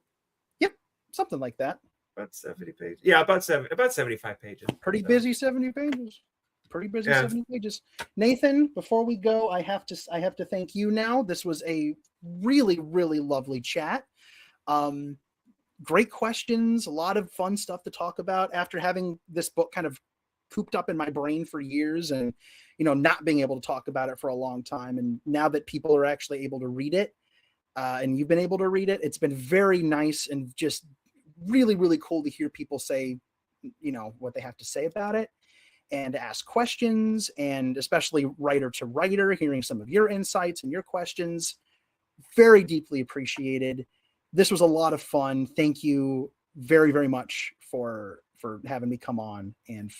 S3: Yep. Something like that.
S1: About 70 pages. Yeah, about 75 pages.
S3: Pretty busy 70 pages. Pretty busy 70 pages. Nathan, before we go, I have to thank you now. This was a really, really lovely chat. Great questions, a lot of fun stuff to talk about after having this book kind of cooped up in my brain for years and, not being able to talk about it for a long time. And now that people are actually able to read it, and you've been able to read it, it's been very nice and just really, really cool to hear people say, what they have to say about it and to ask questions, and especially writer to writer, hearing some of your insights and your questions. Very deeply appreciated. This was a lot of fun. Thank you very, very much for having me come on and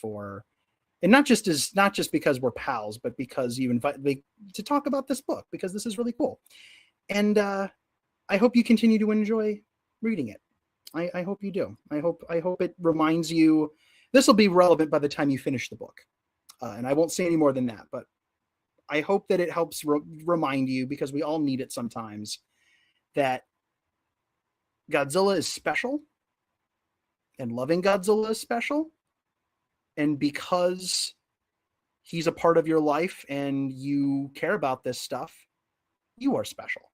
S3: not just because we're pals, but because you invited me to talk about this book, because this is really cool. And I hope you continue to enjoy reading it. I hope you do. I hope it reminds you. This will be relevant by the time you finish the book. And I won't say any more than that, but I hope that it helps remind you, because we all need it sometimes, that Godzilla is special, and loving Godzilla is special. And because he's a part of your life and you care about this stuff, you are special.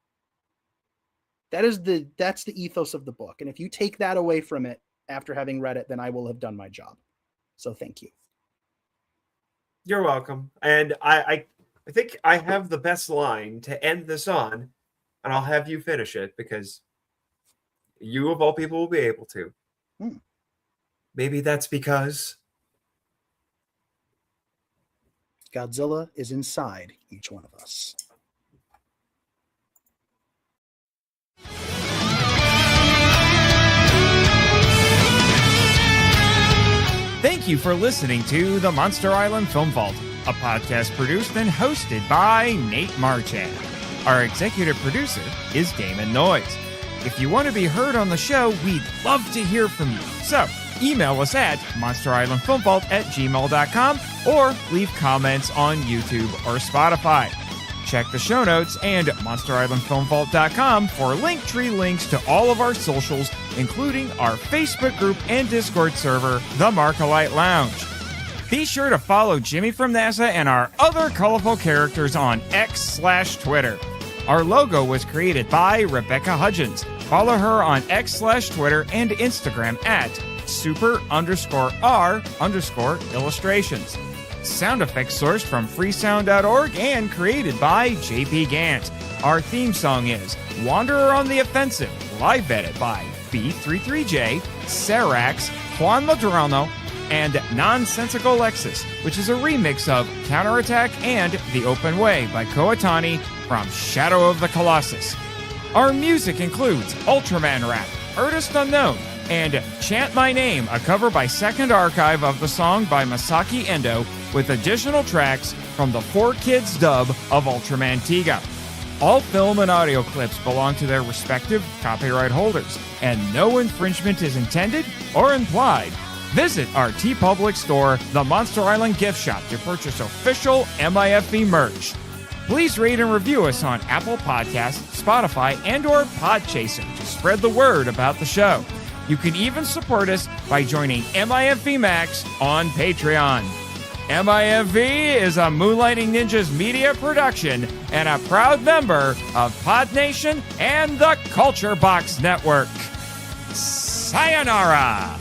S3: That's the ethos of the book. And if you take that away from it after having read it, then I will have done my job. So thank you.
S1: You're welcome. And I think I have the best line to end this on, and I'll have you finish it, because you of all people will be able to. Maybe that's because
S3: Godzilla is inside each one of us.
S7: Thank you for listening to the Monster Island Film Vault, a podcast produced and hosted by Nate Marchand. Our executive producer is Damon Noyes. If you want to be heard on the show, we'd love to hear from you. So, email us at monsterislandfilmvault@gmail.com or leave comments on YouTube or Spotify. Check the show notes and monsterislandfilmvault.com for Linktree links to all of our socials, including our Facebook group and Discord server, The Markalite Lounge. Be sure to follow Jimmy from NASA and our other colorful characters on X/Twitter. Our logo was created by Rebecca Hudgens. Follow her on X/Twitter and Instagram at super_R_illustrations. Sound effects sourced from freesound.org and created by JP Gant. Our theme song is Wanderer on the Offensive, live edited by B33J, Sarax, Juan Madrano, and Nonsensical Lexus, which is a remix of Counterattack and The Open Way by Koatani from Shadow of the Colossus. Our music includes Ultraman Rap, Artist Unknown, and Chant My Name, a cover by Second Archive of the song by Masaki Endo, with additional tracks from the 4Kids dub of Ultraman Tiga. All film and audio clips belong to their respective copyright holders, and no infringement is intended or implied. Visit our TeePublic store, the Monster Island Gift Shop, to purchase official MIFV merch. Please rate and review us on Apple Podcasts, Spotify, and or Podchaser to spread the word about the show. You can even support us by joining MIFV Max on Patreon. MIFV is a Moonlighting Ninjas media production and a proud member of Pod Nation and the Culture Box Network. Sayonara!